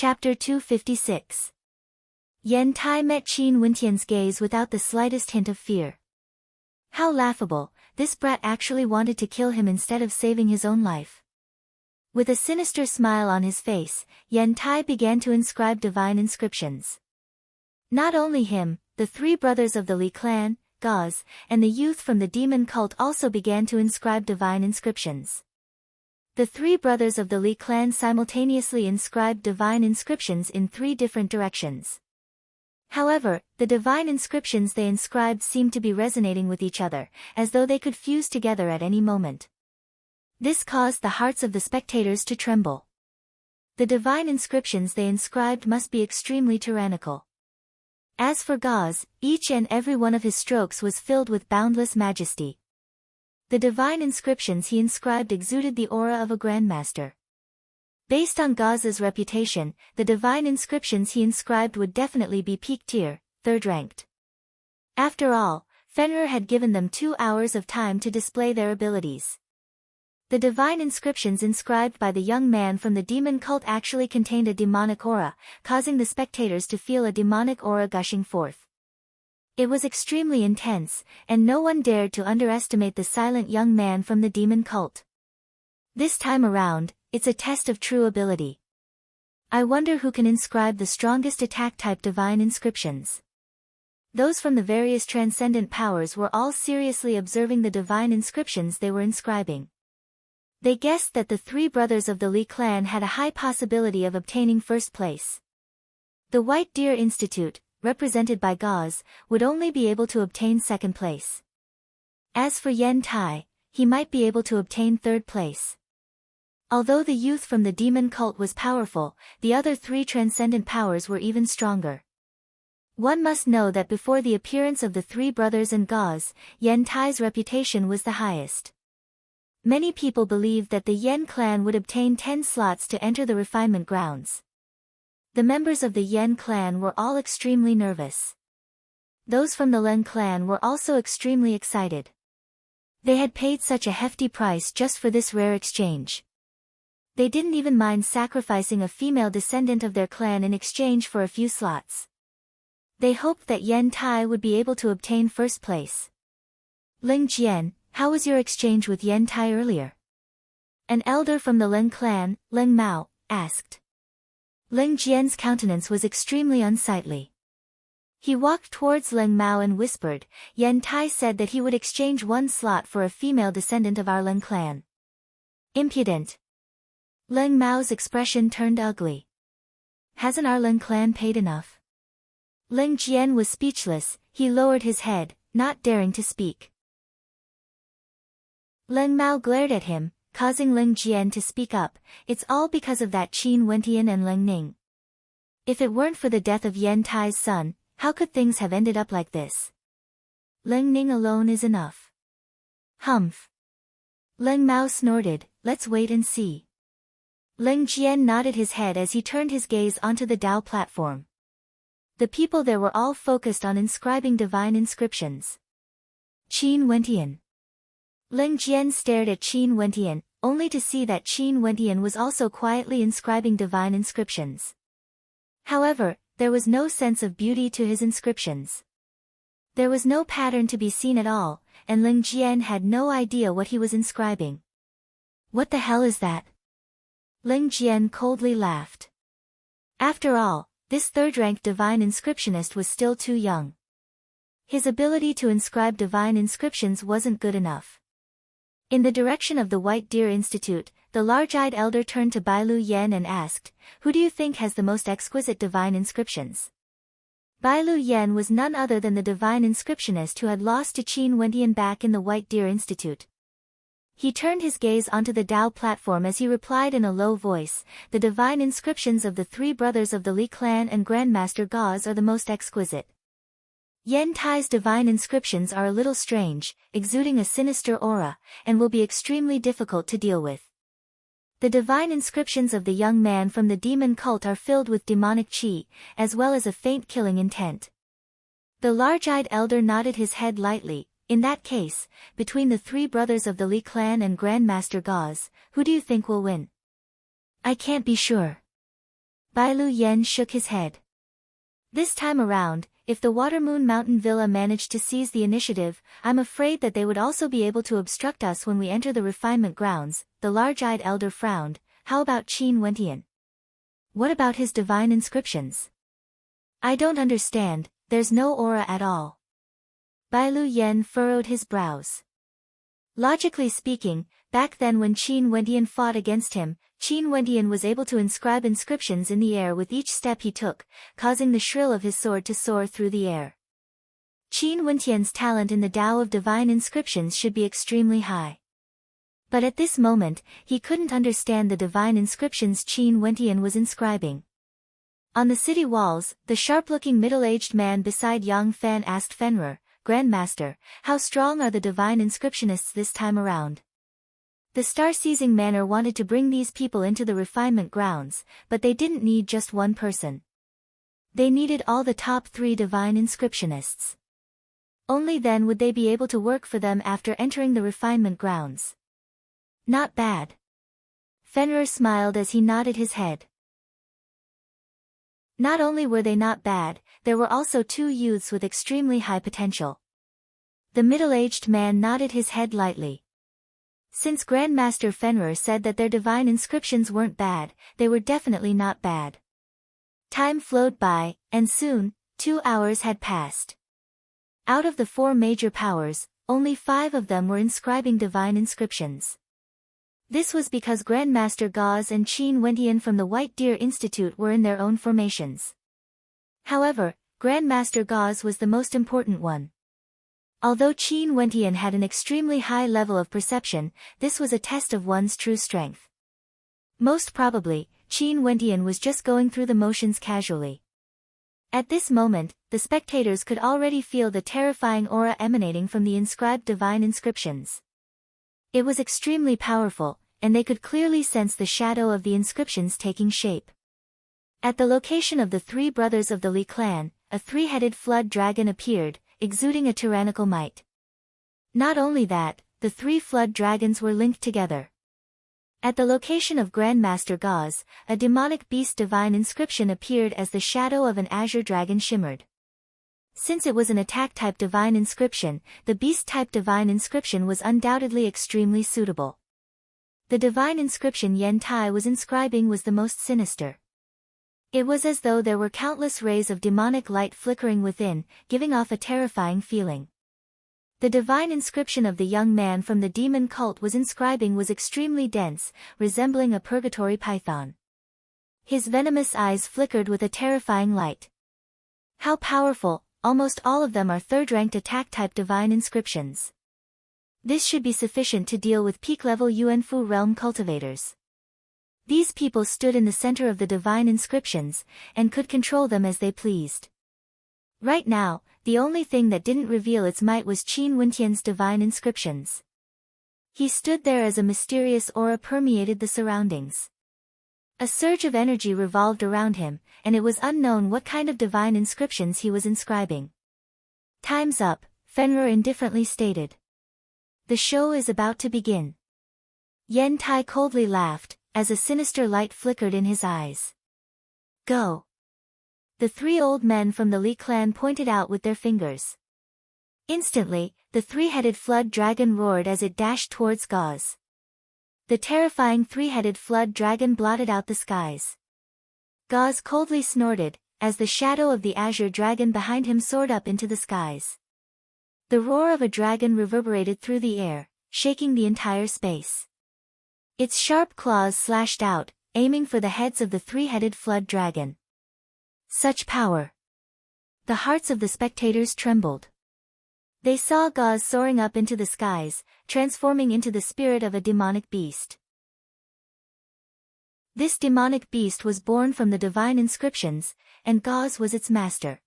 Chapter 256. Yan Tai met Qin Wentian's gaze without the slightest hint of fear. How laughable, this brat actually wanted to kill him instead of saving his own life. With a sinister smile on his face, Yan Tai began to inscribe divine inscriptions. Not only him, the three brothers of the Li clan, Gauze, and the youth from the demon cult also began to inscribe divine inscriptions. The three brothers of the Li clan simultaneously inscribed divine inscriptions in three different directions. However, the divine inscriptions they inscribed seemed to be resonating with each other, as though they could fuse together at any moment. This caused the hearts of the spectators to tremble. The divine inscriptions they inscribed must be extremely tyrannical. As for Gauze, each and every one of his strokes was filled with boundless majesty. The divine inscriptions he inscribed exuded the aura of a grandmaster. Based on Gauze's reputation, the divine inscriptions he inscribed would definitely be peak tier, third-ranked. After all, Fenrir had given them 2 hours of time to display their abilities. The divine inscriptions inscribed by the young man from the demon cult actually contained a demonic aura, causing the spectators to feel a demonic aura gushing forth. It was extremely intense, and no one dared to underestimate the silent young man from the demon cult. This time around, it's a test of true ability. I wonder who can inscribe the strongest attack-type divine inscriptions. Those from the various transcendent powers were all seriously observing the divine inscriptions they were inscribing. They guessed that the three brothers of the Li clan had a high possibility of obtaining first place. The White Deer Institute, represented by Gauze, would only be able to obtain second place. As for Yan Tai, he might be able to obtain third place. Although the youth from the demon cult was powerful, the other three transcendent powers were even stronger. One must know that before the appearance of the three brothers and Gauze, Yan Tai's reputation was the highest. Many people believed that the Yan clan would obtain 10 slots to enter the refinement grounds. The members of the Yan clan were all extremely nervous. Those from the Len clan were also extremely excited. They had paid such a hefty price just for this rare exchange. They didn't even mind sacrificing a female descendant of their clan in exchange for a few slots. They hoped that Yan Tai would be able to obtain first place. Ling Jian, how was your exchange with Yan Tai earlier? An elder from the Len clan, Ling Mao, asked. Ling Jian's countenance was extremely unsightly. He walked towards Ling Mao and whispered, Yan Tai said that he would exchange 1 slot for a female descendant of our Ling clan. Impudent. Ling Mao's expression turned ugly. Hasn't our Ling clan paid enough? Ling Jian was speechless, he lowered his head, not daring to speak. Ling Mao glared at him, causing Ling Jian to speak up, it's all because of that Qin Wentian and Ling Ning. If it weren't for the death of Yan Tai's son, how could things have ended up like this? Ling Ning alone is enough. Humph. Ling Mao snorted, let's wait and see. Ling Jian nodded his head as he turned his gaze onto the Dao platform. The people there were all focused on inscribing divine inscriptions. Qin Wentian. Ling Jian stared at Qin Wentian, only to see that Qin Wentian was also quietly inscribing divine inscriptions. However, there was no sense of beauty to his inscriptions. There was no pattern to be seen at all, and Ling Jian had no idea what he was inscribing. What the hell is that? Ling Jian coldly laughed. After all, this third-ranked divine inscriptionist was still too young. His ability to inscribe divine inscriptions wasn't good enough. In the direction of the White Deer Institute, the large-eyed elder turned to Bailu Yan and asked, who do you think has the most exquisite divine inscriptions? Bailu Yan was none other than the divine inscriptionist who had lost to Qin Wentian back in the White Deer Institute. He turned his gaze onto the Dao platform as he replied in a low voice, the divine inscriptions of the three brothers of the Li clan and Grandmaster Gauze are the most exquisite. Yan Tai's divine inscriptions are a little strange, exuding a sinister aura, and will be extremely difficult to deal with. The divine inscriptions of the young man from the demon cult are filled with demonic qi, as well as a faint killing intent. The large-eyed elder nodded his head lightly. In that case, between the three brothers of the Li clan and Grandmaster Gauze, who do you think will win? I can't be sure. Bailu Yan shook his head. This time around, if the Watermoon Mountain Villa managed to seize the initiative, I'm afraid that they would also be able to obstruct us when we enter the refinement grounds. The large-eyed elder frowned. How about Qin Wentian? What about his divine inscriptions? I don't understand, there's no aura at all. Bailu Yan furrowed his brows. Logically speaking, back then when Qin Wentian fought against him, Qin Wentian was able to inscribe inscriptions in the air with each step he took, causing the shrill of his sword to soar through the air. Qin Wentian's talent in the Tao of divine inscriptions should be extremely high. But at this moment, he couldn't understand the divine inscriptions Qin Wentian was inscribing. On the city walls, the sharp-looking middle-aged man beside Yang Fan asked Fenrir, Grandmaster, how strong are the divine inscriptionists this time around? The star-seizing manor wanted to bring these people into the refinement grounds, but they didn't need just one person. They needed all the top 3 divine inscriptionists. Only then would they be able to work for them after entering the refinement grounds. Not bad. Fenrir smiled as he nodded his head. Not only were they not bad, there were also 2 youths with extremely high potential. The middle-aged man nodded his head lightly. Since Grandmaster Fenrir said that their divine inscriptions weren't bad, they were definitely not bad. Time flowed by, and soon, 2 hours had passed. Out of the 4 major powers, only 5 of them were inscribing divine inscriptions. This was because Grandmaster Gauze and Qin Wentian from the White Deer Institute were in their own formations. However, Grandmaster Gauze was the most important one. Although Qin Wentian had an extremely high level of perception, this was a test of one's true strength. Most probably, Qin Wentian was just going through the motions casually. At this moment, the spectators could already feel the terrifying aura emanating from the inscribed divine inscriptions. It was extremely powerful, and they could clearly sense the shadow of the inscriptions taking shape. At the location of the 3 brothers of the Li clan, a 3-headed flood dragon appeared, exuding a tyrannical might. Not only that, the 3 flood dragons were linked together. At the location of Grandmaster Gauze, a demonic beast divine inscription appeared as the shadow of an azure dragon shimmered. Since it was an attack-type divine inscription, the beast-type divine inscription was undoubtedly extremely suitable. The divine inscription Yen Tai was inscribing was the most sinister. It was as though there were countless rays of demonic light flickering within, giving off a terrifying feeling. The divine inscription of the young man from the demon cult was inscribing was extremely dense, resembling a purgatory python. His venomous eyes flickered with a terrifying light. How powerful! Almost all of them are 3rd-ranked attack-type divine inscriptions. This should be sufficient to deal with peak-level Yuanfu realm cultivators. These people stood in the center of the divine inscriptions, and could control them as they pleased. Right now, the only thing that didn't reveal its might was Qin Wentian's divine inscriptions. He stood there as a mysterious aura permeated the surroundings. A surge of energy revolved around him, and it was unknown what kind of divine inscriptions he was inscribing. Time's up, Fenrir indifferently stated. The show is about to begin. Yen Tai coldly laughed, as a sinister light flickered in his eyes. Go! The 3 old men from the Li clan pointed out with their fingers. Instantly, the 3-headed flood dragon roared as it dashed towards Gauze. The terrifying 3-headed flood dragon blotted out the skies. Gauze coldly snorted, as the shadow of the azure dragon behind him soared up into the skies. The roar of a dragon reverberated through the air, shaking the entire space. Its sharp claws slashed out, aiming for the heads of the 3-headed flood dragon. Such power! The hearts of the spectators trembled. They saw Gauze soaring up into the skies, transforming into the spirit of a demonic beast. This demonic beast was born from the divine inscriptions, and Gauze was its master.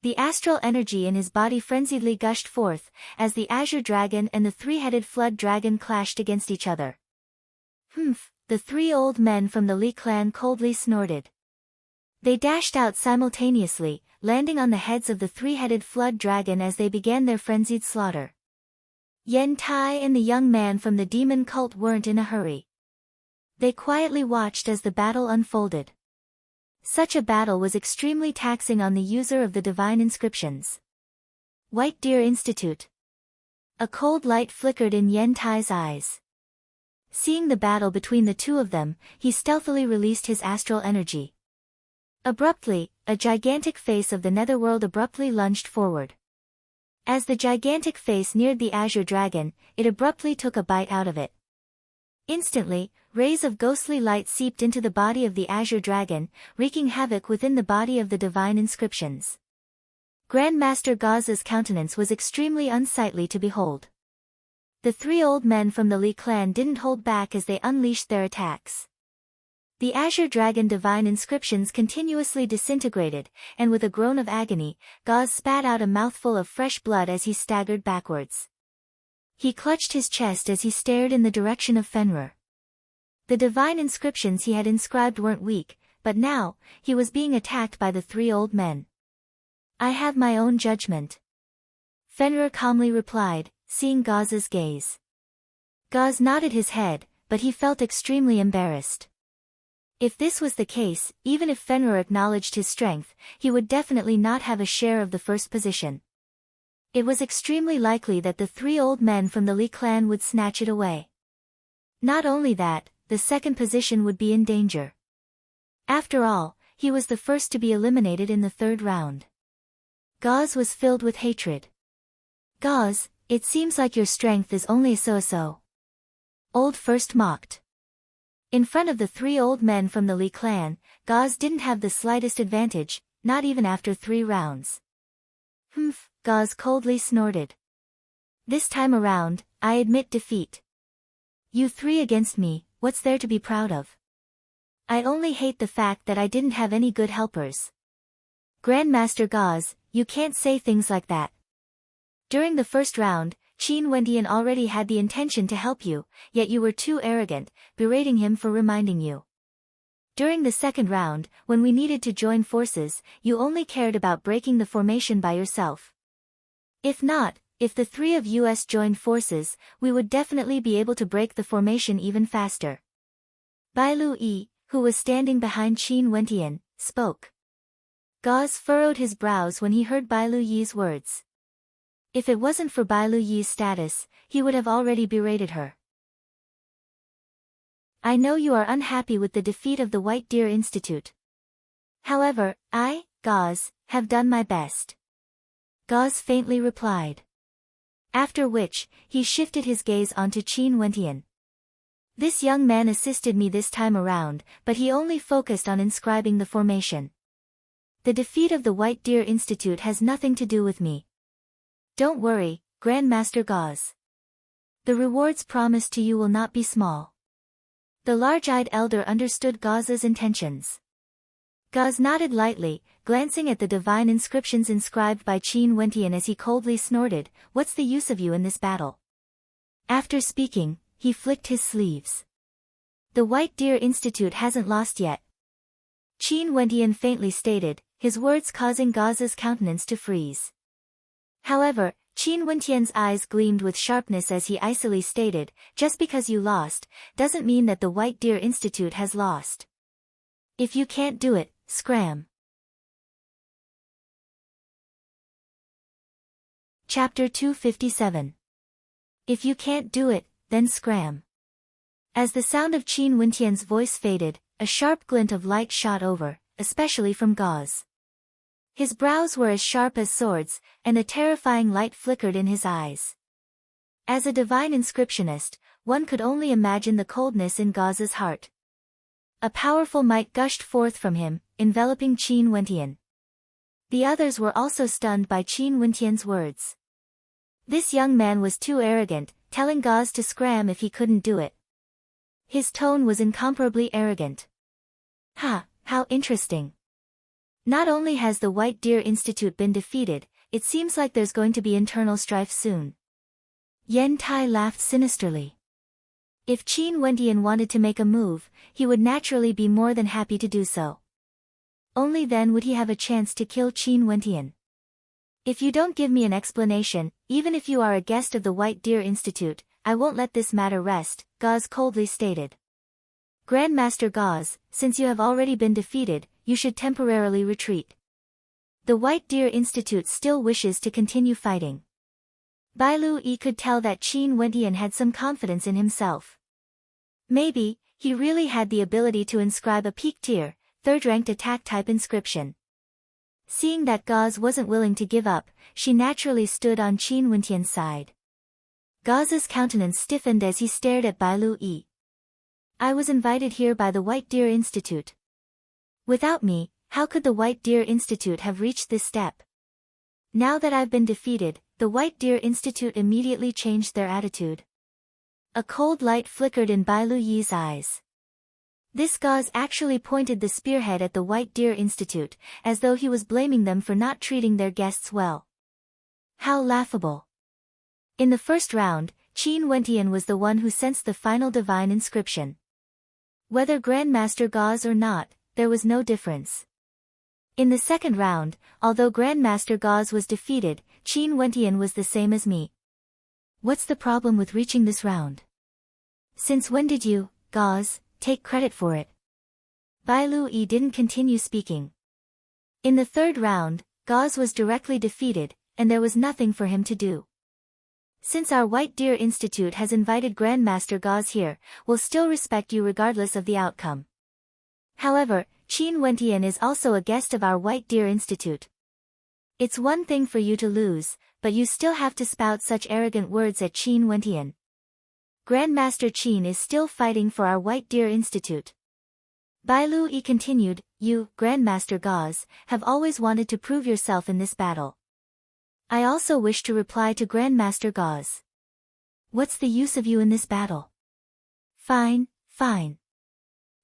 The astral energy in his body frenziedly gushed forth, as the azure dragon and the 3-headed flood dragon clashed against each other. Humph! The 3 old men from the Li clan coldly snorted. They dashed out simultaneously, landing on the heads of the 3-headed flood dragon as they began their frenzied slaughter. Yen Tai and the young man from the demon cult weren't in a hurry. They quietly watched as the battle unfolded. Such a battle was extremely taxing on the user of the divine inscriptions. White Deer Institute. A cold light flickered in Yen Tai's eyes. Seeing the battle between the two of them, he stealthily released his astral energy. Abruptly, a gigantic face of the netherworld abruptly lunged forward. As the gigantic face neared the azure dragon, it abruptly took a bite out of it. Instantly, rays of ghostly light seeped into the body of the azure dragon, wreaking havoc within the body of the divine inscriptions. Grandmaster Gaza's countenance was extremely unsightly to behold. The three old men from the Li clan didn't hold back as they unleashed their attacks. The azure dragon divine inscriptions continuously disintegrated, and with a groan of agony, Gaz spat out a mouthful of fresh blood as he staggered backwards. He clutched his chest as he stared in the direction of Fenrir. The divine inscriptions he had inscribed weren't weak, but now, he was being attacked by the three old men. I have my own judgment. Fenrir calmly replied, seeing Gaz's gaze. Gaz nodded his head, but he felt extremely embarrassed. If this was the case, even if Fenrir acknowledged his strength, he would definitely not have a share of the first position. It was extremely likely that the three old men from the Li clan would snatch it away. Not only that, the second position would be in danger. After all, he was the first to be eliminated in the third round. Gaz was filled with hatred. Gaz, it seems like your strength is only so-so. Old First mocked. In front of the three old men from the Li clan, Gaz didn't have the slightest advantage, not even after 3 rounds. Humph, Gaz coldly snorted. This time around, I admit defeat. You three against me, what's there to be proud of? I only hate the fact that I didn't have any good helpers. Grandmaster Gaz, you can't say things like that. During the first round, Qin Wendian already had the intention to help you, yet you were too arrogant, berating him for reminding you. During the second round, when we needed to join forces, you only cared about breaking the formation by yourself. If the three of us joined forces, we would definitely be able to break the formation even faster. Bai Lu Yi, who was standing behind Qin Wendian, spoke. Gaz furrowed his brows when he heard Bai Lu Yi's words. If it wasn't for Bai Lu Yi's status, he would have already berated her. I know you are unhappy with the defeat of the White Deer Institute. However, I, Gaz, have done my best. Gaz faintly replied. After which, he shifted his gaze onto Qin Wendian. This young man assisted me this time around, but he only focused on inscribing the formation. The defeat of the White Deer Institute has nothing to do with me. Don't worry, Grandmaster Gaz. The rewards promised to you will not be small. The large-eyed elder understood Gaz's intentions. Gaz nodded lightly, glancing at the divine inscriptions inscribed by Qin Wendian as he coldly snorted, what's the use of you in this battle? After speaking, he flicked his sleeves. The White Deer Institute hasn't lost yet. Qin Wendian faintly stated, his words causing Gaz's countenance to freeze. However, Qin Wendian's eyes gleamed with sharpness as he icily stated, just because you lost, doesn't mean that the White Deer Institute has lost. If you can't do it, scram. Chapter 257. If you can't do it, then scram. As the sound of Qin Wendian's voice faded, a sharp glint of light shot over, especially from Gaz. His brows were as sharp as swords, and a terrifying light flickered in his eyes. As a divine inscriptionist, one could only imagine the coldness in Gaz's heart. A powerful might gushed forth from him, enveloping Qin Wendian. The others were also stunned by Qin Wendian's words. This young man was too arrogant, telling Gaz to scram if he couldn't do it. His tone was incomparably arrogant. Ha, how interesting. Not only has the White Deer Institute been defeated, it seems like there's going to be internal strife soon. Yen Tai laughed sinisterly. If Qin Wendian wanted to make a move, he would naturally be more than happy to do so. Only then would he have a chance to kill Qin Wendian. If you don't give me an explanation, even if you are a guest of the White Deer Institute, I won't let this matter rest, Gaz coldly stated. Grandmaster Gaz, since you have already been defeated, you should temporarily retreat. The White Deer Institute still wishes to continue fighting. Bai Lu-yi could tell that Qin Wentian had some confidence in himself. Maybe, he really had the ability to inscribe a peak-tier, third-ranked attack-type inscription. Seeing that Gauze wasn't willing to give up, she naturally stood on Qin Wentian's side. Gauze's countenance stiffened as he stared at Bai Lu-yi. I was invited here by the White Deer Institute. Without me, how could the White Deer Institute have reached this step? Now that I've been defeated, the White Deer Institute immediately changed their attitude. A cold light flickered in Bai Lu-yi's eyes. This Gauze actually pointed the spearhead at the White Deer Institute, as though he was blaming them for not treating their guests well. How laughable. In the first round, Qin Wentian was the one who sensed the final divine inscription. Whether Grandmaster Gauze or not, there was no difference. In the second round, although Grandmaster Gauze was defeated, Qin Wentian was the same as me. What's the problem with reaching this round? Since when did you, Gauze, take credit for it? Bai Lu-yi didn't continue speaking. In the third round, Gauze was directly defeated, and there was nothing for him to do. Since our White Deer Institute has invited Grandmaster Gauze here, we'll still respect you regardless of the outcome. However, Qin Wentian is also a guest of our White Deer Institute. It's one thing for you to lose, but you still have to spout such arrogant words at Qin Wentian. Grandmaster Qin is still fighting for our White Deer Institute. Bai Lu-yi continued, you, Grandmaster Gauze, have always wanted to prove yourself in this battle. I also wish to reply to Grandmaster Gauze. What's the use of you in this battle? Fine, fine.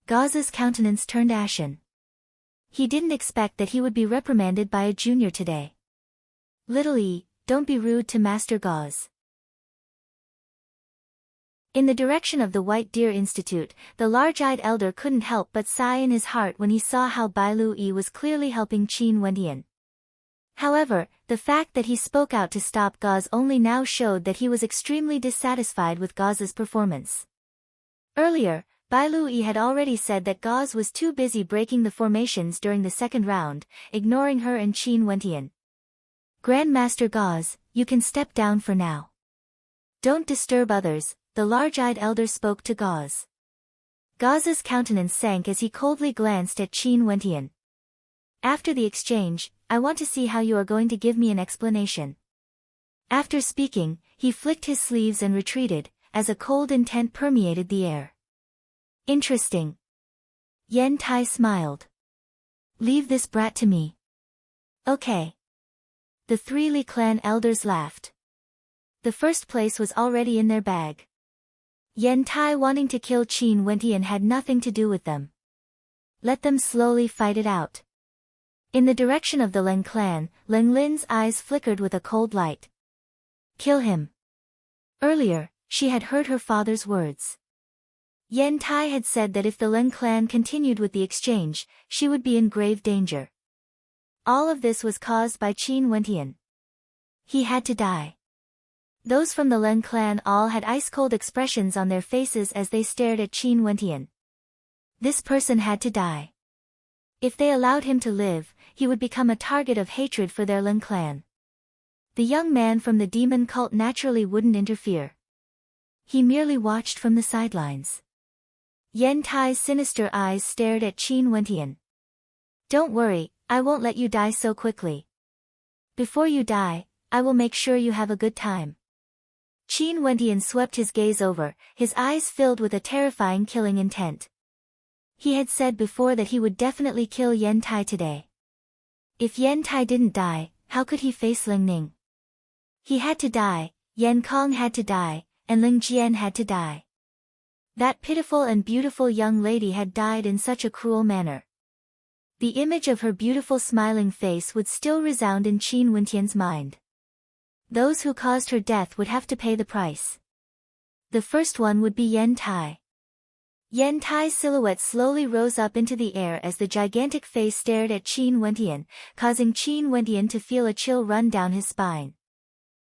Gauze's countenance turned ashen. He didn't expect that he would be reprimanded by a junior today. Little E, don't be rude to Master Gauze. In the direction of the White Deer Institute, the large-eyed elder couldn't help but sigh in his heart when he saw how Bai Lu-yi was clearly helping Qin Wentian. However, the fact that he spoke out to stop Gauze only now showed that he was extremely dissatisfied with Gauze's performance. Earlier, Bai Lu-yi had already said that Gauze was too busy breaking the formations during the second round, ignoring her and Qin Wentian. Grandmaster Gauze, you can step down for now. Don't disturb others, the large-eyed elder spoke to Gauze. Gauze's countenance sank as he coldly glanced at Qin Wentian. After the exchange, I want to see how you are going to give me an explanation. After speaking, he flicked his sleeves and retreated, as a cold intent permeated the air. Interesting. Yen Tai smiled. Leave this brat to me. Okay. The 3 Li clan elders laughed. The first place was already in their bag. Yen Tai wanting to kill Qin Wentian had nothing to do with them. Let them slowly fight it out. In the direction of the Leng clan, Leng Lin's eyes flickered with a cold light. Kill him. Earlier, she had heard her father's words. Yen Tai had said that if the Leng clan continued with the exchange, she would be in grave danger. All of this was caused by Qin Wentian. He had to die. Those from the Leng clan all had ice-cold expressions on their faces as they stared at Qin Wentian. This person had to die. If they allowed him to live, he would become a target of hatred for their Leng clan. The young man from the demon cult naturally wouldn't interfere. He merely watched from the sidelines. Yen Tai's sinister eyes stared at Qin Wentian. Don't worry, I won't let you die so quickly. Before you die, I will make sure you have a good time. Qin Wentian swept his gaze over, his eyes filled with a terrifying killing intent. He had said before that he would definitely kill Yen Tai today. If Yen Tai didn't die, how could he face Ling Ning? He had to die, Yen Kong had to die, and Ling Jian had to die. That pitiful and beautiful young lady had died in such a cruel manner. The image of her beautiful smiling face would still resound in Qin Wentian's mind. Those who caused her death would have to pay the price. The first one would be Yen Tai. Yen Tai's silhouette slowly rose up into the air as the gigantic face stared at Qin Wentian, causing Qin Wentian to feel a chill run down his spine.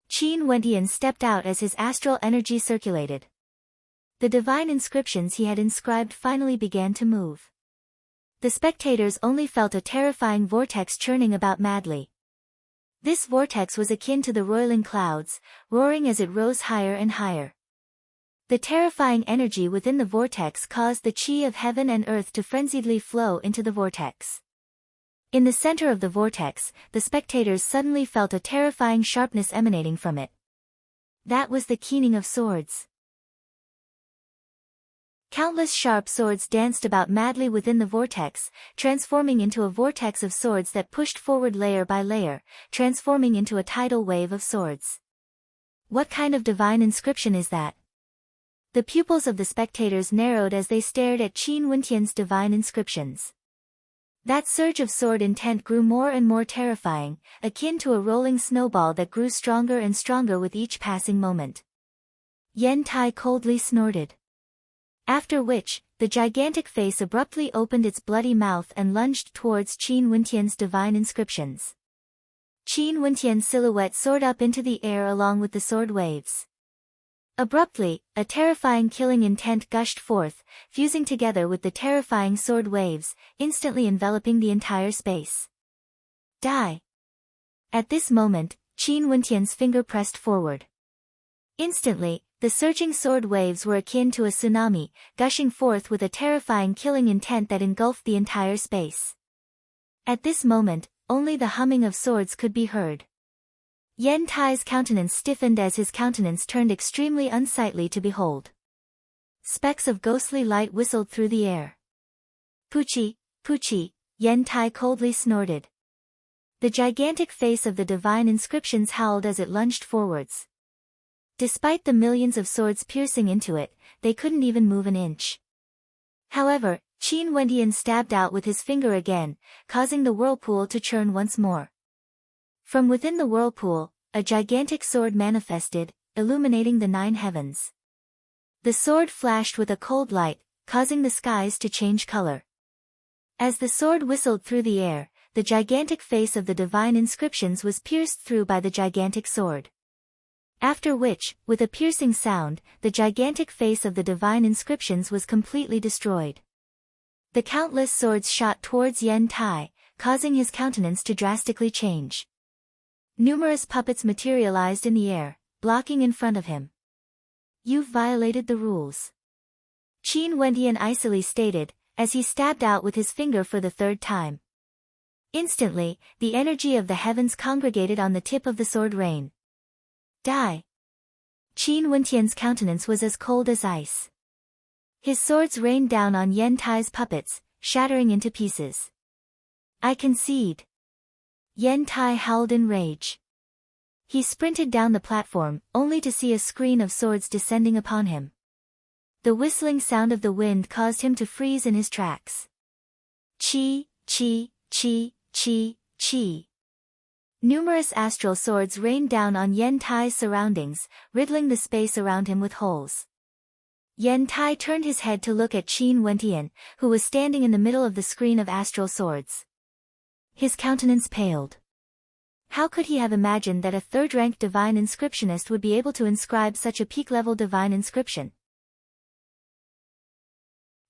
Qin Wentian stepped out as his astral energy circulated. The divine inscriptions he had inscribed finally began to move. The spectators only felt a terrifying vortex churning about madly. This vortex was akin to the roiling clouds, roaring as it rose higher and higher. The terrifying energy within the vortex caused the chi of heaven and earth to frenziedly flow into the vortex. In the center of the vortex, the spectators suddenly felt a terrifying sharpness emanating from it. That was the keening of swords. Countless sharp swords danced about madly within the vortex, transforming into a vortex of swords that pushed forward layer by layer, transforming into a tidal wave of swords. What kind of divine inscription is that? The pupils of the spectators narrowed as they stared at Qin Wentian's divine inscriptions. That surge of sword intent grew more and more terrifying, akin to a rolling snowball that grew stronger and stronger with each passing moment. Yen Tai coldly snorted. After which, the gigantic face abruptly opened its bloody mouth and lunged towards Qin Wentian's divine inscriptions. Qin Wentian's silhouette soared up into the air along with the sword waves. Abruptly, a terrifying killing intent gushed forth, fusing together with the terrifying sword waves, instantly enveloping the entire space. Die! At this moment, Qin Wentian's finger pressed forward. Instantly, the surging sword waves were akin to a tsunami, gushing forth with a terrifying killing intent that engulfed the entire space. At this moment, only the humming of swords could be heard. Yen Tai's countenance stiffened as his countenance turned extremely unsightly to behold. Specks of ghostly light whistled through the air. Puchi, Puchi, Yen Tai coldly snorted. The gigantic face of the divine inscriptions howled as it lunged forwards. Despite the millions of swords piercing into it, they couldn't even move an inch. However, Qin Wendian stabbed out with his finger again, causing the whirlpool to churn once more. From within the whirlpool, a gigantic sword manifested, illuminating the 9 heavens. The sword flashed with a cold light, causing the skies to change color. As the sword whistled through the air, the gigantic face of the divine inscriptions was pierced through by the gigantic sword. After which, with a piercing sound, the gigantic face of the divine inscriptions was completely destroyed. The countless swords shot towards Yen Tai, causing his countenance to drastically change. Numerous puppets materialized in the air, blocking in front of him. You've violated the rules. Qin Wendian icily stated, as he stabbed out with his finger for the 3rd time. Instantly, the energy of the heavens congregated on the tip of the sword rain. Die! Qin Wendian's countenance was as cold as ice. His swords rained down on Yen Tai's puppets, shattering into pieces. I concede. Yen Tai howled in rage. He sprinted down the platform, only to see a screen of swords descending upon him. The whistling sound of the wind caused him to freeze in his tracks. Chi, chi, chi, chi, chi. Numerous astral swords rained down on Yen Tai's surroundings, riddling the space around him with holes. Yen Tai turned his head to look at Qin Wendian, who was standing in the middle of the screen of astral swords. His countenance paled. How could he have imagined that a 3rd-ranked divine inscriptionist would be able to inscribe such a peak-level divine inscription?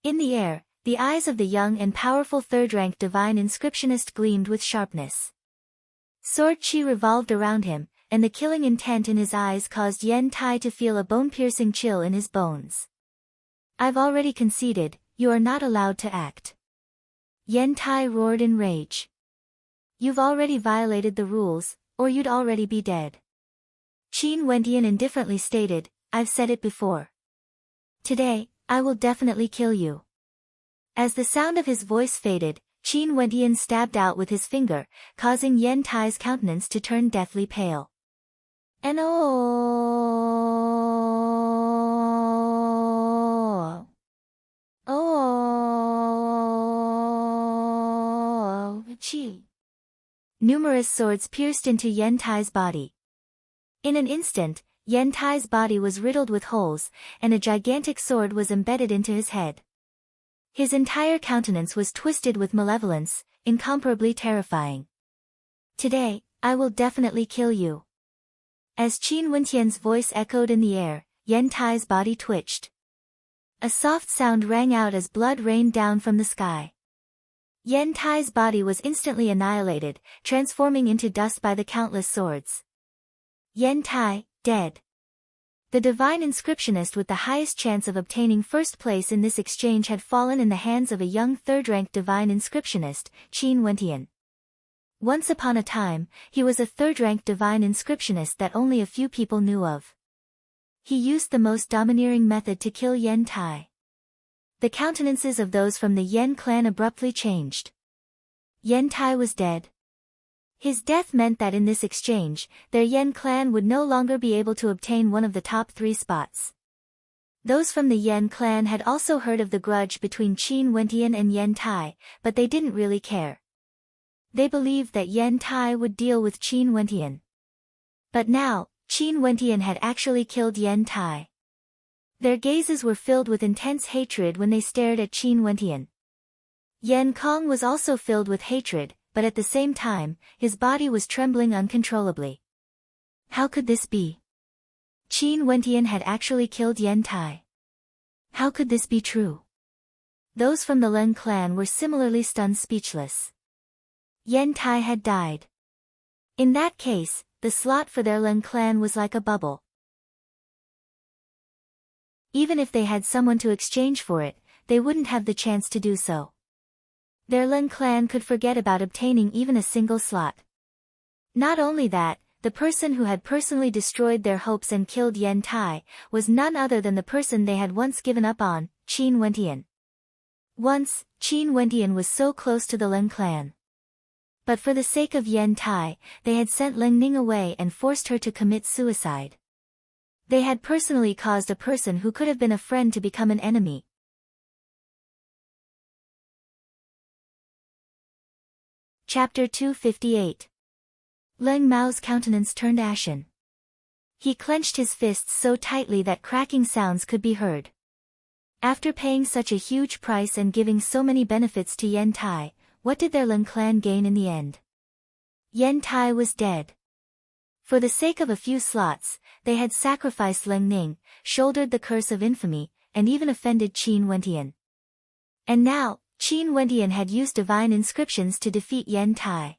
In the air, the eyes of the young and powerful 3rd-ranked divine inscriptionist gleamed with sharpness. Sword chi revolved around him, and the killing intent in his eyes caused Yen Tai to feel a bone-piercing chill in his bones. I've already conceded, you are not allowed to act. Yen Tai roared in rage. You've already violated the rules, or you'd already be dead. Qin Wendian indifferently stated, I've said it before. Today, I will definitely kill you. As the sound of his voice faded, Qin Wendian stabbed out with his finger, causing Yen Tai's countenance to turn deathly pale. And chi. Numerous swords pierced into Yen Tai's body. In an instant, Yen Tai's body was riddled with holes, and a gigantic sword was embedded into his head. His entire countenance was twisted with malevolence, incomparably terrifying. Today, I will definitely kill you. As Qin Wendian's voice echoed in the air, Yen Tai's body twitched. A soft sound rang out as blood rained down from the sky. Yen Tai's body was instantly annihilated, transforming into dust by the countless swords. Yen Tai, dead. The divine inscriptionist with the highest chance of obtaining first place in this exchange had fallen in the hands of a young third-rank divine inscriptionist, Qin Wentian. Once upon a time, he was a third-rank divine inscriptionist that only a few people knew of. He used the most domineering method to kill Yen Tai. The countenances of those from the Yen clan abruptly changed. Yen Tai was dead. His death meant that in this exchange, their Yen clan would no longer be able to obtain one of the top 3 spots. Those from the Yen clan had also heard of the grudge between Qin Wentian and Yen Tai, but they didn't really care. They believed that Yen Tai would deal with Qin Wentian. But now, Qin Wentian had actually killed Yen Tai. Their gazes were filled with intense hatred when they stared at Qin Wentian. Yen Kong was also filled with hatred, but at the same time, his body was trembling uncontrollably. How could this be? Qin Wentian had actually killed Yen Tai. How could this be true? Those from the Leng clan were similarly stunned speechless. Yen Tai had died. In that case, the slot for their Leng clan was like a bubble. Even if they had someone to exchange for it, they wouldn't have the chance to do so. Their Leng clan could forget about obtaining even a single slot. Not only that, the person who had personally destroyed their hopes and killed Yen Tai was none other than the person they had once given up on, Qin Wentian. Once, Qin Wentian was so close to the Leng clan. But for the sake of Yen Tai, they had sent Leng Ning away and forced her to commit suicide. They had personally caused a person who could have been a friend to become an enemy. Chapter 258. Leng Mao's countenance turned ashen. He clenched his fists so tightly that cracking sounds could be heard. After paying such a huge price and giving so many benefits to Yen Tai, what did their Leng clan gain in the end? Yen Tai was dead. For the sake of a few slots, they had sacrificed Leng Ning, shouldered the curse of infamy, and even offended Qin Wentian. And now, Qin Wentian had used divine inscriptions to defeat Yen Tai.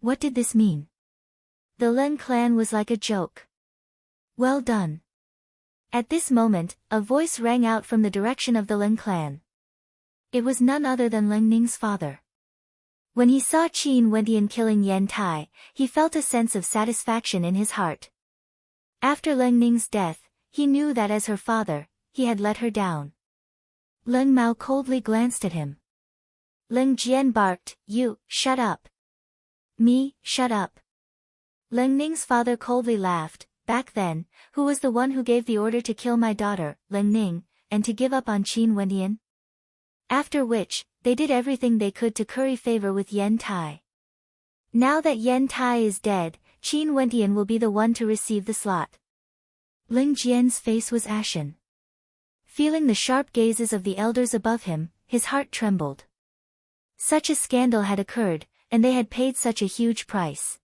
What did this mean? The Leng clan was like a joke. Well done. At this moment, a voice rang out from the direction of the Leng clan. It was none other than Leng Ning's father. When he saw Qin Wentian killing Yen Tai, he felt a sense of satisfaction in his heart. After Leng Ning's death, he knew that as her father, he had let her down. Leng Mao coldly glanced at him. Leng Jian barked, "You, shut up." "Me, shut up." Leng Ning's father coldly laughed. "Back then, who was the one who gave the order to kill my daughter, Leng Ning, and to give up on Qin Wentian?" After which, they did everything they could to curry favor with Yen Tai. Now that Yen Tai is dead, Qin Wentian will be the one to receive the slot. Leng Jian's face was ashen. Feeling the sharp gazes of the elders above him, his heart trembled. Such a scandal had occurred, and they had paid such a huge price.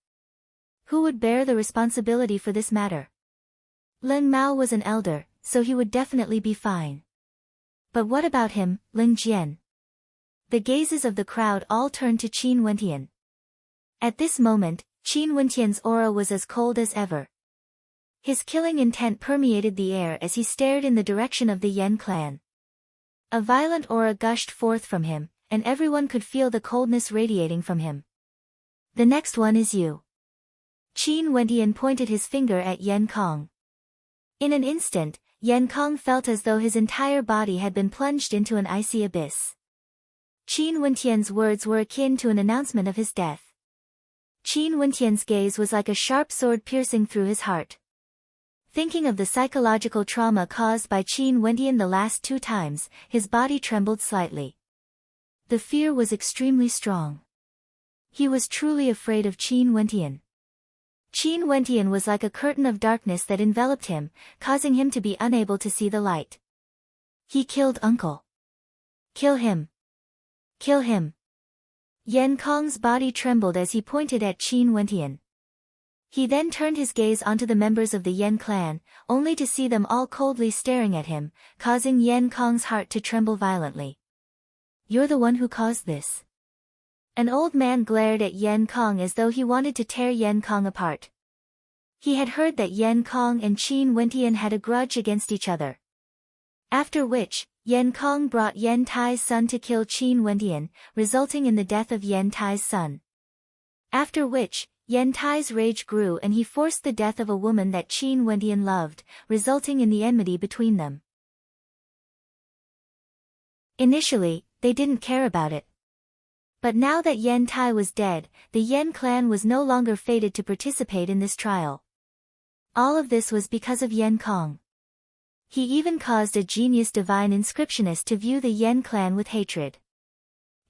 Who would bear the responsibility for this matter? Leng Mao was an elder, so he would definitely be fine. But what about him, Leng Jian? The gazes of the crowd all turned to Qin Wentian. At this moment, Qin Wentian's aura was as cold as ever. His killing intent permeated the air as he stared in the direction of the Yen clan. A violent aura gushed forth from him, and everyone could feel the coldness radiating from him. "The next one is you." Qin Wentian pointed his finger at Yen Kong. In an instant, Yen Kong felt as though his entire body had been plunged into an icy abyss. Qin Wentian's words were akin to an announcement of his death. Qin Wentian's gaze was like a sharp sword piercing through his heart. Thinking of the psychological trauma caused by Qin Wentian the last 2 times, his body trembled slightly. The fear was extremely strong. He was truly afraid of Qin Wentian. Qin Wentian was like a curtain of darkness that enveloped him, causing him to be unable to see the light. "He killed Uncle. Kill him. Kill him." Yen Kong's body trembled as he pointed at Qin Wentian. He then turned his gaze onto the members of the Yen clan, only to see them all coldly staring at him, causing Yen Kong's heart to tremble violently. "You're the one who caused this." An old man glared at Yan Kong as though he wanted to tear Yan Kong apart. He had heard that Yan Kong and Qin Wentian had a grudge against each other. After which, Yan Kong brought Yan Tai's son to kill Qin Wentian, resulting in the death of Yan Tai's son. After which, Yan Tai's rage grew and he forced the death of a woman that Qin Wentian loved, resulting in the enmity between them. Initially, they didn't care about it. But now that Yan Tai was dead, the Yan clan was no longer fated to participate in this trial. All of this was because of Yan Kong. He even caused a genius divine inscriptionist to view the Yan clan with hatred.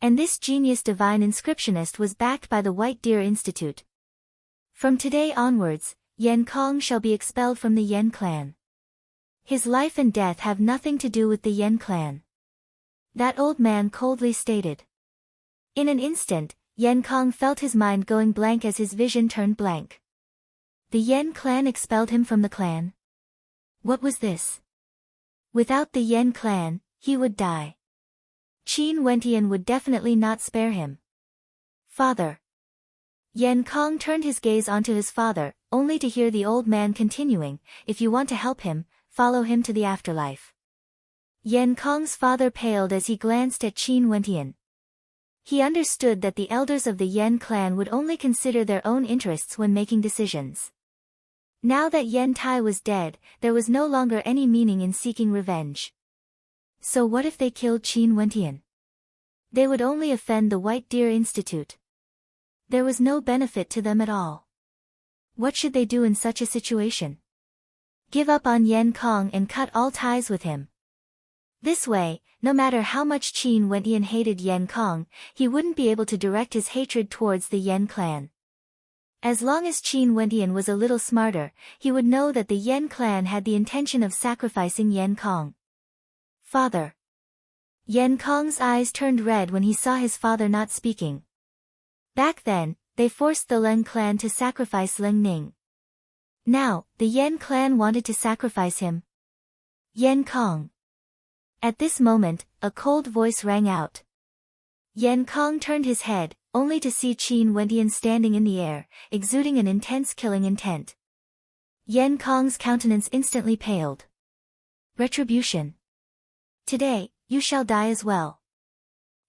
And this genius divine inscriptionist was backed by the White Deer Institute. From today onwards, Yan Kong shall be expelled from the Yan clan. His life and death have nothing to do with the Yan clan. That old man coldly stated. In an instant, Yan Kong felt his mind going blank as his vision turned blank. The Yan clan expelled him from the clan. What was this? Without the Yan clan, he would die. Qin Wentian would definitely not spare him. Father. Yan Kong turned his gaze onto his father, only to hear the old man continuing, if you want to help him, follow him to the afterlife. Yan Kong's father paled as he glanced at Qin Wentian. He understood that the elders of the Yan clan would only consider their own interests when making decisions. Now that Yan Tai was dead, there was no longer any meaning in seeking revenge. So what if they killed Qin Wentian? They would only offend the White Deer Institute. There was no benefit to them at all. What should they do in such a situation? Give up on Yan Kong and cut all ties with him. This way, no matter how much Qin Wentian hated Yan Kong, he wouldn't be able to direct his hatred towards the Yan clan. As long as Qin Wentian was a little smarter, he would know that the Yan clan had the intention of sacrificing Yan Kong. Father. Yan Kong's eyes turned red when he saw his father not speaking. Back then, they forced the Leng clan to sacrifice Leng Ning. Now, the Yan clan wanted to sacrifice him. Yan Kong. At this moment, a cold voice rang out. Yan Kong turned his head, only to see Qin Wentian standing in the air, exuding an intense killing intent. Yan Kong's countenance instantly paled. Retribution. Today, you shall die as well.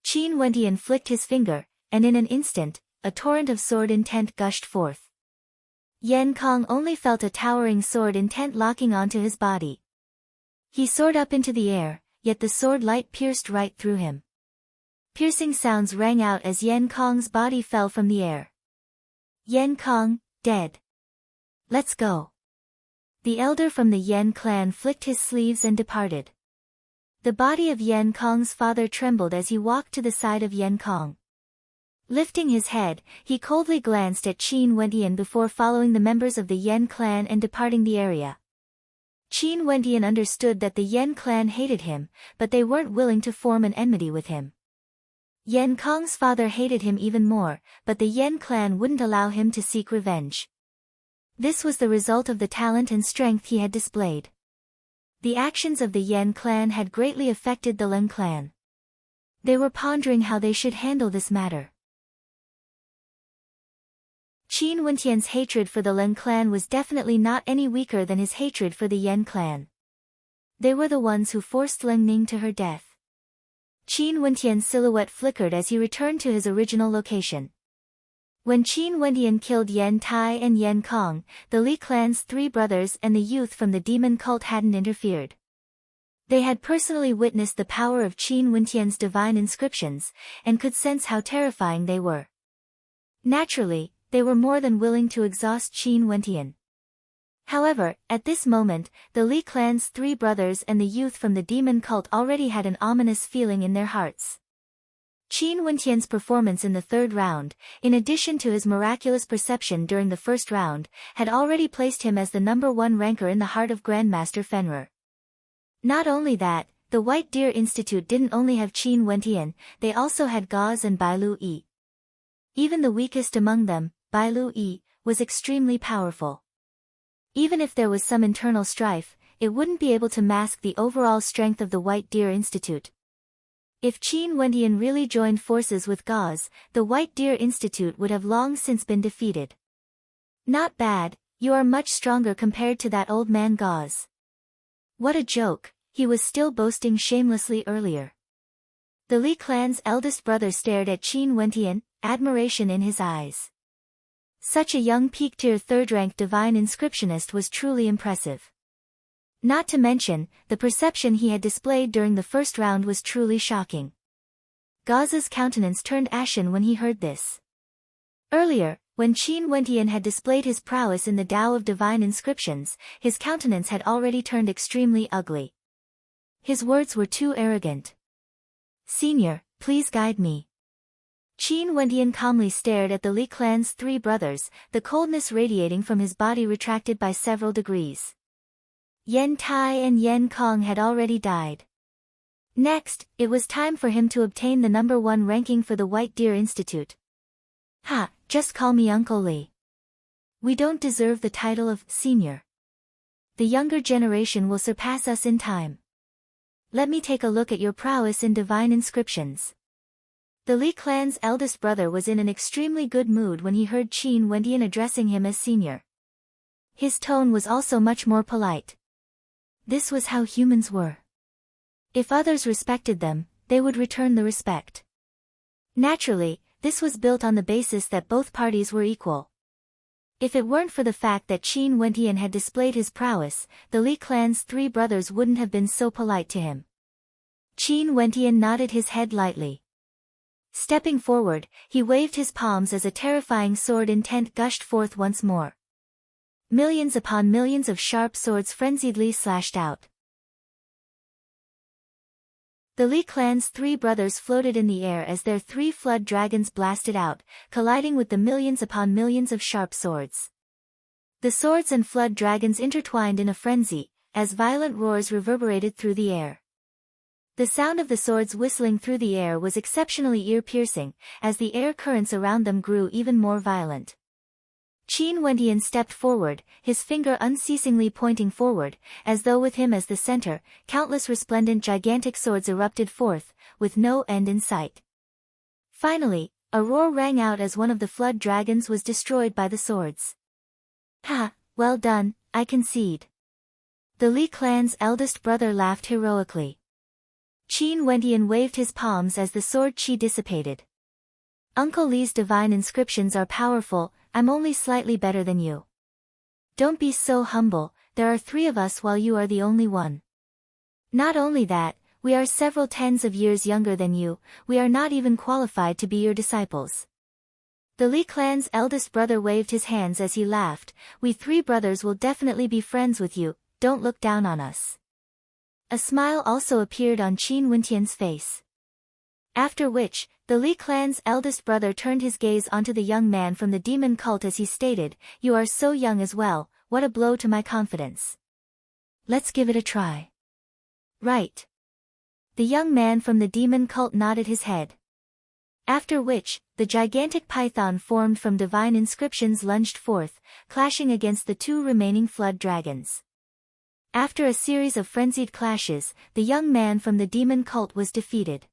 Qin Wentian flicked his finger, and in an instant, a torrent of sword intent gushed forth. Yan Kong only felt a towering sword intent locking onto his body. He soared up into the air, yet the sword light pierced right through him. Piercing sounds rang out as Yan Kong's body fell from the air. Yan Kong, dead. Let's go. The elder from the Yan clan flicked his sleeves and departed. The body of Yan Kong's father trembled as he walked to the side of Yan Kong. Lifting his head, he coldly glanced at Qin Wentian before following the members of the Yan clan and departing the area. Qin Wentian understood that the Yan clan hated him, but they weren't willing to form an enmity with him. Yan Kong's father hated him even more, but the Yan clan wouldn't allow him to seek revenge. This was the result of the talent and strength he had displayed. The actions of the Yan clan had greatly affected the Leng clan. They were pondering how they should handle this matter. Qin Wentian's hatred for the Leng clan was definitely not any weaker than his hatred for the Yan clan. They were the ones who forced Leng Ning to her death. Qin Wentian's silhouette flickered as he returned to his original location. When Qin Wentian killed Yan Tai and Yan Kong, the Li clan's three brothers and the youth from the demon cult hadn't interfered. They had personally witnessed the power of Qin Wentian's divine inscriptions, and could sense how terrifying they were. Naturally, they were more than willing to exhaust Qin Wentian. However, at this moment, the Li clan's three brothers and the youth from the demon cult already had an ominous feeling in their hearts. Qin Wentian's performance in the third round, in addition to his miraculous perception during the first round, had already placed him as the #1 ranker in the heart of Grandmaster Fenrir. Not only that, the White Deer Institute didn't only have Qin Wentian, they also had Gauze and Bailu Yi. Even the weakest among them, Bailu Yi, was extremely powerful. Even if there was some internal strife, it wouldn't be able to mask the overall strength of the White Deer Institute. If Qin Wendian really joined forces with Gauze, the White Deer Institute would have long since been defeated. Not bad, you are much stronger compared to that old man Gauze. What a joke, he was still boasting shamelessly earlier. The Li clan's eldest brother stared at Qin Wendian, admiration in his eyes. Such a young peak-tier third-rank divine inscriptionist was truly impressive. Not to mention, the perception he had displayed during the first round was truly shocking. Gauze's countenance turned ashen when he heard this. Earlier, when Qin Wendian had displayed his prowess in the Tao of divine inscriptions, his countenance had already turned extremely ugly. His words were too arrogant. "Senior, please guide me." Qin Wendian calmly stared at the Li clan's three brothers, the coldness radiating from his body retracted by several degrees. Yen Tai and Yen Kong had already died. Next, it was time for him to obtain the number 1 ranking for the White Deer Institute. "Ha, just call me Uncle Li. We don't deserve the title of senior. The younger generation will surpass us in time. Let me take a look at your prowess in divine inscriptions." The Li clan's eldest brother was in an extremely good mood when he heard Qin Wendian addressing him as senior. His tone was also much more polite. This was how humans were. If others respected them, they would return the respect. Naturally, this was built on the basis that both parties were equal. If it weren't for the fact that Qin Wendian had displayed his prowess, the Li clan's three brothers wouldn't have been so polite to him. Qin Wendian nodded his head lightly. Stepping forward, he waved his palms as a terrifying sword intent gushed forth once more. Millions upon millions of sharp swords frenziedly slashed out. The Li clan's three brothers floated in the air as their 3 flood dragons blasted out, colliding with the millions upon millions of sharp swords. The swords and flood dragons intertwined in a frenzy, as violent roars reverberated through the air. The sound of the swords whistling through the air was exceptionally ear-piercing, as the air currents around them grew even more violent. Qin Wendian stepped forward, his finger unceasingly pointing forward, as though with him as the center, countless resplendent gigantic swords erupted forth, with no end in sight. Finally, a roar rang out as one of the flood dragons was destroyed by the swords. "Ha, well done, I concede." The Li clan's eldest brother laughed heroically. Qin Wendian waved his palms as the sword chi dissipated. "Uncle Li's divine inscriptions are powerful, I'm only slightly better than you. Don't be so humble, there are 3 of us while you are the only one. Not only that, we are several tens of years younger than you, we are not even qualified to be your disciples." The Li clan's eldest brother waved his hands as he laughed. "We 3 brothers will definitely be friends with you, don't look down on us." A smile also appeared on Qin Wendian's face. After which, the Li clan's eldest brother turned his gaze onto the young man from the demon cult as he stated, "You are so young as well, what a blow to my confidence. Let's give it a try." "Right." The young man from the demon cult nodded his head. After which, the gigantic python formed from divine inscriptions lunged forth, clashing against the 2 remaining flood dragons. After a series of frenzied clashes, the young man from the demon cult was defeated.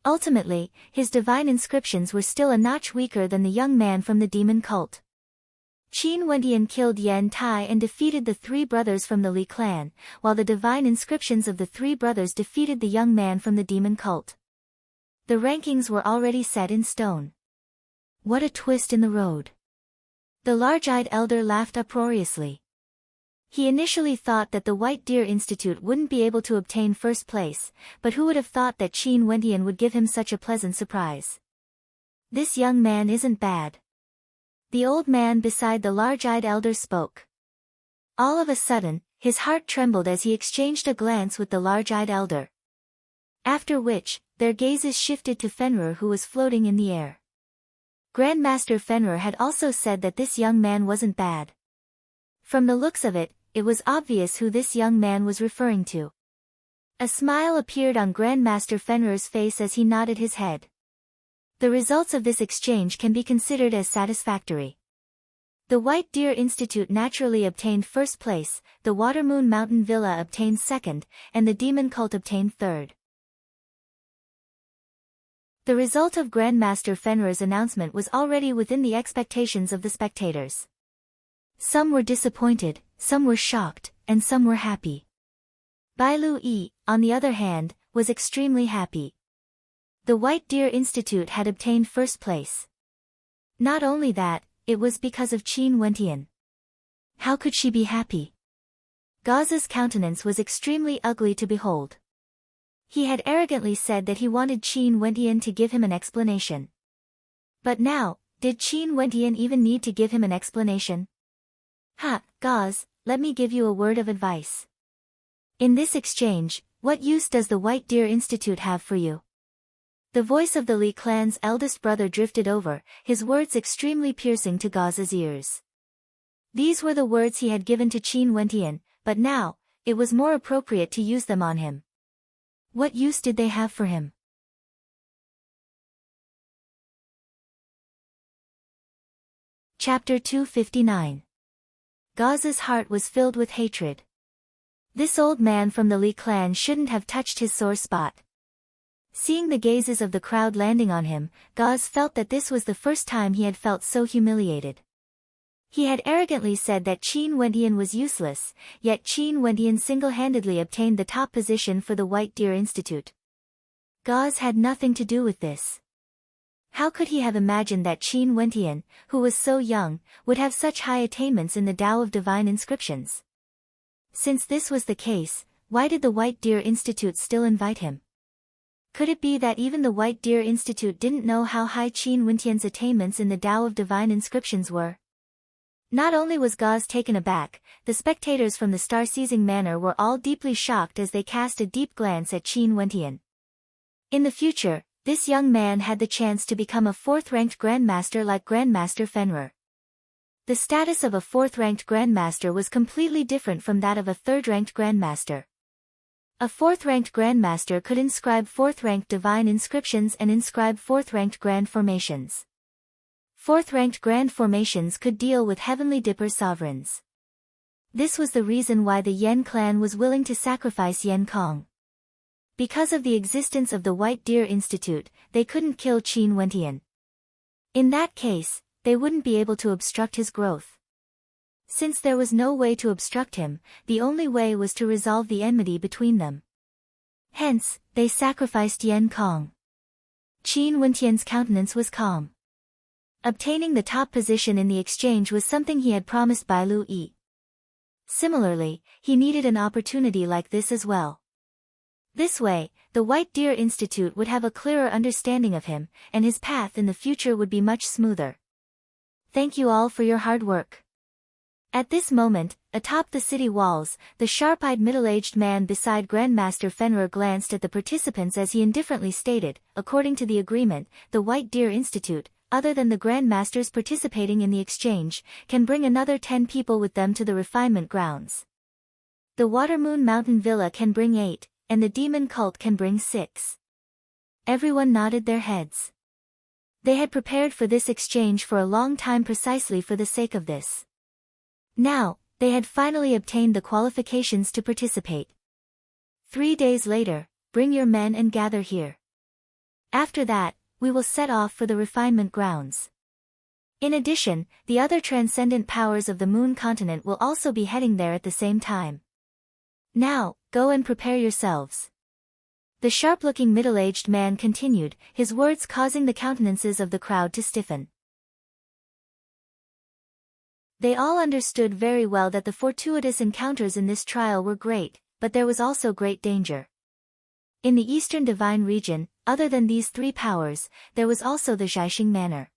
Ultimately, his divine inscriptions were still a notch weaker than the young man from the demon cult. Qin Wendian killed Yen Tai and defeated the 3 brothers from the Li clan, while the divine inscriptions of the 3 brothers defeated the young man from the demon cult. The rankings were already set in stone. What a twist in the road. The large-eyed elder laughed uproariously. He initially thought that the White Deer Institute wouldn't be able to obtain first place, but who would have thought that Qin Wendian would give him such a pleasant surprise? This young man isn't bad. The old man beside the large-eyed elder spoke. All of a sudden, his heart trembled as he exchanged a glance with the large-eyed elder. After which, their gazes shifted to Fenrir, who was floating in the air. Grandmaster Fenrir had also said that this young man wasn't bad. From the looks of it, it was obvious who this young man was referring to. A smile appeared on Grandmaster Fenrir's face as he nodded his head. The results of this exchange can be considered as satisfactory. The White Deer Institute naturally obtained first place, the Watermoon Mountain Villa obtained second, and the Demon Cult obtained third. The result of Grandmaster Fenrir's announcement was already within the expectations of the spectators. Some were disappointed, some were shocked, and some were happy. Bai Lu Yi, on the other hand, was extremely happy. The White Deer Institute had obtained first place. Not only that, it was because of Qin Wentian. How could she be happy? Gauze's countenance was extremely ugly to behold. He had arrogantly said that he wanted Qin Wentian to give him an explanation. But now, did Qin Wentian even need to give him an explanation? Ha, Gauze, let me give you a word of advice. In this exchange, what use does the White Deer Institute have for you? The voice of the Li clan's eldest brother drifted over, his words extremely piercing to Gauze's ears. These were the words he had given to Qin Wentian, but now, it was more appropriate to use them on him. What use did they have for him? Chapter 259. Gauze's heart was filled with hatred. This old man from the Li clan shouldn't have touched his sore spot. Seeing the gazes of the crowd landing on him, Gauze felt that this was the first time he had felt so humiliated. He had arrogantly said that Qin Wentian was useless, yet Qin Wentian single-handedly obtained the top position for the White Deer Institute. Gauze had nothing to do with this. How could he have imagined that Qin Wentian, who was so young, would have such high attainments in the Tao of Divine Inscriptions? Since this was the case, why did the White Deer Institute still invite him? Could it be that even the White Deer Institute didn't know how high Qin Wentian's attainments in the Tao of Divine Inscriptions were? Not only was Gauze taken aback, the spectators from the star-seizing manor were all deeply shocked as they cast a deep glance at Qin Wentian. In the future, this young man had the chance to become a fourth-ranked Grandmaster like Grandmaster Fenrir. The status of a fourth-ranked Grandmaster was completely different from that of a third-ranked Grandmaster. A fourth-ranked Grandmaster could inscribe fourth-ranked divine inscriptions and inscribe fourth-ranked grand formations. Fourth-ranked grand formations could deal with Heavenly Dipper sovereigns. This was the reason why the Yen clan was willing to sacrifice Yen Kong. Because of the existence of the White Deer Institute, they couldn't kill Qin Wentian. In that case, they wouldn't be able to obstruct his growth. Since there was no way to obstruct him, the only way was to resolve the enmity between them. Hence, they sacrificed Yen Kong. Qin Wentian's countenance was calm. Obtaining the top position in the exchange was something he had promised Bai Lu Yi. Similarly, he needed an opportunity like this as well. This way, the White Deer Institute would have a clearer understanding of him, and his path in the future would be much smoother. Thank you all for your hard work. At this moment, atop the city walls, the sharp-eyed middle-aged man beside Grandmaster Fenrir glanced at the participants as he indifferently stated, according to the agreement, the White Deer Institute, other than the Grandmasters participating in the exchange, can bring another 10 people with them to the refinement grounds. The Watermoon Mountain Villa can bring 8, and the Demon Cult can bring 6. Everyone nodded their heads. They had prepared for this exchange for a long time precisely for the sake of this. Now, they had finally obtained the qualifications to participate. 3 days later, bring your men and gather here. After that, we will set off for the refinement grounds. In addition, the other transcendent powers of the Moon continent will also be heading there at the same time. Now, go and prepare yourselves. The sharp-looking middle-aged man continued, his words causing the countenances of the crowd to stiffen. They all understood very well that the fortuitous encounters in this trial were great, but there was also great danger. In the Eastern Divine Region, other than these 3 powers, there was also the Zhaixing Manor.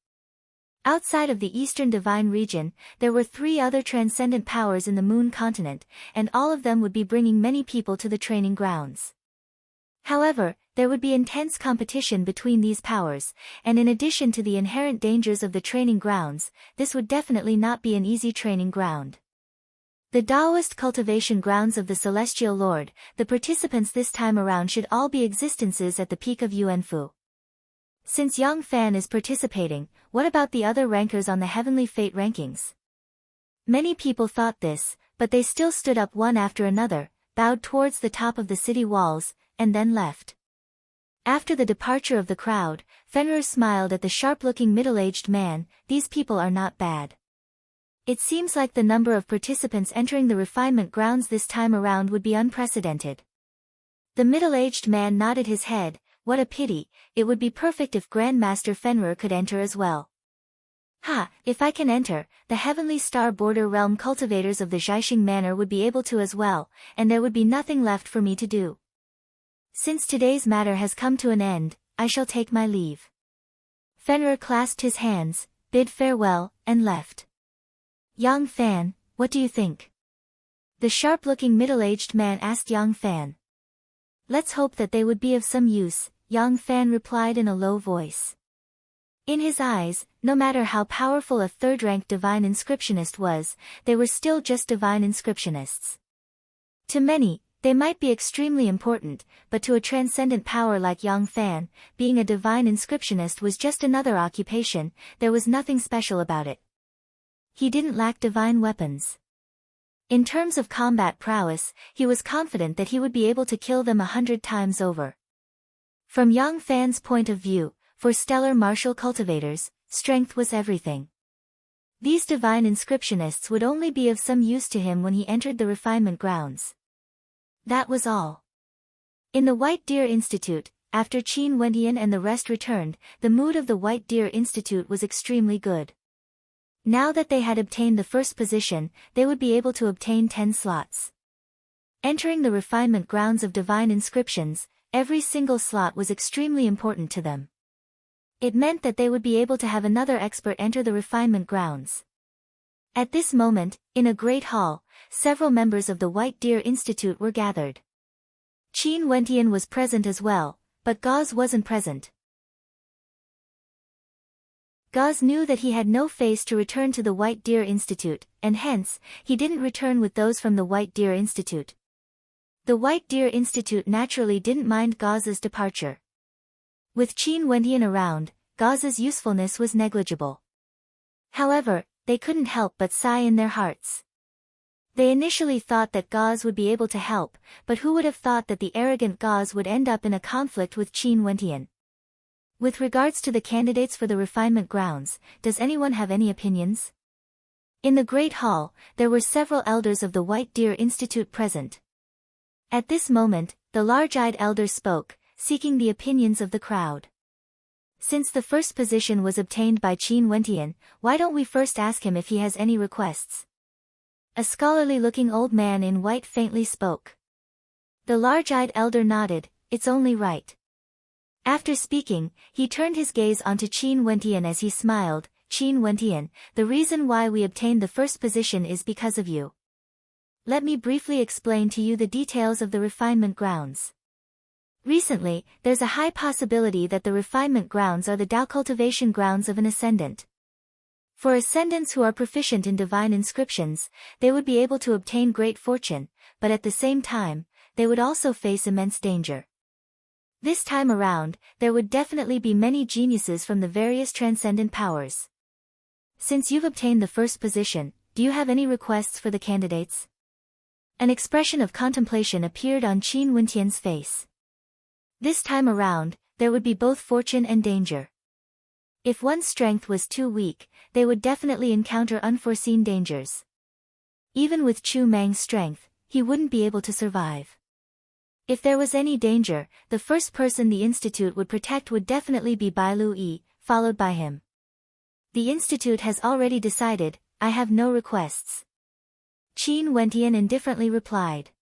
Outside of the Eastern Divine Region, there were 3 other transcendent powers in the Moon continent, and all of them would be bringing many people to the training grounds. However, there would be intense competition between these powers, and in addition to the inherent dangers of the training grounds, this would definitely not be an easy training ground. The Taoist cultivation grounds of the Celestial Lord, the participants this time around should all be existences at the peak of Yuanfu. Since Yang Fan is participating, what about the other rankers on the Heavenly Fate rankings? Many people thought this, but they still stood up one after another, bowed towards the top of the city walls, and then left. After the departure of the crowd, Fenrir smiled at the sharp-looking middle-aged man. These people are not bad. It seems like the number of participants entering the refinement grounds this time around would be unprecedented. The middle-aged man nodded his head. What a pity, it would be perfect if Grandmaster Fenrir could enter as well. Ha, if I can enter, the Heavenly Star Border Realm cultivators of the Zhaixing Manor would be able to as well, and there would be nothing left for me to do. Since today's matter has come to an end, I shall take my leave. Fenrir clasped his hands, bid farewell, and left. Yang Fan, what do you think? The sharp-looking middle-aged man asked Yang Fan. Let's hope that they would be of some use, Yang Fan replied in a low voice. In his eyes, no matter how powerful a third-rank divine inscriptionist was, they were still just divine inscriptionists. To many, they might be extremely important, but to a transcendent power like Yang Fan, being a divine inscriptionist was just another occupation. There was nothing special about it. He didn't lack divine weapons. In terms of combat prowess, he was confident that he would be able to kill them 100 times over. From Yang Fan's point of view, for stellar martial cultivators, strength was everything. These divine inscriptionists would only be of some use to him when he entered the refinement grounds. That was all. In the White Deer Institute, after Qin Wentian and the rest returned, the mood of the White Deer Institute was extremely good. Now that they had obtained the first position, they would be able to obtain 10 slots. Entering the refinement grounds of divine inscriptions, every single slot was extremely important to them. It meant that they would be able to have another expert enter the refinement grounds. At this moment, in a great hall, several members of the White Deer Institute were gathered. Qin Wentian was present as well, but Gauze wasn't present. Gauze knew that he had no face to return to the White Deer Institute, and hence, he didn't return with those from the White Deer Institute. The White Deer Institute naturally didn't mind Gauze's departure. With Qin Wentian around, Gauze's usefulness was negligible. However, they couldn't help but sigh in their hearts. They initially thought that Gauze would be able to help, but who would have thought that the arrogant Gauze would end up in a conflict with Qin Wentian? With regards to the candidates for the refinement grounds, does anyone have any opinions? In the Great Hall, there were several elders of the White Deer Institute present. At this moment, the large-eyed elder spoke, seeking the opinions of the crowd. Since the first position was obtained by Qin Wentian, why don't we first ask him if he has any requests? A scholarly-looking old man in white faintly spoke. The large-eyed elder nodded, it's only right. After speaking, he turned his gaze onto Qin Wentian as he smiled. Qin Wentian, the reason why we obtained the first position is because of you. Let me briefly explain to you the details of the refinement grounds. Recently, there's a high possibility that the refinement grounds are the Dao cultivation grounds of an ascendant. For ascendants who are proficient in divine inscriptions, they would be able to obtain great fortune, but at the same time, they would also face immense danger. This time around, there would definitely be many geniuses from the various transcendent powers. Since you've obtained the first position, do you have any requests for the candidates? An expression of contemplation appeared on Qin Wentian's face. This time around, there would be both fortune and danger. If one's strength was too weak, they would definitely encounter unforeseen dangers. Even with Chu Mang's strength, he wouldn't be able to survive. If there was any danger, the first person the Institute would protect would definitely be Bai Lu Yi, followed by him. The Institute has already decided, I have no requests. Qin Wentian indifferently replied.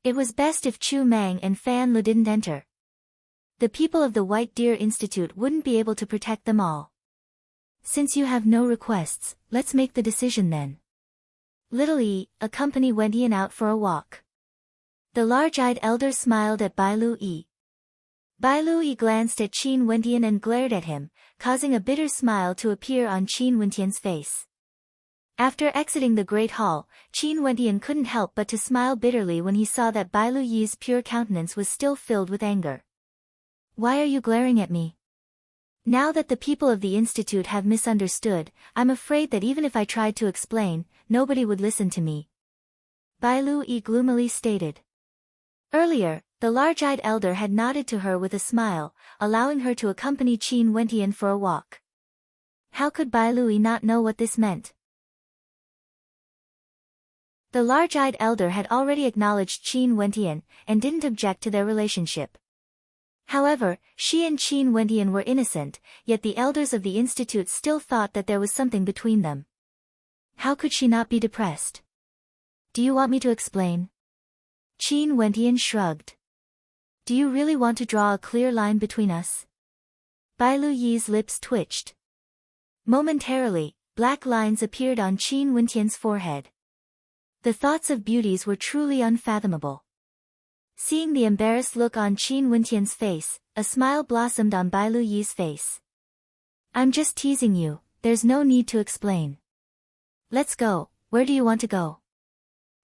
It was best if Chu Mang and Fan Lu didn't enter. The people of the White Deer Institute wouldn't be able to protect them all. Since you have no requests, let's make the decision then. Little Yi, accompany Wentian out for a walk. The large-eyed elder smiled at Bai Lu Yi. Bai Lu Yi glanced at Qin Wentian and glared at him, causing a bitter smile to appear on Qin Wentian's face. After exiting the Great Hall, Qin Wentian couldn't help but to smile bitterly when he saw that Bai Lu Yi's pure countenance was still filled with anger. Why are you glaring at me? Now that the people of the Institute have misunderstood, I'm afraid that even if I tried to explain, nobody would listen to me. Bai Lu Yi gloomily stated. Earlier, the large-eyed elder had nodded to her with a smile, allowing her to accompany Qin Wentian for a walk. How could Bai Lui not know what this meant? The large-eyed elder had already acknowledged Qin Wentian, and didn't object to their relationship. However, she and Qin Wentian were innocent, yet the elders of the institute still thought that there was something between them. How could she not be depressed? Do you want me to explain? Qin Wentian shrugged. Do you really want to draw a clear line between us? Bai Lu Yi's lips twitched. Momentarily, black lines appeared on Qin Wentian's forehead. The thoughts of beauties were truly unfathomable. Seeing the embarrassed look on Qin Wentian's face, a smile blossomed on Bai Lu Yi's face. I'm just teasing you, there's no need to explain. Let's go, where do you want to go?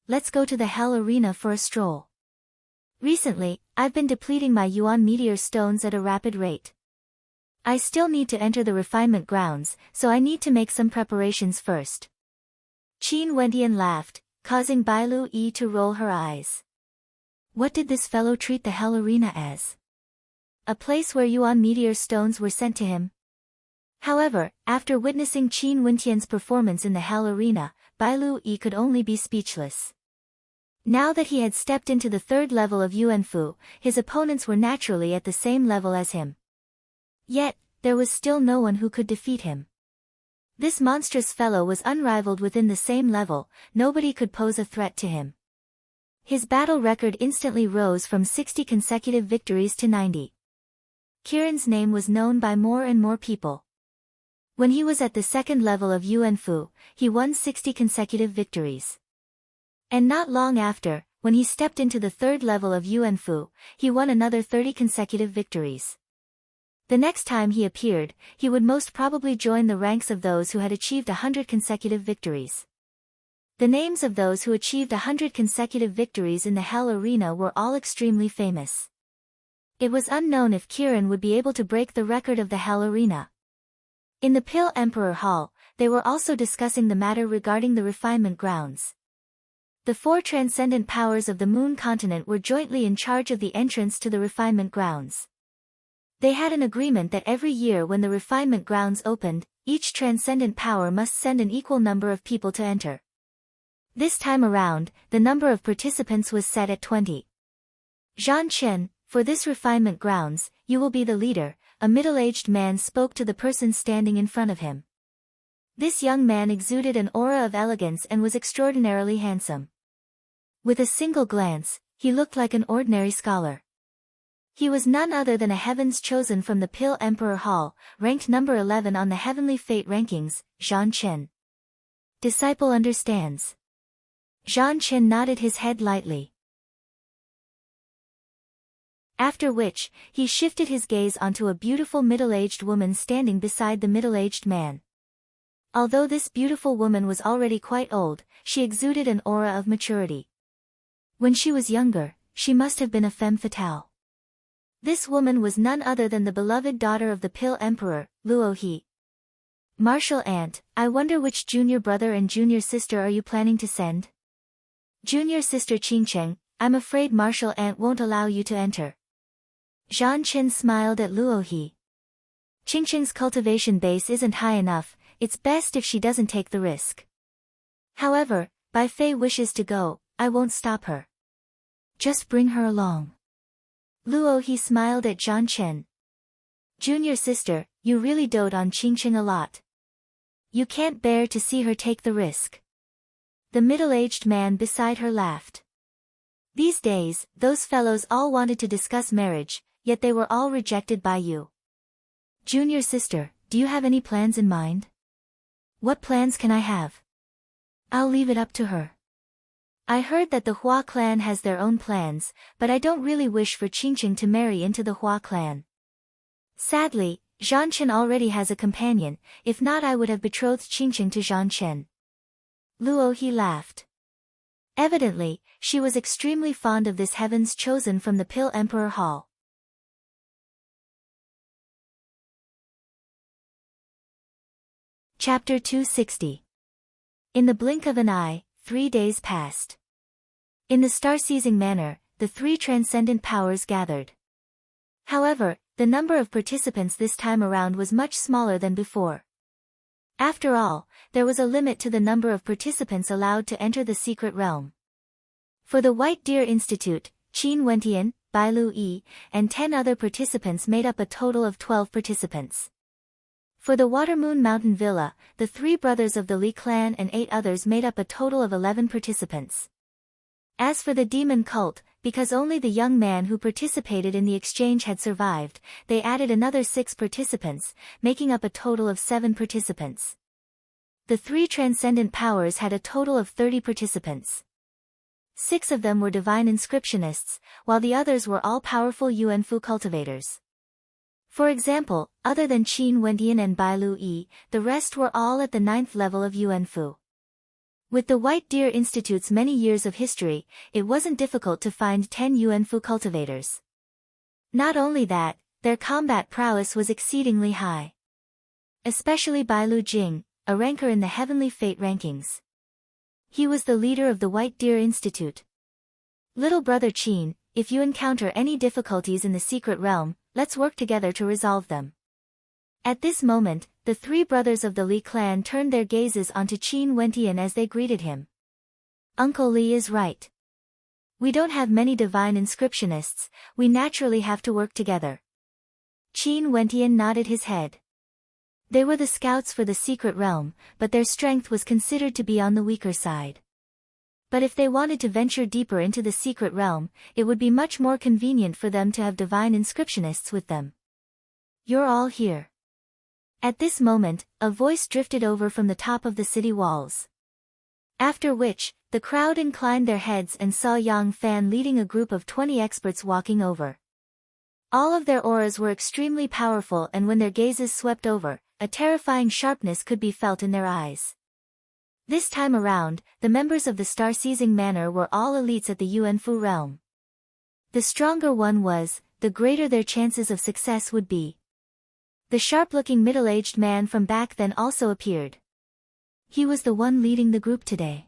Let's go to the Hell Arena for a stroll. Recently, I've been depleting my Yuan meteor stones at a rapid rate. I still need to enter the refinement grounds, so I need to make some preparations first. Qin Wentian laughed, causing Bai Lu Yi to roll her eyes. What did this fellow treat the Hell Arena as? A place where Yuan meteor stones were sent to him? However, after witnessing Qin Wentian's performance in the Hell Arena, Bai Lu Yi could only be speechless. Now that he had stepped into the third level of Yuanfu, his opponents were naturally at the same level as him. Yet, there was still no one who could defeat him. This monstrous fellow was unrivaled within the same level, nobody could pose a threat to him. His battle record instantly rose from 60 consecutive victories to 90. Kiran's name was known by more and more people. When he was at the second level of Yuanfu, he won 60 consecutive victories. And not long after, when he stepped into the third level of Yuanfu, he won another 30 consecutive victories. The next time he appeared, he would most probably join the ranks of those who had achieved 100 consecutive victories. The names of those who achieved 100 consecutive victories in the Hell Arena were all extremely famous. It was unknown if Kiran would be able to break the record of the Hell Arena. In the Pill Emperor Hall, they were also discussing the matter regarding the refinement grounds. The 4 transcendent powers of the Moon continent were jointly in charge of the entrance to the refinement grounds. They had an agreement that every year when the refinement grounds opened, each transcendent power must send an equal number of people to enter. This time around, the number of participants was set at 20. Zhan Chen, for this refinement grounds, you will be the leader, a middle-aged man spoke to the person standing in front of him. This young man exuded an aura of elegance and was extraordinarily handsome. With a single glance, he looked like an ordinary scholar. He was none other than a heavens chosen from the Pill Emperor Hall, ranked number 11 on the Heavenly Fate rankings, Zhan Chen. Disciple understands. Zhan Chen nodded his head lightly. After which, he shifted his gaze onto a beautiful middle-aged woman standing beside the middle-aged man. Although this beautiful woman was already quite old, she exuded an aura of maturity. When she was younger, she must have been a femme fatale. This woman was none other than the beloved daughter of the Pill Emperor, Luo He. Martial aunt, I wonder which junior brother and junior sister are you planning to send? Junior sister Qingcheng, I'm afraid martial aunt won't allow you to enter. Zhan Chen smiled at Luo He. Qingcheng's cultivation base isn't high enough, it's best if she doesn't take the risk. However, Bai Fei wishes to go, I won't stop her. Just bring her along. Luo He smiled at Zhan Chen. Junior sister, you really dote on Qingcheng a lot. You can't bear to see her take the risk. The middle-aged man beside her laughed. These days, those fellows all wanted to discuss marriage, yet they were all rejected by you. Junior sister, do you have any plans in mind? What plans can I have? I'll leave it up to her. I heard that the Hua clan has their own plans, but I don't really wish for Qingcheng to marry into the Hua clan. Sadly, Zhan Chen already has a companion, if not I would have betrothed Qingcheng to Zhan Chen. Luo He laughed. Evidently, she was extremely fond of this heavens chosen from the Pill Emperor Hall. Chapter 260. In the blink of an eye, 3 days passed. In the star-seizing manner, the the three transcendent powers gathered. However, the number of participants this time around was much smaller than before. After all, there was a limit to the number of participants allowed to enter the secret realm. For the White Deer Institute, Qin Wentian, Bai Lu Yi, and 10 other participants made up a total of 12 participants. For the Watermoon Mountain Villa, the 3 brothers of the Li clan and 8 others made up a total of 11 participants. As for the demon cult, because only the young man who participated in the exchange had survived, they added another 6 participants, making up a total of 7 participants. The 3 transcendent powers had a total of 30 participants. 6 of them were divine inscriptionists, while the others were all-powerful Yuanfu cultivators. For example, other than Qin Wentian and Bai Lu Yi, the rest were all at the 9th level of Yuanfu. With the White Deer Institute's many years of history, it wasn't difficult to find 10 Yuanfu cultivators. Not only that, their combat prowess was exceedingly high. Especially Bai Lu Jing, a ranker in the Heavenly Fate rankings. He was the leader of the White Deer Institute. Little brother Qin, if you encounter any difficulties in the secret realm, let's work together to resolve them. At this moment, the 3 brothers of the Li clan turned their gazes onto Qin Wentian as they greeted him. Uncle Li is right. We don't have many divine inscriptionists, we naturally have to work together. Qin Wentian nodded his head. They were the scouts for the secret realm, but their strength was considered to be on the weaker side. But if they wanted to venture deeper into the secret realm, it would be much more convenient for them to have divine inscriptionists with them. You're all here. At this moment, a voice drifted over from the top of the city walls. After which, the crowd inclined their heads and saw Yang Fan leading a group of 20 experts walking over. All of their auras were extremely powerful, and when their gazes swept over, a terrifying sharpness could be felt in their eyes. This time around, the members of the Star-Seizing Manor were all elites at the Yuanfu realm. The stronger one was, the greater their chances of success would be. The sharp-looking middle-aged man from back then also appeared. He was the one leading the group today.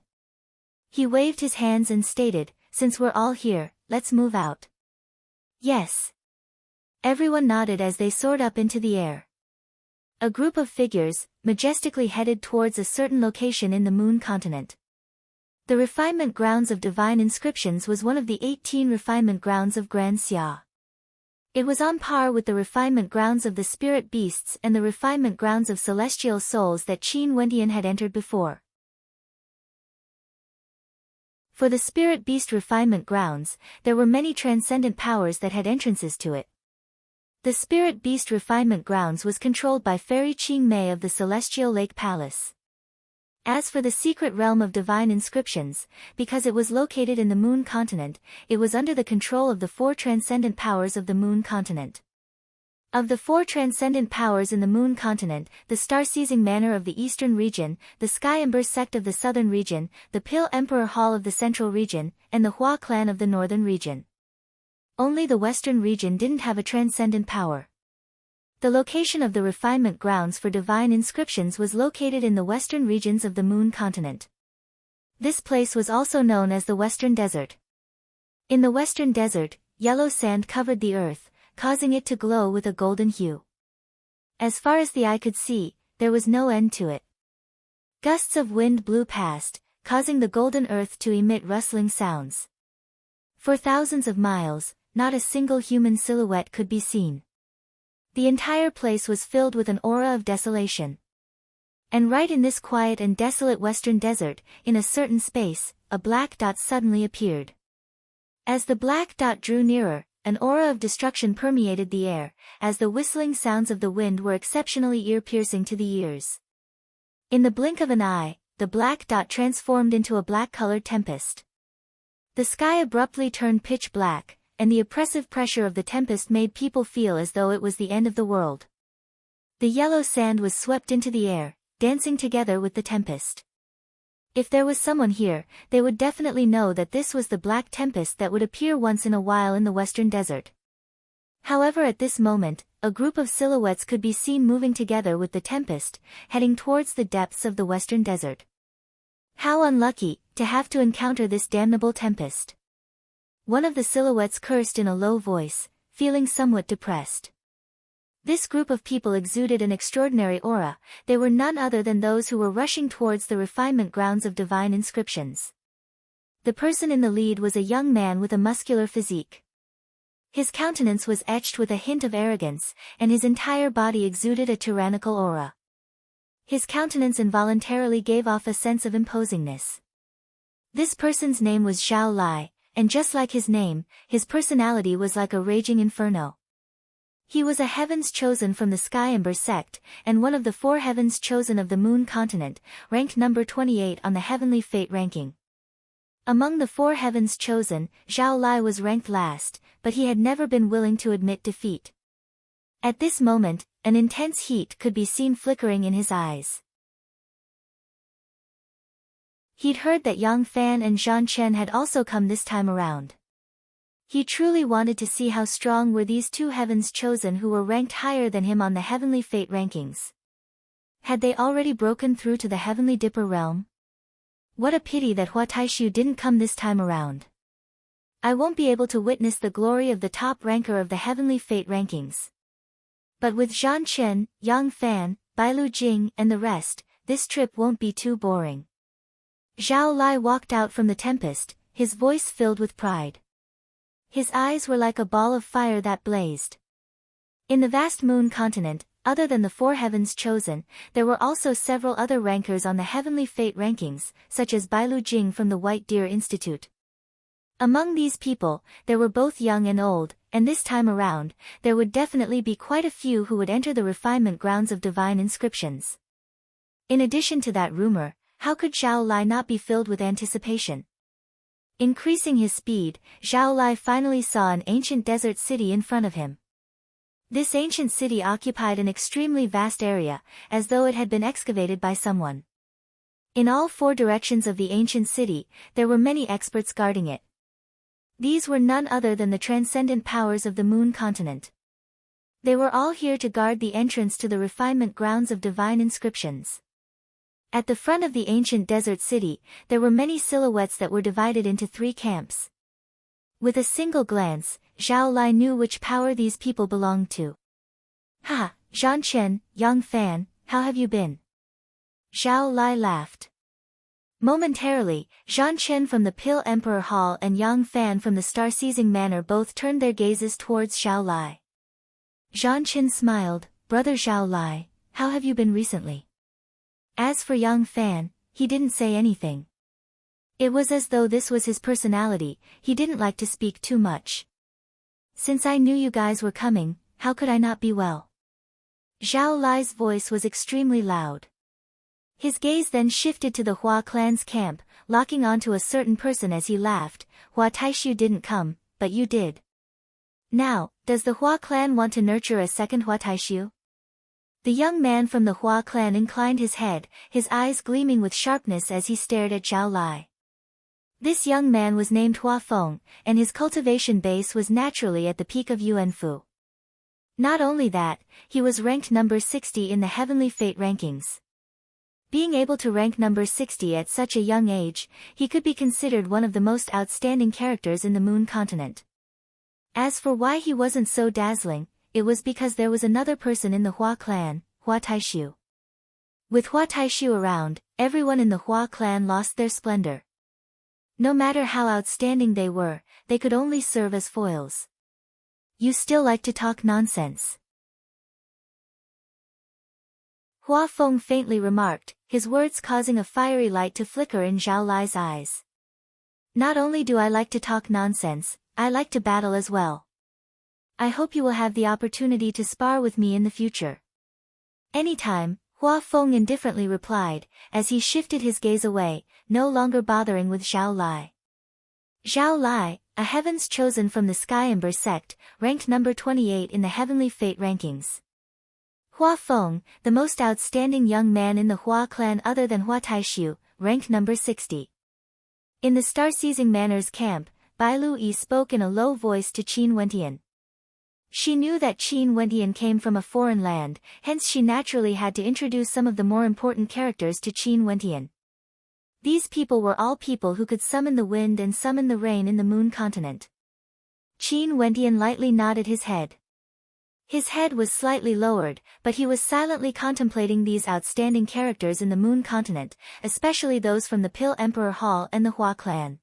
He waved his hands and stated, "Since we're all here, let's move out." Yes. Everyone nodded as they soared up into the air. A group of figures, majestically headed towards a certain location in the Moon continent. The refinement grounds of divine inscriptions was one of the 18 refinement grounds of Grand Xia. It was on par with the refinement grounds of the spirit beasts and the refinement grounds of celestial souls that Qin Wentian had entered before. For the spirit beast refinement grounds, there were many transcendent powers that had entrances to it. The spirit beast refinement grounds was controlled by Fairy Qing Mei of the Celestial Lake Palace. As for the secret realm of divine inscriptions, because it was located in the Moon continent, it was under the control of the 4 transcendent powers of the Moon continent. Of the 4 transcendent powers in the Moon continent, the Star-Seizing Manor of the Eastern region, the Sky Ember sect of the Southern region, the Pill Emperor Hall of the Central region, and the Hua clan of the Northern region. Only the Western region didn't have a transcendent power. The location of the refinement grounds for divine inscriptions was located in the western regions of the Moon continent. This place was also known as the Western Desert. In the Western Desert, yellow sand covered the earth, causing it to glow with a golden hue. As far as the eye could see, there was no end to it. Gusts of wind blew past, causing the golden earth to emit rustling sounds. For thousands of miles, not a single human silhouette could be seen. The entire place was filled with an aura of desolation. And right in this quiet and desolate western desert, in a certain space, a black dot suddenly appeared. As the black dot drew nearer, an aura of destruction permeated the air, as the whistling sounds of the wind were exceptionally ear-piercing to the ears. In the blink of an eye, the black dot transformed into a black-colored tempest. The sky abruptly turned pitch black, and the oppressive pressure of the tempest made people feel as though it was the end of the world. The yellow sand was swept into the air, dancing together with the tempest. If there was someone here, they would definitely know that this was the black tempest that would appear once in a while in the western desert. However, at this moment, a group of silhouettes could be seen moving together with the tempest, heading towards the depths of the western desert. How unlucky, to have to encounter this damnable tempest. One of the silhouettes cursed in a low voice, feeling somewhat depressed. This group of people exuded an extraordinary aura. They were none other than those who were rushing towards the refinement grounds of divine inscriptions. The person in the lead was a young man with a muscular physique. His countenance was etched with a hint of arrogance, and his entire body exuded a tyrannical aura. His countenance involuntarily gave off a sense of imposingness. This person's name was Zhao Lai, and just like his name, his personality was like a raging inferno. He was a heavens chosen from the Sky Ember sect, and one of the 4 heavens chosen of the Moon continent, ranked number 28 on the Heavenly Fate ranking. Among the 4 heavens chosen, Zhao Lai was ranked last, but he had never been willing to admit defeat. At this moment, an intense heat could be seen flickering in his eyes. He'd heard that Yang Fan and Zhang Chen had also come this time around. He truly wanted to see how strong were these 2 heavens chosen who were ranked higher than him on the Heavenly Fate rankings. Had they already broken through to the Heavenly Dipper realm? What a pity that Hua Taishu didn't come this time around. I won't be able to witness the glory of the top ranker of the Heavenly Fate rankings. But with Zhang Chen, Yang Fan, Bailu Jing and the rest, this trip won't be too boring. Zhao Lai walked out from the tempest, his voice filled with pride. His eyes were like a ball of fire that blazed. In the vast Moon continent, other than the 4 heavens chosen, there were also several other rankers on the Heavenly Fate rankings, such as Bailu Jing from the White Deer Institute. Among these people, there were both young and old, and this time around, there would definitely be quite a few who would enter the refinement grounds of divine inscriptions. In addition to that rumor, how could Zhao Lai not be filled with anticipation? Increasing his speed, Zhao Lai finally saw an ancient desert city in front of him. This ancient city occupied an extremely vast area, as though it had been excavated by someone. In all 4 directions of the ancient city, there were many experts guarding it. These were none other than the transcendent powers of the Moon continent. They were all here to guard the entrance to the refinement grounds of divine inscriptions. At the front of the ancient desert city, there were many silhouettes that were divided into 3 camps. With a single glance, Zhao Lai knew which power these people belonged to. "Ha, Zhang Chen, Yang Fan, how have you been?" Zhao Lai laughed. Momentarily, Zhang Chen from the Pill Emperor Hall and Yang Fan from the Star-Seizing Manor both turned their gazes towards Zhao Lai. Zhang Chen smiled, "Brother Zhao Lai, how have you been recently?" As for Yang Fan, he didn't say anything. It was as though this was his personality, he didn't like to speak too much. "Since I knew you guys were coming, how could I not be well?" Zhao Lai's voice was extremely loud. His gaze then shifted to the Hua clan's camp, locking onto a certain person as he laughed. "Hua Taishu didn't come, but you did. Now, does the Hua clan want to nurture a second Hua Taishu?" The young man from the Hua clan inclined his head, his eyes gleaming with sharpness as he stared at Zhao Lai. This young man was named Hua Feng, and his cultivation base was naturally at the peak of Yuanfu. Not only that, he was ranked number 60 in the Heavenly Fate rankings. Being able to rank number 60 at such a young age, he could be considered one of the most outstanding characters in the Moon continent. As for why he wasn't so dazzling, it was because there was another person in the Hua clan, Hua Taishu. With Hua Taishu around, everyone in the Hua clan lost their splendor. No matter how outstanding they were, they could only serve as foils. "You still like to talk nonsense," Hua Feng faintly remarked, his words causing a fiery light to flicker in Zhao Lai's eyes. "Not only do I like to talk nonsense, I like to battle as well. I hope you will have the opportunity to spar with me in the future." "Anytime," Hua Feng indifferently replied, as he shifted his gaze away, no longer bothering with Zhao Lai. Zhao Lai, a heavens chosen from the Sky Ember sect, ranked number 28 in the Heavenly Fate rankings. Hua Feng, the most outstanding young man in the Hua clan other than Hua Taishu, ranked number 60. In the Star-Seizing Manor's camp, Bai Lu spoke in a low voice to Qin Wentian. She knew that Qin Wentian came from a foreign land, hence she naturally had to introduce some of the more important characters to Qin Wentian. These people were all people who could summon the wind and summon the rain in the Moon continent. Qin Wendian lightly nodded his head. His head was slightly lowered, but he was silently contemplating these outstanding characters in the Moon Continent, especially those from the Pill Emperor Hall and the Hua clan.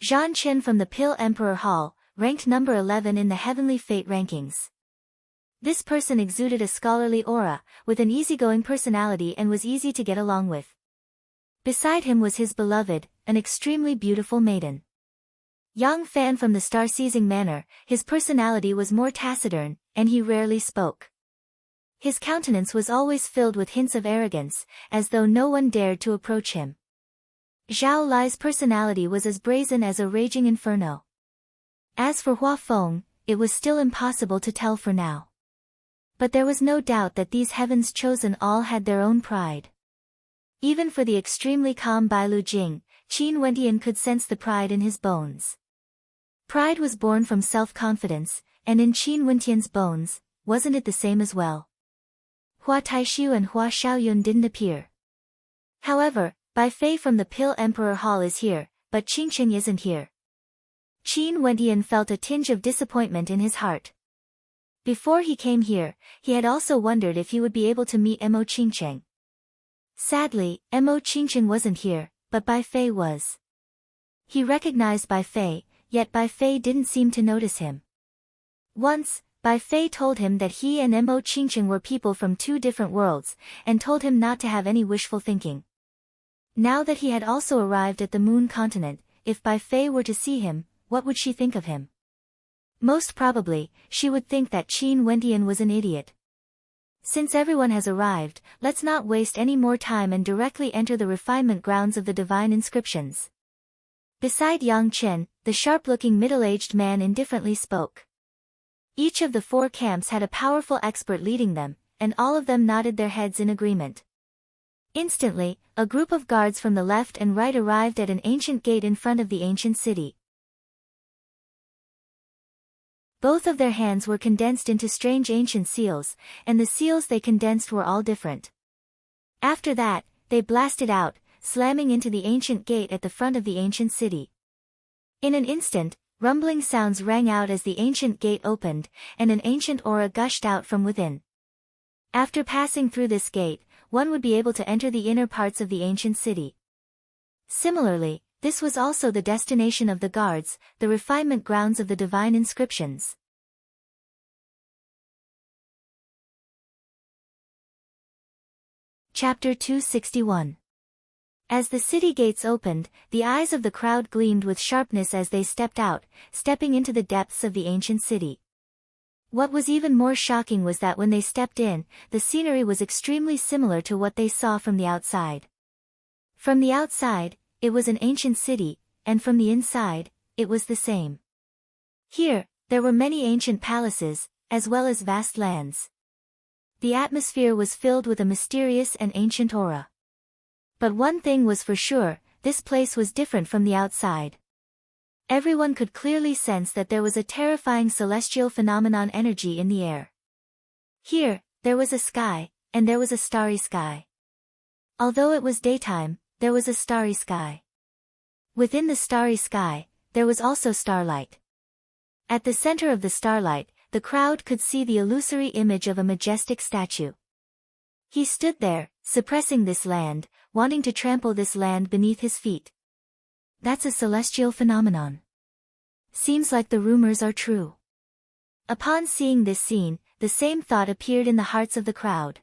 Zhan Qin from the Pill Emperor Hall, ranked number 11 in the Heavenly Fate rankings. This person exuded a scholarly aura, with an easygoing personality and was easy to get along with. Beside him was his beloved, an extremely beautiful maiden. Yang Fan from the Star-Seizing Manor, his personality was more taciturn, and he rarely spoke. His countenance was always filled with hints of arrogance, as though no one dared to approach him. Zhao Lai's personality was as brazen as a raging inferno. As for Hua Feng, it was still impossible to tell for now. But there was no doubt that these heavens chosen all had their own pride. Even for the extremely calm Bailu Jing, Qin Wendian could sense the pride in his bones. Pride was born from self-confidence, and in Qin Wendian's bones, wasn't it the same as well? Hua Taishu and Hua Xiaoyun didn't appear. However, Bai Fei from the Pill Emperor Hall is here, but Qingqing isn't here. Qin Wendian felt a tinge of disappointment in his heart. Before he came here, he had also wondered if he would be able to meet Mo Qingqing. Sadly, Mo Qingqing wasn't here, but Bai Fei was. He recognized Bai Fei, yet Bai Fei didn't seem to notice him. Once, Bai Fei told him that he and Mo Qingqing were people from two different worlds, and told him not to have any wishful thinking. Now that he had also arrived at the Moon Continent, if Bai Fei were to see him, what would she think of him? Most probably, she would think that Qin Wendian was an idiot. Since everyone has arrived, let's not waste any more time and directly enter the refinement grounds of the divine inscriptions. Beside Yang Chen, the sharp-looking middle-aged man indifferently spoke. Each of the four camps had a powerful expert leading them, and all of them nodded their heads in agreement. Instantly, a group of guards from the left and right arrived at an ancient gate in front of the ancient city. Both of their hands were condensed into strange ancient seals, and the seals they condensed were all different. After that, they blasted out, slamming into the ancient gate at the front of the ancient city. In an instant, rumbling sounds rang out as the ancient gate opened, and an ancient aura gushed out from within. After passing through this gate, one would be able to enter the inner parts of the ancient city. Similarly, this was also the destination of the guards, the refinement grounds of the divine inscriptions. Chapter 261. As the city gates opened, the eyes of the crowd gleamed with sharpness as they stepped out, stepping into the depths of the ancient city. What was even more shocking was that when they stepped in, the scenery was extremely similar to what they saw from the outside. From the outside, it was an ancient city, and from the inside, it was the same. Here, there were many ancient palaces, as well as vast lands. The atmosphere was filled with a mysterious and ancient aura. But one thing was for sure, this place was different from the outside. Everyone could clearly sense that there was a terrifying celestial phenomenon energy in the air. Here, there was a sky, and there was a starry sky. Although it was daytime, there was a starry sky. Within the starry sky, there was also starlight. At the center of the starlight, the crowd could see the illusory image of a majestic statue. He stood there, suppressing this land, wanting to trample this land beneath his feet. That's a celestial phenomenon. Seems like the rumors are true. Upon seeing this scene, the same thought appeared in the hearts of the crowd.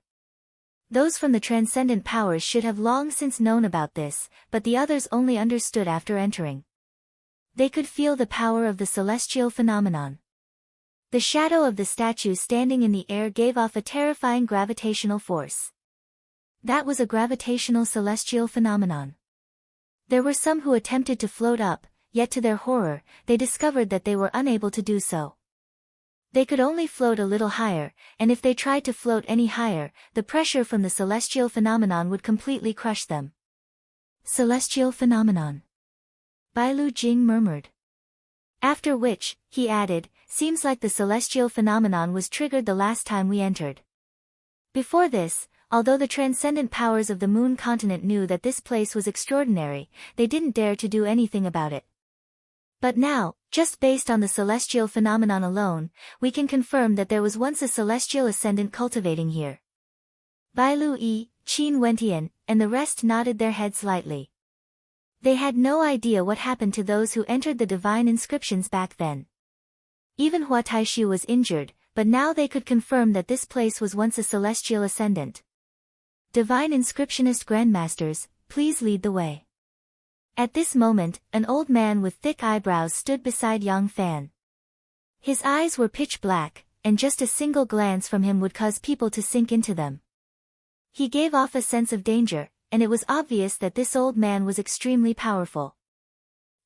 Those from the transcendent powers should have long since known about this, but the others only understood after entering. They could feel the power of the celestial phenomenon. The shadow of the statue standing in the air gave off a terrifying gravitational force. That was a gravitational celestial phenomenon. There were some who attempted to float up, yet to their horror, they discovered that they were unable to do so. They could only float a little higher, and if they tried to float any higher, the pressure from the celestial phenomenon would completely crush them. Celestial phenomenon. Bailu Jing murmured. After which, he added, seems like the celestial phenomenon was triggered the last time we entered. Before this, although the transcendent powers of the Moon Continent knew that this place was extraordinary, they didn't dare to do anything about it. But now, just based on the celestial phenomenon alone, we can confirm that there was once a celestial ascendant cultivating here. Bai Lu, Qin Wentian, and the rest nodded their heads lightly. They had no idea what happened to those who entered the divine inscriptions back then. Even Hua Taishu was injured, but now they could confirm that this place was once a celestial ascendant. Divine inscriptionist grandmasters, please lead the way. At this moment, an old man with thick eyebrows stood beside Yang Fan. His eyes were pitch black, and just a single glance from him would cause people to sink into them. He gave off a sense of danger, and it was obvious that this old man was extremely powerful.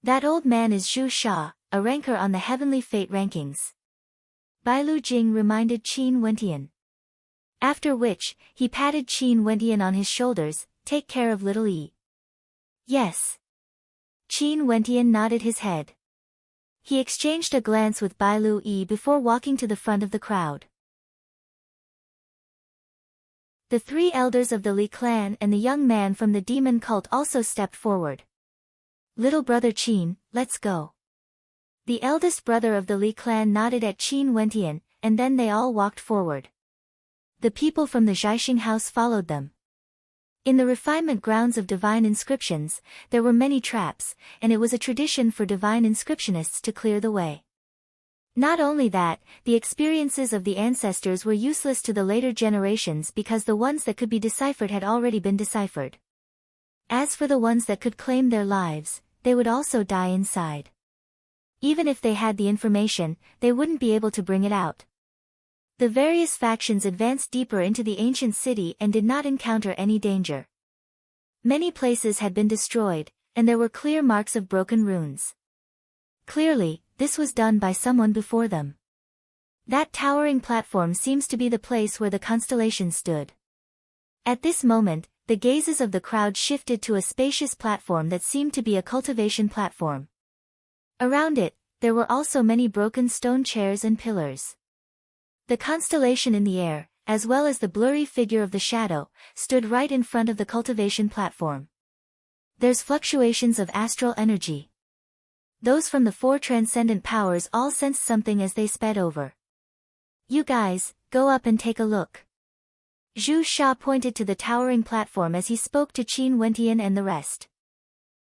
That old man is Zhu Sha, a ranker on the heavenly fate rankings. Bai Lu Jing reminded Qin Wentian. After which, he patted Qin Wentian on his shoulders, take care of little E. Yes. Qin Wentian nodded his head. He exchanged a glance with Bai Lu before walking to the front of the crowd. The three elders of the Li clan and the young man from the demon cult also stepped forward. Little brother Qin, let's go. The eldest brother of the Li clan nodded at Qin Wentian, and then they all walked forward. The people from the Zhaixing house followed them. In the refinement grounds of divine inscriptions, there were many traps, and it was a tradition for divine inscriptionists to clear the way. Not only that, the experiences of the ancestors were useless to the later generations because the ones that could be deciphered had already been deciphered. As for the ones that could claim their lives, they would also die inside. Even if they had the information, they wouldn't be able to bring it out. The various factions advanced deeper into the ancient city and did not encounter any danger. Many places had been destroyed, and there were clear marks of broken runes. Clearly, this was done by someone before them. That towering platform seems to be the place where the constellation stood. At this moment, the gazes of the crowd shifted to a spacious platform that seemed to be a cultivation platform. Around it, there were also many broken stone chairs and pillars. The constellation in the air, as well as the blurry figure of the shadow, stood right in front of the cultivation platform. There's fluctuations of astral energy. Those from the four transcendent powers all sensed something as they sped over. You guys, go up and take a look. Zhu Sha pointed to the towering platform as he spoke to Qin Wentian and the rest.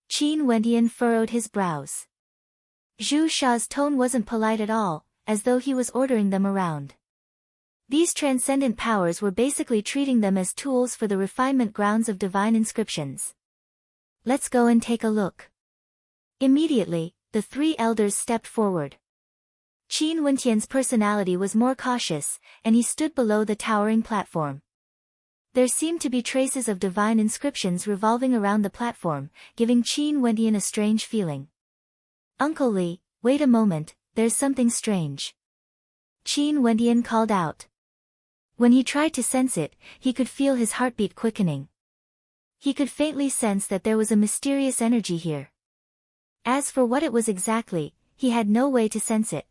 Qin Wentian furrowed his brows. Zhu Sha's tone wasn't polite at all, as though he was ordering them around. These transcendent powers were basically treating them as tools for the refinement grounds of divine inscriptions. Let's go and take a look. Immediately, the three elders stepped forward. Qin Wentian's personality was more cautious, and he stood below the towering platform. There seemed to be traces of divine inscriptions revolving around the platform, giving Qin Wentian a strange feeling. Uncle Li, wait a moment, there's something strange. Qin Wentian called out. When he tried to sense it, he could feel his heartbeat quickening. He could faintly sense that there was a mysterious energy here. As for what it was exactly, he had no way to sense it.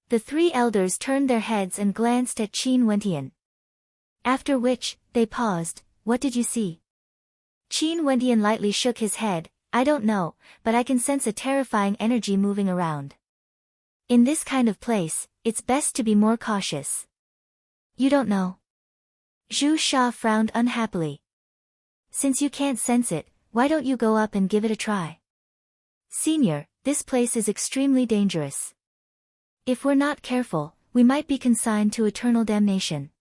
The three elders turned their heads and glanced at Qin Wentian. After which, they paused. What did you see? Qin Wentian lightly shook his head. I don't know, but I can sense a terrifying energy moving around. In this kind of place, it's best to be more cautious. You don't know? Zhu Sha frowned unhappily. Since you can't sense it, why don't you go up and give it a try? Senior, this place is extremely dangerous. If we're not careful, we might be consigned to eternal damnation.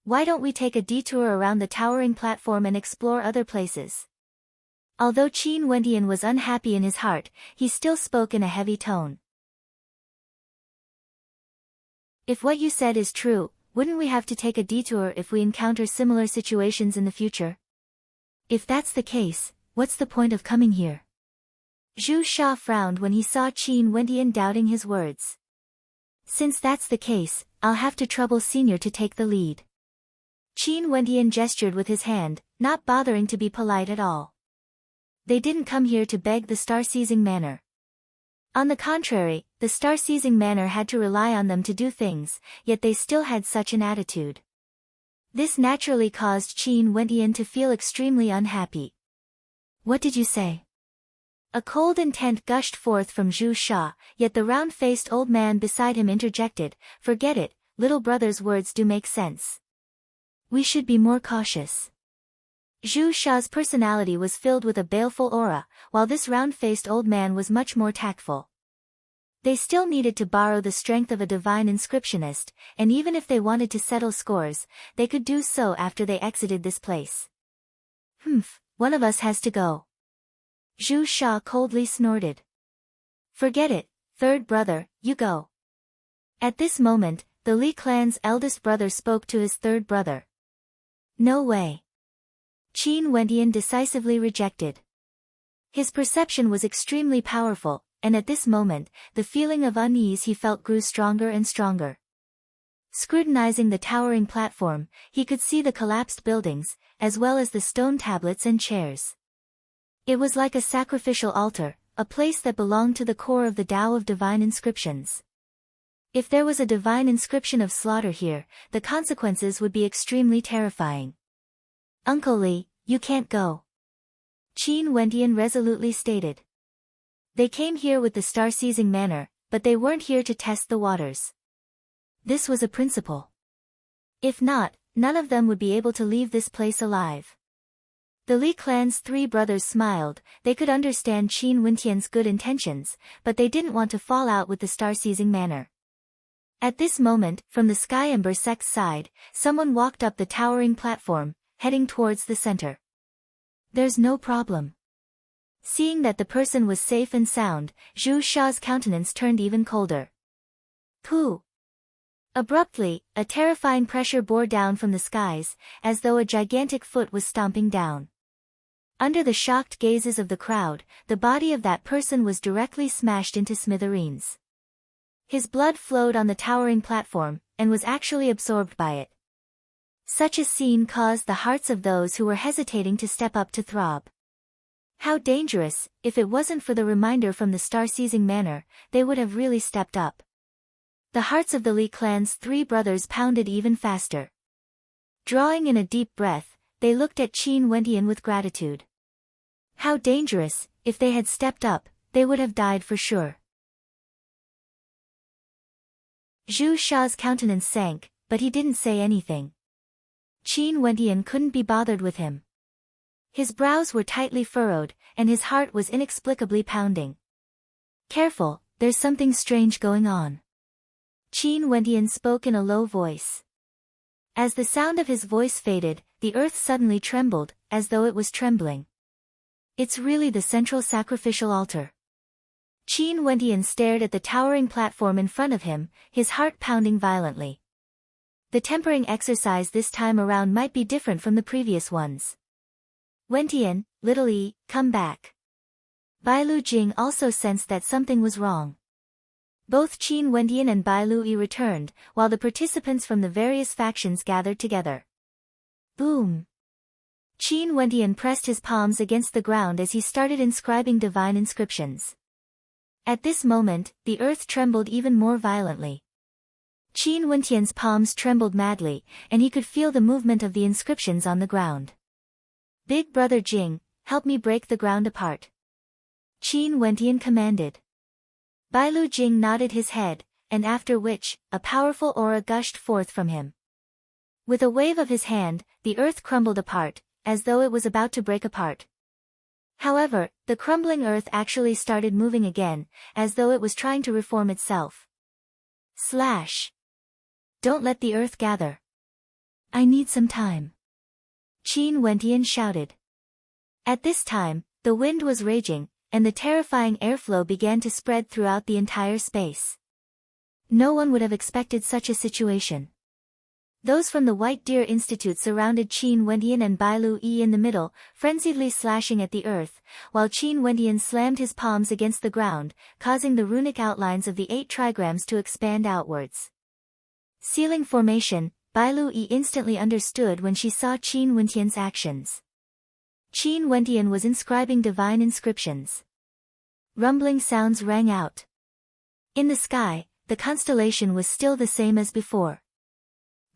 Why don't we take a detour around the towering platform and explore other places? Although Qin Wentian was unhappy in his heart, he still spoke in a heavy tone. If what you said is true, wouldn't we have to take a detour if we encounter similar situations in the future? If that's the case, what's the point of coming here? Zhu Sha frowned when he saw Qin Wentian doubting his words. Since that's the case, I'll have to trouble Senior to take the lead. Qin Wentian gestured with his hand, not bothering to be polite at all. They didn't come here to beg the star-seizing manor. On the contrary, the star-seizing manor had to rely on them to do things, yet they still had such an attitude. This naturally caused Qin Wentian to feel extremely unhappy. What did you say? A cold intent gushed forth from Zhu Sha, yet the round-faced old man beside him interjected, "Forget it, little brother's words do make sense. We should be more cautious." Zhu Sha's personality was filled with a baleful aura, while this round-faced old man was much more tactful. They still needed to borrow the strength of a divine inscriptionist, and even if they wanted to settle scores, they could do so after they exited this place. One of us has to go." Zhu Sha coldly snorted. "Forget it, third brother, you go." At this moment, the Li clan's eldest brother spoke to his third brother. "No way." Qin Wentian decisively rejected. His perception was extremely powerful, and at this moment, the feeling of unease he felt grew stronger and stronger. Scrutinizing the towering platform, he could see the collapsed buildings, as well as the stone tablets and chairs. It was like a sacrificial altar, a place that belonged to the core of the Tao of divine inscriptions. If there was a divine inscription of slaughter here, the consequences would be extremely terrifying. "Uncle Li, you can't go," Qin Wentian resolutely stated. "They came here with the star-seizing manner, but they weren't here to test the waters. This was a principle. If not, none of them would be able to leave this place alive." The Li clan's three brothers smiled. They could understand Qin Wentian's good intentions, but they didn't want to fall out with the star-seizing manner. At this moment, from the Sky Ember sect's side, someone walked up the towering platform, heading towards the center. "There's no problem." Seeing that the person was safe and sound, Zhu Sha's countenance turned even colder. "Pooh!" Abruptly, a terrifying pressure bore down from the skies, as though a gigantic foot was stomping down. Under the shocked gazes of the crowd, the body of that person was directly smashed into smithereens. His blood flowed on the towering platform, and was actually absorbed by it. Such a scene caused the hearts of those who were hesitating to step up to throb. How dangerous! If it wasn't for the reminder from the star-seizing manner, they would have really stepped up. The hearts of the Li clan's three brothers pounded even faster. Drawing in a deep breath, they looked at Qin Wentian with gratitude. How dangerous! If they had stepped up, they would have died for sure. Zhu Sha's countenance sank, but he didn't say anything. Qin Wentian couldn't be bothered with him. His brows were tightly furrowed, and his heart was inexplicably pounding. "Careful, there's something strange going on." Qin Wentian spoke in a low voice. As the sound of his voice faded, the earth suddenly trembled, as though it was trembling. "It's really the central sacrificial altar." Qin Wentian stared at the towering platform in front of him, his heart pounding violently. The tempering exercise this time around might be different from the previous ones. "Wentian, little E, come back." Bailu Jing also sensed that something was wrong. Both Qin Wentian and Bailu Yi returned, while the participants from the various factions gathered together. Boom! Qin Wentian pressed his palms against the ground as he started inscribing divine inscriptions. At this moment, the earth trembled even more violently. Qin Wentian's palms trembled madly, and he could feel the movement of the inscriptions on the ground. "Big brother Jing, help me break the ground apart," Qin Wentian commanded. Bailu Jing nodded his head, and after which, a powerful aura gushed forth from him. With a wave of his hand, the earth crumbled apart, as though it was about to break apart. However, the crumbling earth actually started moving again, as though it was trying to reform itself. Slash! "Don't let the earth gather. I need some time," Qin Wentian shouted. At this time, the wind was raging, and the terrifying airflow began to spread throughout the entire space. No one would have expected such a situation. Those from the White Deer Institute surrounded Qin Wentian and Bailu Yi in the middle, frenziedly slashing at the earth, while Qin Wentian slammed his palms against the ground, causing the runic outlines of the 8 trigrams to expand outwards. Sealing formation, Bailu Yi instantly understood when she saw Qin Wentian's actions. Qin Wentian was inscribing divine inscriptions. Rumbling sounds rang out. In the sky, the constellation was still the same as before.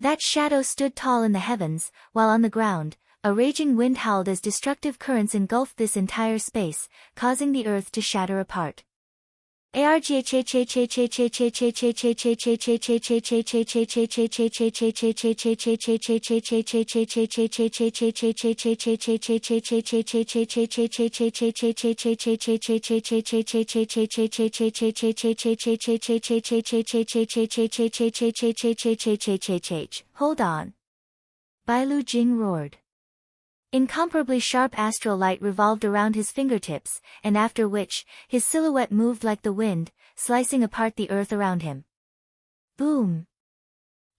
That shadow stood tall in the heavens, while on the ground, a raging wind howled as destructive currents engulfed this entire space, causing the earth to shatter apart. Hold on. Bai Lu Jing roared. Incomparably sharp astral light revolved around his fingertips, and after which, his silhouette moved like the wind, slicing apart the earth around him. Boom!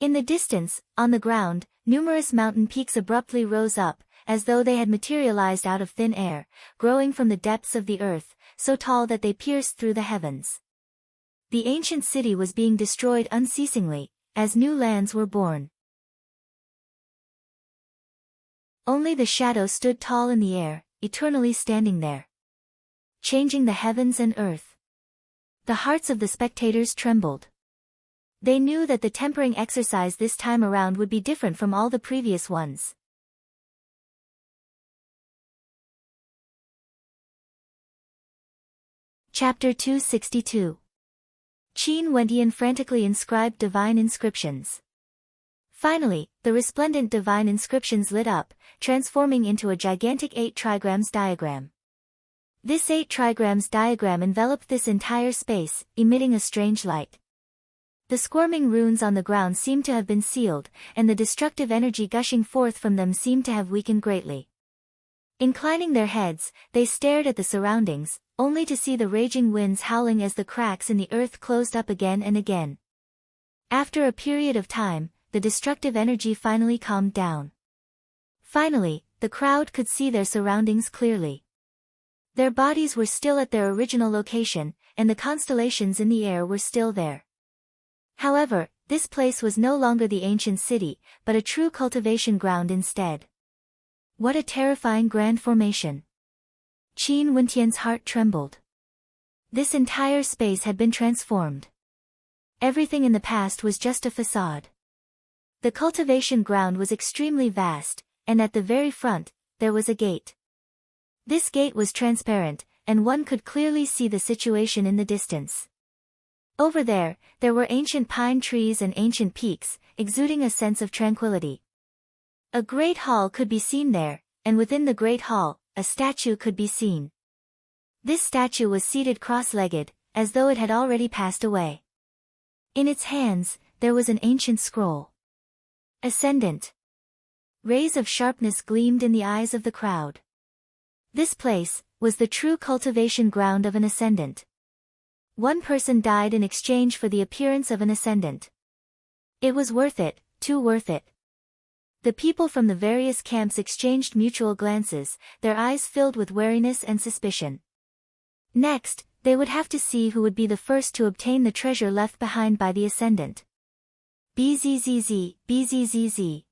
In the distance, on the ground, numerous mountain peaks abruptly rose up, as though they had materialized out of thin air, growing from the depths of the earth, so tall that they pierced through the heavens. The ancient city was being destroyed unceasingly, as new lands were born. Only the shadow stood tall in the air, eternally standing there, changing the heavens and earth. The hearts of the spectators trembled. They knew that the tempering exercise this time around would be different from all the previous ones. Chapter 262. Qin Wendian frantically inscribed divine inscriptions. Finally, the resplendent divine inscriptions lit up, transforming into a gigantic 8 trigrams diagram. This 8 trigrams diagram enveloped this entire space, emitting a strange light. The squirming runes on the ground seemed to have been sealed, and the destructive energy gushing forth from them seemed to have weakened greatly. Inclining their heads, they stared at the surroundings, only to see the raging winds howling as the cracks in the earth closed up again and again. After a period of time, the destructive energy finally calmed down. Finally, the crowd could see their surroundings clearly. Their bodies were still at their original location, and the constellations in the air were still there. However, this place was no longer the ancient city, but a true cultivation ground instead. What a terrifying grand formation! Qin Wendian's heart trembled. This entire space had been transformed. Everything in the past was just a facade. The cultivation ground was extremely vast, and at the very front, there was a gate. This gate was transparent, and one could clearly see the situation in the distance. Over there were ancient pine trees and ancient peaks, exuding a sense of tranquility. A great hall could be seen there, and within the great hall, a statue could be seen. This statue was seated cross-legged, as though it had already passed away. In its hands, there was an ancient scroll. Ascendant. Rays of sharpness gleamed in the eyes of the crowd. This place was the true cultivation ground of an ascendant. One person died in exchange for the appearance of an ascendant. It was worth it, too worth it. The people from the various camps exchanged mutual glances, their eyes filled with wariness and suspicion. Next, they would have to see who would be the first to obtain the treasure left behind by the ascendant. Bzzz, bzzz.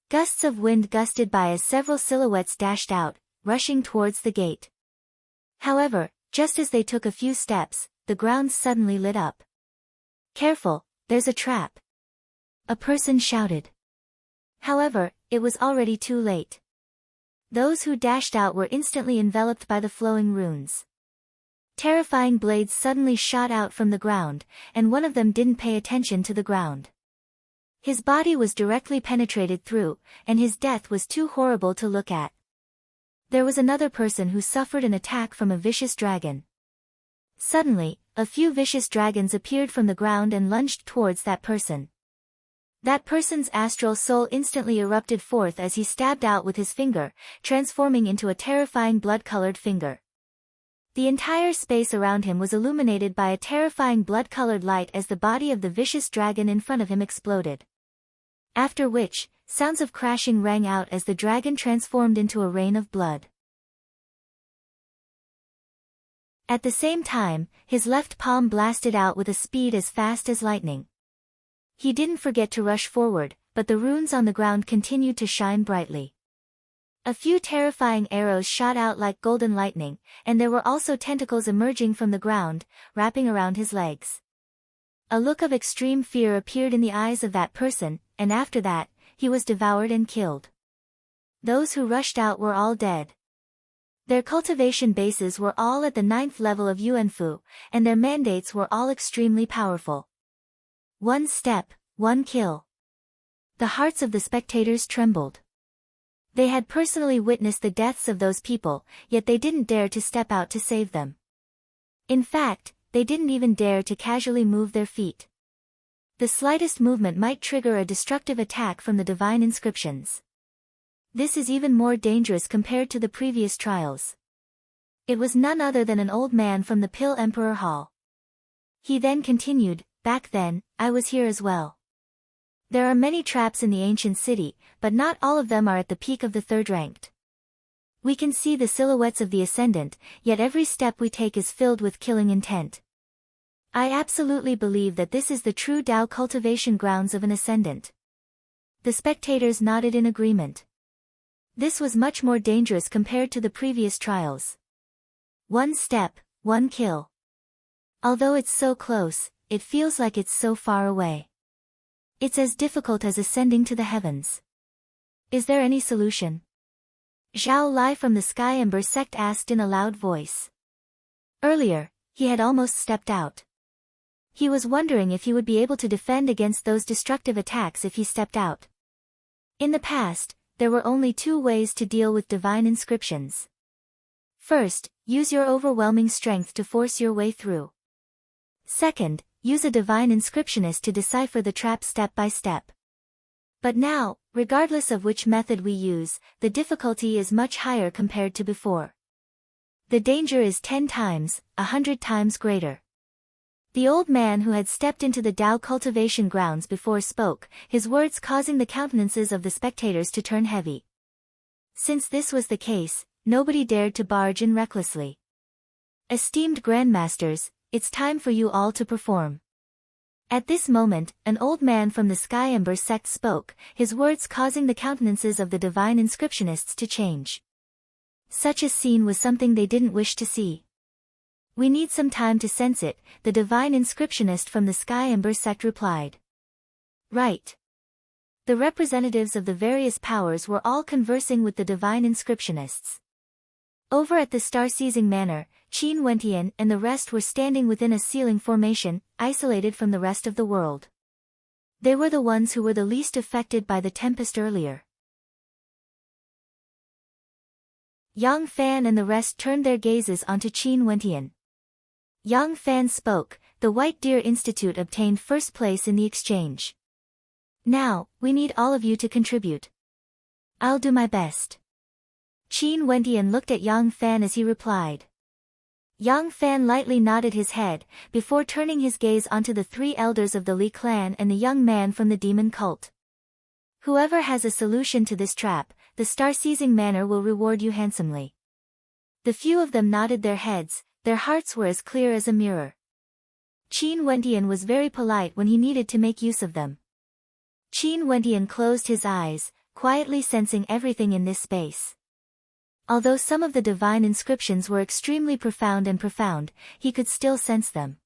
Gusts of wind gusted by as several silhouettes dashed out, rushing towards the gate. However, just as they took a few steps, the ground suddenly lit up. Careful, there's a trap! A person shouted. However, it was already too late. Those who dashed out were instantly enveloped by the flowing runes. Terrifying blades suddenly shot out from the ground, and one of them didn't pay attention to the ground. His body was directly penetrated through, and his death was too horrible to look at. There was another person who suffered an attack from a vicious dragon. Suddenly, a few vicious dragons appeared from the ground and lunged towards that person. That person's astral soul instantly erupted forth as he stabbed out with his finger, transforming into a terrifying blood-colored finger. The entire space around him was illuminated by a terrifying blood-colored light as the body of the vicious dragon in front of him exploded. After which, sounds of crashing rang out as the dragon transformed into a rain of blood. At the same time, his left palm blasted out with a speed as fast as lightning. He didn't forget to rush forward, but the runes on the ground continued to shine brightly. A few terrifying arrows shot out like golden lightning, and there were also tentacles emerging from the ground, wrapping around his legs. A look of extreme fear appeared in the eyes of that person, and after that, he was devoured and killed. Those who rushed out were all dead. Their cultivation bases were all at the 9th level of Yuanfu, and their mandates were all extremely powerful. One step, one kill. The hearts of the spectators trembled. They had personally witnessed the deaths of those people, yet they didn't dare to step out to save them. In fact, they didn't even dare to casually move their feet. The slightest movement might trigger a destructive attack from the divine inscriptions. This is even more dangerous compared to the previous trials. It was none other than an old man from the Pill Emperor Hall. He then continued, "Back then, I was here as well. There are many traps in the ancient city, but not all of them are at the peak of the third ranked. We can see the silhouettes of the ascendant, yet every step we take is filled with killing intent. I absolutely believe that this is the true Tao cultivation grounds of an ascendant." The spectators nodded in agreement. This was much more dangerous compared to the previous trials. One step, one kill. Although it's so close, it feels like it's so far away. It's as difficult as ascending to the heavens. Is there any solution? Zhao Lai from the Sky Ember sect asked in a loud voice. Earlier, he had almost stepped out. He was wondering if he would be able to defend against those destructive attacks if he stepped out. In the past, there were only two ways to deal with divine inscriptions. First, use your overwhelming strength to force your way through. Second, use a divine inscriptionist to decipher the trap step by step. But now, regardless of which method we use, the difficulty is much higher compared to before. The danger is 10 times, 100 times greater. The old man who had stepped into the Tao cultivation grounds before spoke, his words causing the countenances of the spectators to turn heavy. Since this was the case, nobody dared to barge in recklessly. Esteemed Grandmasters, it's time for you all to perform. At this moment, an old man from the Sky Ember sect spoke, his words causing the countenances of the divine inscriptionists to change. Such a scene was something they didn't wish to see. "We need some time to sense it," the divine inscriptionist from the Sky Ember sect replied. Right. The representatives of the various powers were all conversing with the divine inscriptionists. Over at the star-seizing manor, Qin Wentian and the rest were standing within a ceiling formation, isolated from the rest of the world. They were the ones who were the least affected by the tempest earlier. Yang Fan and the rest turned their gazes onto Qin Wentian. Yang Fan spoke, "The White Deer Institute obtained first place in the exchange. Now, we need all of you to contribute. I'll do my best." Qin Wentian looked at Yang Fan as he replied. Yang Fan lightly nodded his head, before turning his gaze onto the 3 elders of the Li clan and the young man from the demon cult. "Whoever has a solution to this trap, the star-seizing manor will reward you handsomely." The few of them nodded their heads, their hearts were as clear as a mirror. Qin Wentian was very polite when he needed to make use of them. Qin Wentian closed his eyes, quietly sensing everything in this space. Although some of the divine inscriptions were extremely profound, he could still sense them.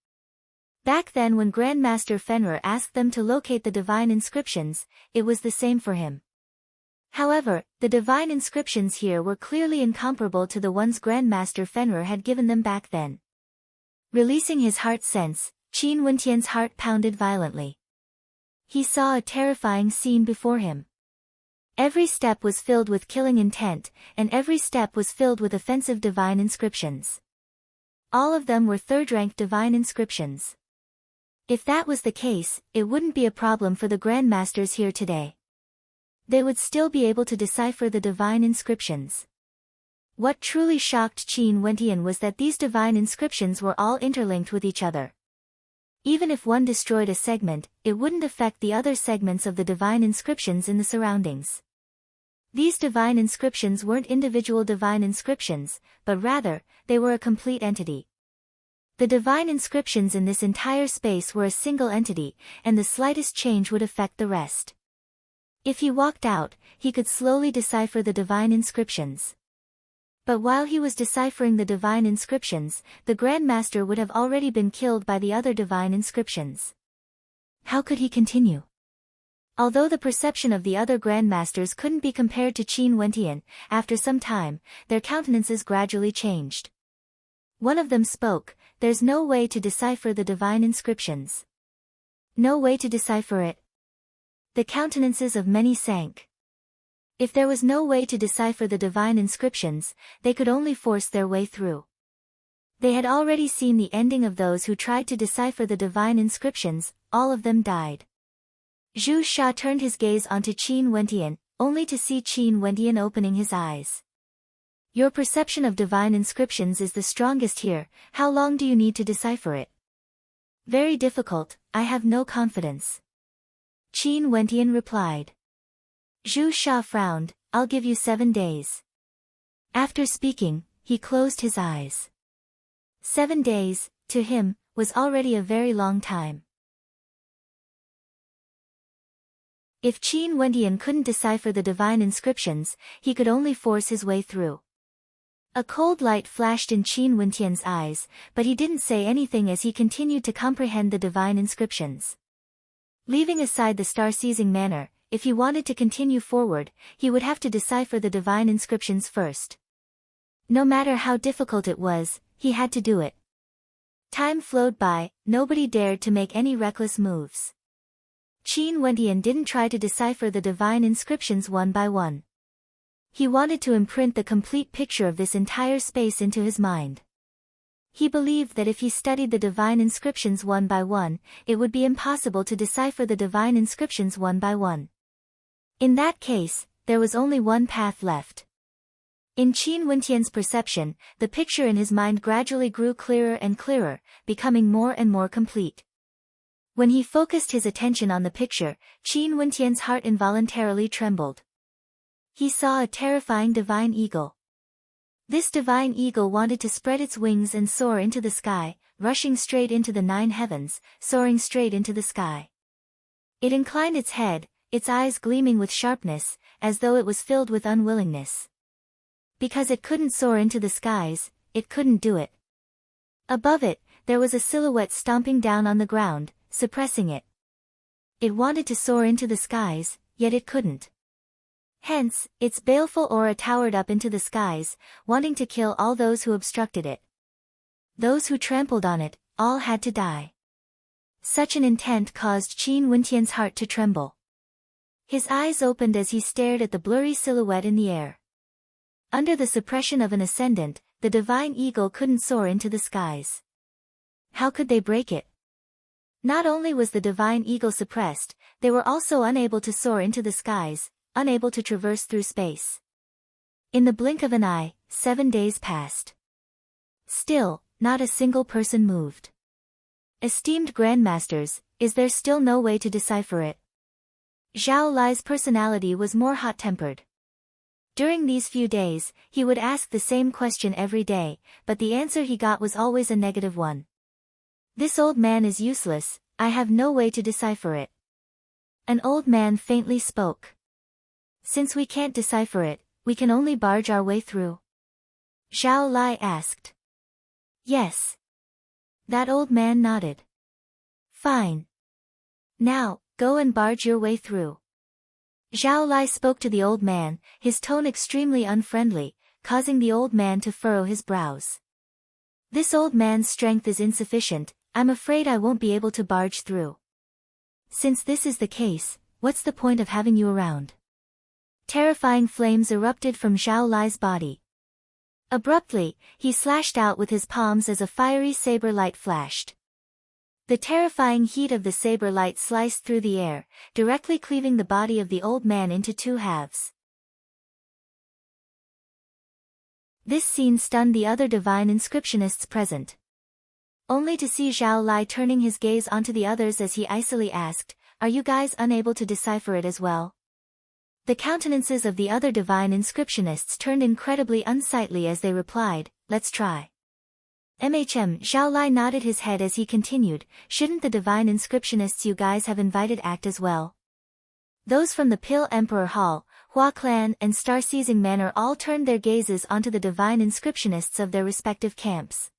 Back then when Grandmaster Fenrir asked them to locate the divine inscriptions, it was the same for him. However, the divine inscriptions here were clearly incomparable to the ones Grandmaster Fenrir had given them back then. Releasing his heart sense, Qin Wentian's heart pounded violently. He saw a terrifying scene before him. Every step was filled with killing intent, and every step was filled with offensive divine inscriptions. All of them were third-ranked divine inscriptions. If that was the case, it wouldn't be a problem for the Grandmasters here today. They would still be able to decipher the divine inscriptions. What truly shocked Qin Wentian was that these divine inscriptions were all interlinked with each other. Even if one destroyed a segment, it wouldn't affect the other segments of the divine inscriptions in the surroundings. These divine inscriptions weren't individual divine inscriptions, but rather, they were a complete entity. The divine inscriptions in this entire space were a single entity, and the slightest change would affect the rest. If he walked out, he could slowly decipher the divine inscriptions. But while he was deciphering the divine inscriptions, the Grandmaster would have already been killed by the other divine inscriptions. How could he continue? Although the perception of the other grandmasters couldn't be compared to Qin Wentian, after some time, their countenances gradually changed. One of them spoke, "There's no way to decipher the divine inscriptions." No way to decipher it. The countenances of many sank. If there was no way to decipher the divine inscriptions, they could only force their way through. They had already seen the ending of those who tried to decipher the divine inscriptions, all of them died. Zhu Sha turned his gaze onto Qin Wentian, only to see Qin Wentian opening his eyes. "Your perception of divine inscriptions is the strongest here, how long do you need to decipher it?" "Very difficult, I have no confidence." Qin Wentian replied. Zhu Sha frowned, "I'll give you 7 days." After speaking, he closed his eyes. 7 days, to him, was already a very long time. If Qin Wentian couldn't decipher the divine inscriptions, he could only force his way through. A cold light flashed in Qin Wentian's eyes, but he didn't say anything as he continued to comprehend the divine inscriptions. Leaving aside the star-seizing manner, if he wanted to continue forward, he would have to decipher the divine inscriptions first. No matter how difficult it was, he had to do it. Time flowed by, nobody dared to make any reckless moves. Qin Wentian didn't try to decipher the divine inscriptions one by one. He wanted to imprint the complete picture of this entire space into his mind. He believed that if he studied the divine inscriptions one by one, it would be impossible to decipher the divine inscriptions one by one. In that case, there was only one path left. In Qin Wentian's perception, the picture in his mind gradually grew clearer and clearer, becoming more and more complete. When he focused his attention on the picture, Qin Wentian's heart involuntarily trembled. He saw a terrifying divine eagle. This divine eagle wanted to spread its wings and soar into the sky, rushing straight into the 9 heavens, soaring straight into the sky. It inclined its head, its eyes gleaming with sharpness, as though it was filled with unwillingness. Because it couldn't soar into the skies, it couldn't do it. Above it, there was a silhouette stomping down on the ground, suppressing it. It wanted to soar into the skies, yet it couldn't. Hence, its baleful aura towered up into the skies, wanting to kill all those who obstructed it. Those who trampled on it, all had to die. Such an intent caused Qin Wentian's heart to tremble. His eyes opened as he stared at the blurry silhouette in the air. Under the suppression of an ascendant, the divine eagle couldn't soar into the skies. How could they break it? Not only was the divine eagle suppressed, they were also unable to soar into the skies, unable to traverse through space. In the blink of an eye, 7 days passed. Still, not a single person moved. Esteemed grandmasters, is there still no way to decipher it? Zhao Lai's personality was more hot-tempered. During these few days, he would ask the same question every day, but the answer he got was always a negative one. "This old man is useless, I have no way to decipher it." An old man faintly spoke. "Since we can't decipher it, we can only barge our way through?" Zhao Lai asked. "Yes." That old man nodded. "Fine. Now, go and barge your way through." Zhao Lai spoke to the old man, his tone extremely unfriendly, causing the old man to furrow his brows. "This old man's strength is insufficient, I'm afraid I won't be able to barge through." "Since this is the case, what's the point of having you around?" Terrifying flames erupted from Zhao Lai's body. Abruptly, he slashed out with his palms as a fiery saber light flashed. The terrifying heat of the saber light sliced through the air, directly cleaving the body of the old man into 2 halves. This scene stunned the other divine inscriptionists present. Only to see Zhao Lai turning his gaze onto the others as he icily asked, "Are you guys unable to decipher it as well?" The countenances of the other divine inscriptionists turned incredibly unsightly as they replied, "Let's try." Zhao Lai nodded his head as he continued, "Shouldn't the divine inscriptionists you guys have invited act as well?" Those from the Pill Emperor Hall, Hua Clan and Star-Seizing Manor all turned their gazes onto the divine inscriptionists of their respective camps.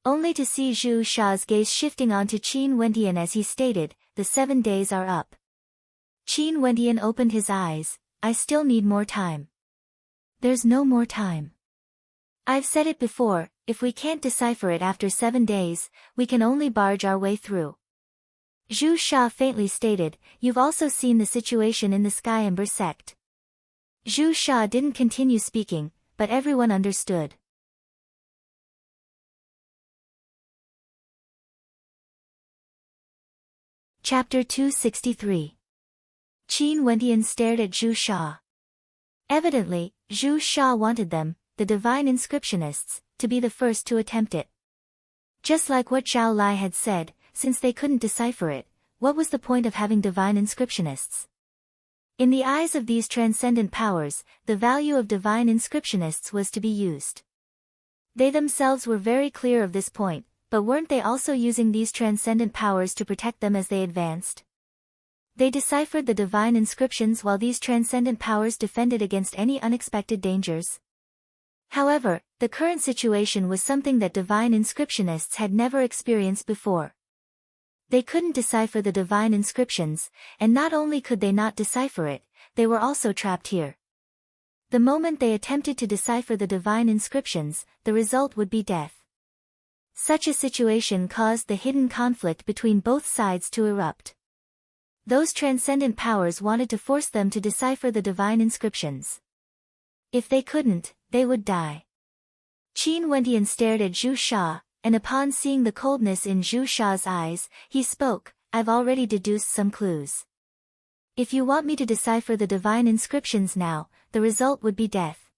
Only to see Zhu Sha's gaze shifting onto Qin Wentian as he stated, "The 7 days are up." Qin Wendian opened his eyes. I still need more time. There's no more time. I've said it before, if we can't decipher it after 7 days, we can only barge our way through. Zhu Sha faintly stated, you've also seen the situation in the Sky Ember sect. Zhu Sha didn't continue speaking, but everyone understood. Chapter 263. Qin Wendian stared at Zhu Sha. Evidently, Zhu Sha wanted them, the divine inscriptionists, to be the first to attempt it. Just like what Zhao Lai had said, since they couldn't decipher it, what was the point of having divine inscriptionists? In the eyes of these transcendent powers, the value of divine inscriptionists was to be used. They themselves were very clear of this point, but weren't they also using these transcendent powers to protect them as they advanced? They deciphered the divine inscriptions while these transcendent powers defended against any unexpected dangers. However, the current situation was something that divine inscriptionists had never experienced before. They couldn't decipher the divine inscriptions, and not only could they not decipher it, they were also trapped here. The moment they attempted to decipher the divine inscriptions, the result would be death. Such a situation caused the hidden conflict between both sides to erupt. Those transcendent powers wanted to force them to decipher the divine inscriptions. If they couldn't, they would die. Qin Wendian stared at Zhu Sha, and upon seeing the coldness in Zhu Sha's eyes, he spoke, I've already deduced some clues. If you want me to decipher the divine inscriptions now, the result would be death.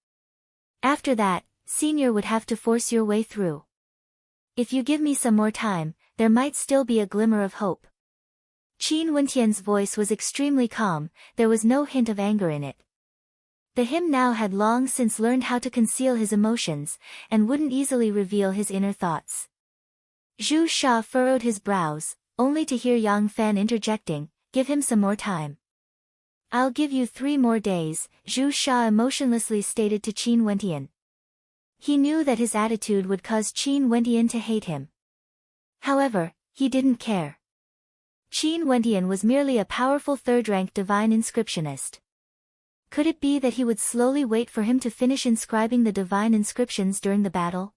After that, Senior would have to force your way through. If you give me some more time, there might still be a glimmer of hope. Qin Wendian's voice was extremely calm, there was no hint of anger in it. The him now had long since learned how to conceal his emotions, and wouldn't easily reveal his inner thoughts. Zhu Sha furrowed his brows, only to hear Yang Fan interjecting, give him some more time. I'll give you 3 more days, Zhu Sha emotionlessly stated to Qin Wendian. He knew that his attitude would cause Qin Wendian to hate him. However, he didn't care. Qin Wendian was merely a powerful third-rank divine inscriptionist. Could it be that he would slowly wait for him to finish inscribing the divine inscriptions during the battle?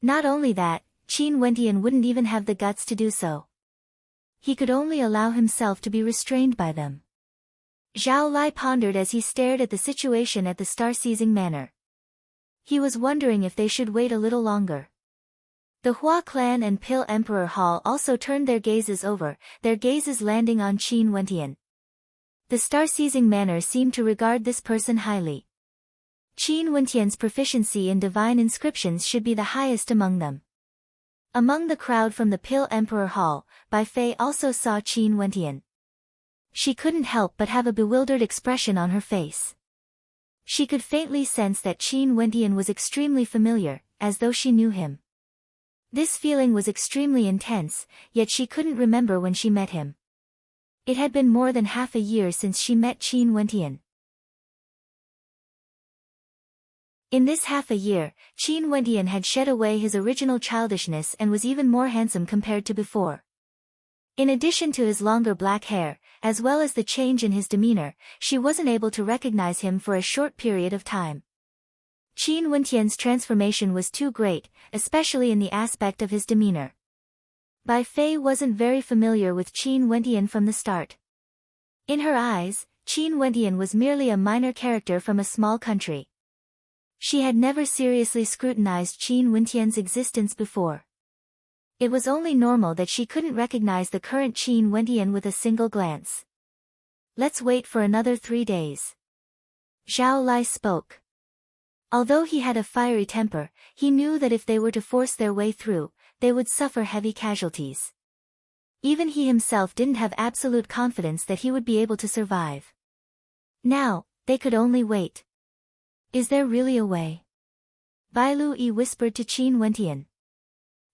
Not only that, Qin Wendian wouldn't even have the guts to do so. He could only allow himself to be restrained by them. Zhao Lai pondered as he stared at the situation at the Star-Seizing Manor. He was wondering if they should wait a little longer. The Hua clan and Pill Emperor Hall also turned their gazes over, their gazes landing on Qin Wendian. The Star-Seizing Manor seemed to regard this person highly. Qin Wendian's proficiency in divine inscriptions should be the highest among them. Among the crowd from the Pill Emperor Hall, Bai Fei also saw Qin Wendian. She couldn't help but have a bewildered expression on her face. She could faintly sense that Qin Wendian was extremely familiar, as though she knew him. This feeling was extremely intense, yet she couldn't remember when she met him. It had been more than half a year since she met Qin Wendian. In this half a year, Qin Wendian had shed away his original childishness and was even more handsome compared to before. In addition to his longer black hair, as well as the change in his demeanor, she wasn't able to recognize him for a short period of time. Qin Wendian's transformation was too great, especially in the aspect of his demeanor. Bai Fei wasn't very familiar with Qin Wendian from the start. In her eyes, Qin Wendian was merely a minor character from a small country. She had never seriously scrutinized Qin Wendian's existence before. It was only normal that she couldn't recognize the current Qin Wendian with a single glance. Let's wait for another 3 days. Zhao Lai spoke. Although he had a fiery temper, he knew that if they were to force their way through, they would suffer heavy casualties. Even he himself didn't have absolute confidence that he would be able to survive. Now, they could only wait. Is there really a way? Bai Lui whispered to Qin Wendian.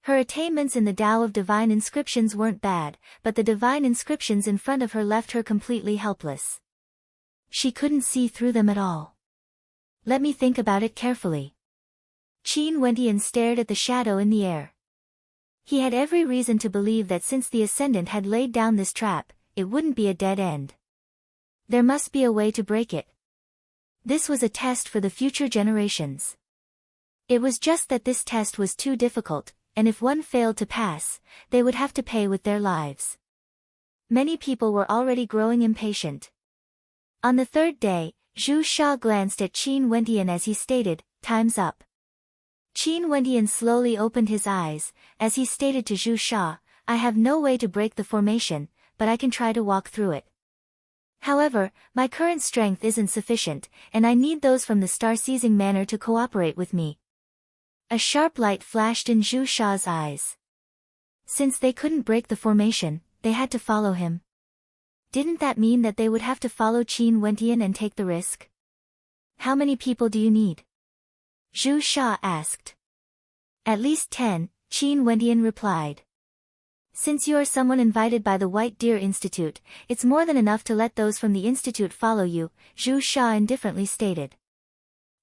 Her attainments in the Tao of divine inscriptions weren't bad, but the divine inscriptions in front of her left her completely helpless. She couldn't see through them at all. Let me think about it carefully. Qin Wendian stared at the shadow in the air. He had every reason to believe that since the Ascendant had laid down this trap, it wouldn't be a dead end. There must be a way to break it. This was a test for the future generations. It was just that this test was too difficult, and if one failed to pass, they would have to pay with their lives. Many people were already growing impatient. On the third day, Zhu Sha glanced at Qin Wendian as he stated, "Time's up." Qin Wendian slowly opened his eyes, as he stated to Zhu Sha, "I have no way to break the formation, but I can try to walk through it. However, my current strength isn't sufficient, and I need those from the star-seizing manor to cooperate with me." A sharp light flashed in Zhu Sha's eyes. Since they couldn't break the formation, they had to follow him. Didn't that mean that they would have to follow Qin Wendian and take the risk? "How many people do you need?" Zhu Sha asked. "At least 10, Qin Wendian replied. "Since you are someone invited by the White Deer Institute, it's more than enough to let those from the institute follow you," Zhu Sha indifferently stated.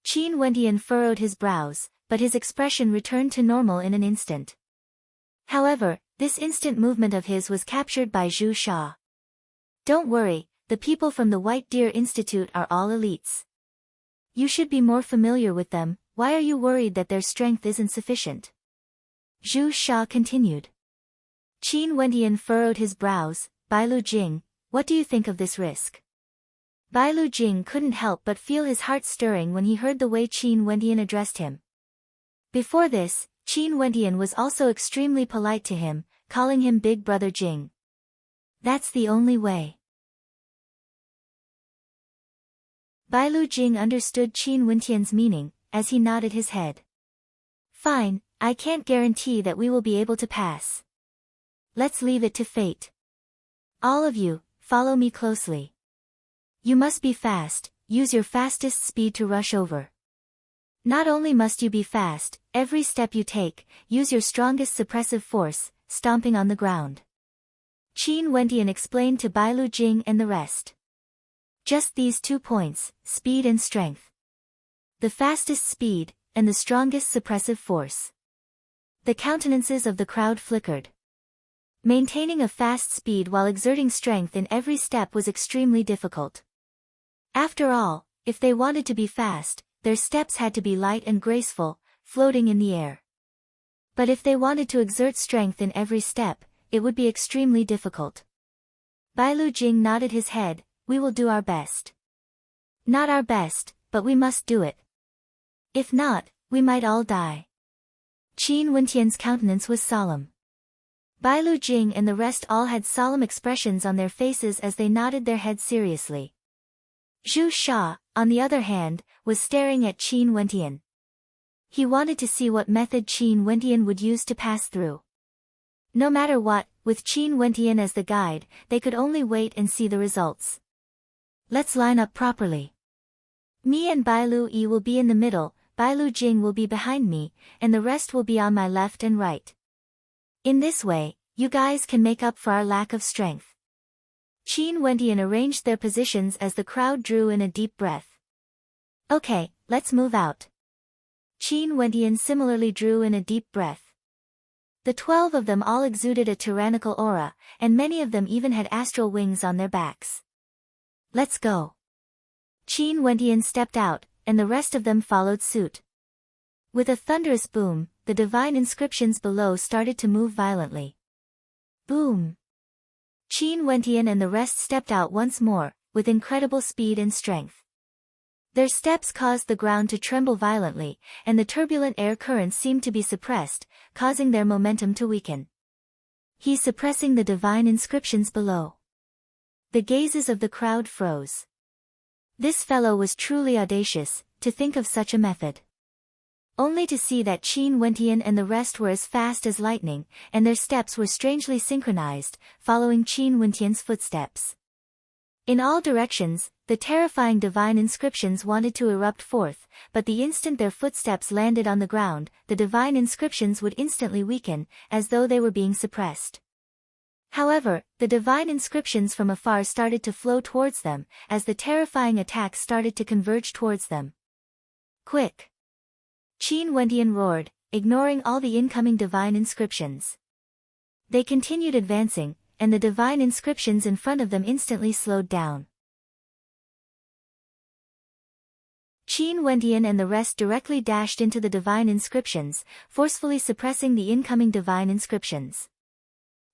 Qin Wendian furrowed his brows, but his expression returned to normal in an instant. However, this instant movement of his was captured by Zhu Sha. "Don't worry, the people from the White Deer Institute are all elites. You should be more familiar with them. Why are you worried that their strength isn't sufficient?" Zhu Sha continued. Qin Wendian furrowed his brows. "Bailu Jing, what do you think of this risk?" Bailu Jing couldn't help but feel his heart stirring when he heard the way Qin Wendian addressed him. Before this, Qin Wendian was also extremely polite to him, calling him Big Brother Jing. "That's the only way." Bailu Jing understood Qin Wendian's meaning, as he nodded his head. "Fine, I can't guarantee that we will be able to pass. Let's leave it to fate. All of you, follow me closely. You must be fast, use your fastest speed to rush over. Not only must you be fast, every step you take, use your strongest suppressive force, stomping on the ground." Qin Wendian explained to Bailu Jing and the rest. Just these 2 points, speed and strength. The fastest speed, and the strongest suppressive force. The countenances of the crowd flickered. Maintaining a fast speed while exerting strength in every step was extremely difficult. After all, if they wanted to be fast, their steps had to be light and graceful, floating in the air. But if they wanted to exert strength in every step, it would be extremely difficult. Bailu Jing nodded his head. "We will do our best. Not our best, but we must do it. If not, we might all die." Qin Wendian's countenance was solemn. Bailu Jing and the rest all had solemn expressions on their faces as they nodded their heads seriously. Zhu Sha, on the other hand, was staring at Qin Wendian. He wanted to see what method Qin Wendian would use to pass through. No matter what, with Qin Wendian as the guide, they could only wait and see the results. "Let's line up properly. Me and Bailu Yi will be in the middle, Bailu Jing will be behind me, and the rest will be on my left and right. In this way, you guys can make up for our lack of strength." Qin Wendian arranged their positions as the crowd drew in a deep breath. "Okay, let's move out." Qin Wendian similarly drew in a deep breath. The 12 of them all exuded a tyrannical aura, and many of them even had astral wings on their backs. "Let's go." Qin Wendian stepped out, and the rest of them followed suit. With a thunderous boom, the divine inscriptions below started to move violently. Boom! Qin Wendian and the rest stepped out once more, with incredible speed and strength. Their steps caused the ground to tremble violently, and the turbulent air currents seemed to be suppressed, causing their momentum to weaken. "He's suppressing the divine inscriptions below." The gazes of the crowd froze. This fellow was truly audacious, to think of such a method. Only to see that Qin Wendian and the rest were as fast as lightning, and their steps were strangely synchronized, following Qin Wendian's footsteps. In all directions, the terrifying divine inscriptions wanted to erupt forth, but the instant their footsteps landed on the ground, the divine inscriptions would instantly weaken, as though they were being suppressed. However, the divine inscriptions from afar started to flow towards them, as the terrifying attacks started to converge towards them. "Quick!" Qin Wendian roared, ignoring all the incoming divine inscriptions. They continued advancing, and the divine inscriptions in front of them instantly slowed down. Qin Wentian and the rest directly dashed into the divine inscriptions, forcefully suppressing the incoming divine inscriptions.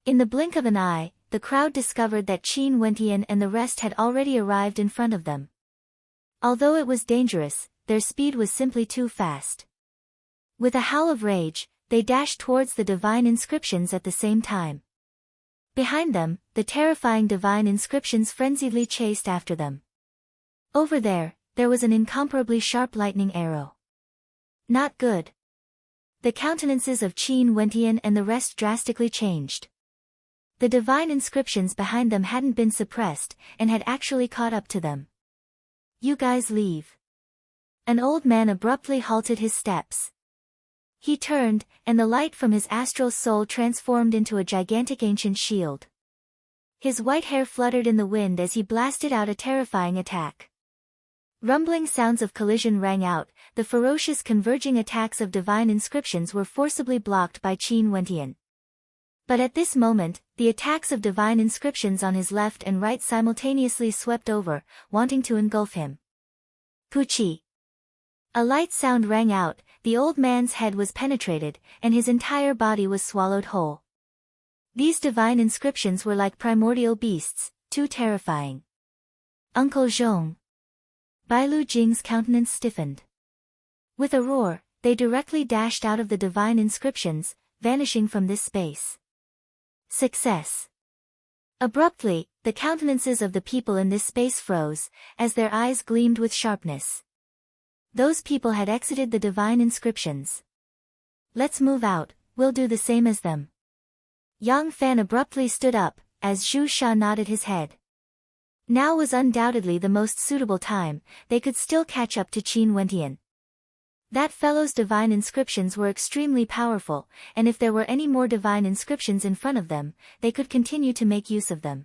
In the blink of an eye, the crowd discovered that Qin Wentian and the rest had already arrived in front of them. Although it was dangerous, their speed was simply too fast. With a howl of rage, they dashed towards the divine inscriptions at the same time. Behind them, the terrifying divine inscriptions frenziedly chased after them. Over there was an incomparably sharp lightning arrow. Not good. The countenances of Qin Wentian and the rest drastically changed. The divine inscriptions behind them hadn't been suppressed, and had actually caught up to them. You guys leave. An old man abruptly halted his steps. He turned, and the light from his astral soul transformed into a gigantic ancient shield. His white hair fluttered in the wind as he blasted out a terrifying attack. Rumbling sounds of collision rang out, the ferocious converging attacks of divine inscriptions were forcibly blocked by Qin Wentian. But at this moment, the attacks of divine inscriptions on his left and right simultaneously swept over, wanting to engulf him. Puchi! A light sound rang out, the old man's head was penetrated, and his entire body was swallowed whole. These divine inscriptions were like primordial beasts, too terrifying. Uncle Zhong. Bailu Jing's countenance stiffened. With a roar, they directly dashed out of the divine inscriptions, vanishing from this space. Success. Abruptly, the countenances of the people in this space froze, as their eyes gleamed with sharpness. Those people had exited the divine inscriptions. Let's move out, we'll do the same as them. Yang Fan abruptly stood up, as Zhu Sha nodded his head. Now was undoubtedly the most suitable time, they could still catch up to Qin Wentian. That fellow's divine inscriptions were extremely powerful, and if there were any more divine inscriptions in front of them, they could continue to make use of them.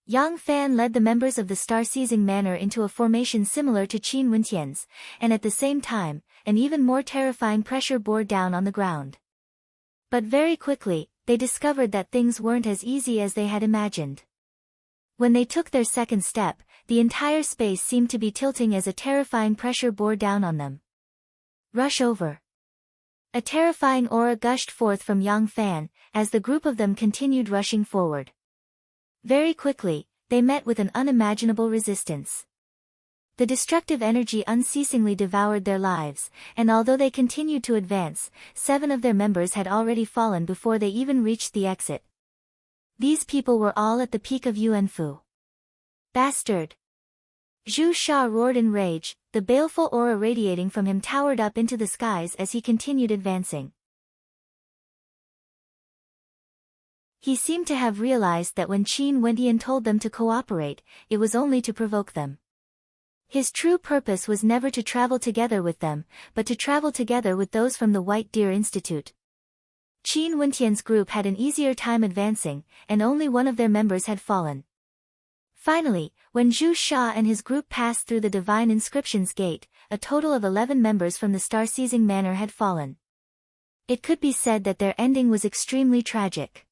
Yang Fan led the members of the star-seizing manor into a formation similar to Qin Wentian's, and at the same time, an even more terrifying pressure bore down on the ground. But very quickly, they discovered that things weren't as easy as they had imagined. When they took their second step, the entire space seemed to be tilting as a terrifying pressure bore down on them. Rush over. A terrifying aura gushed forth from Yang Fan, as the group of them continued rushing forward. Very quickly, they met with an unimaginable resistance. The destructive energy unceasingly devoured their lives, and although they continued to advance, 7 of their members had already fallen before they even reached the exit. These people were all at the peak of Yuanfu. Bastard! Zhu Sha roared in rage, the baleful aura radiating from him towered up into the skies as he continued advancing. He seemed to have realized that when Qin Wentian told them to cooperate, it was only to provoke them. His true purpose was never to travel together with them, but to travel together with those from the White Deer Institute. Qin Wentian's group had an easier time advancing, and only one of their members had fallen. Finally, when Zhu Sha and his group passed through the Divine Inscriptions Gate, a total of 11 members from the Star-Seizing Manor had fallen. It could be said that their ending was extremely tragic.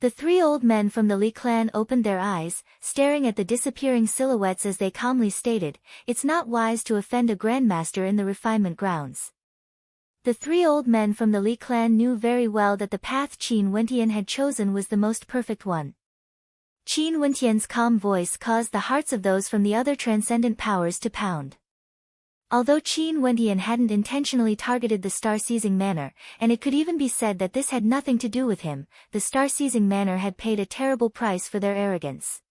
The 3 old men from the Li clan opened their eyes, staring at the disappearing silhouettes as they calmly stated, "It's not wise to offend a grandmaster in the refinement grounds." The 3 old men from the Li clan knew very well that the path Qin Wentian had chosen was the most perfect one. Qin Wentian's calm voice caused the hearts of those from the other transcendent powers to pound. Although Qin Wentian hadn't intentionally targeted the Star-Seizing Manor, and it could even be said that this had nothing to do with him, the Star-Seizing Manor had paid a terrible price for their arrogance.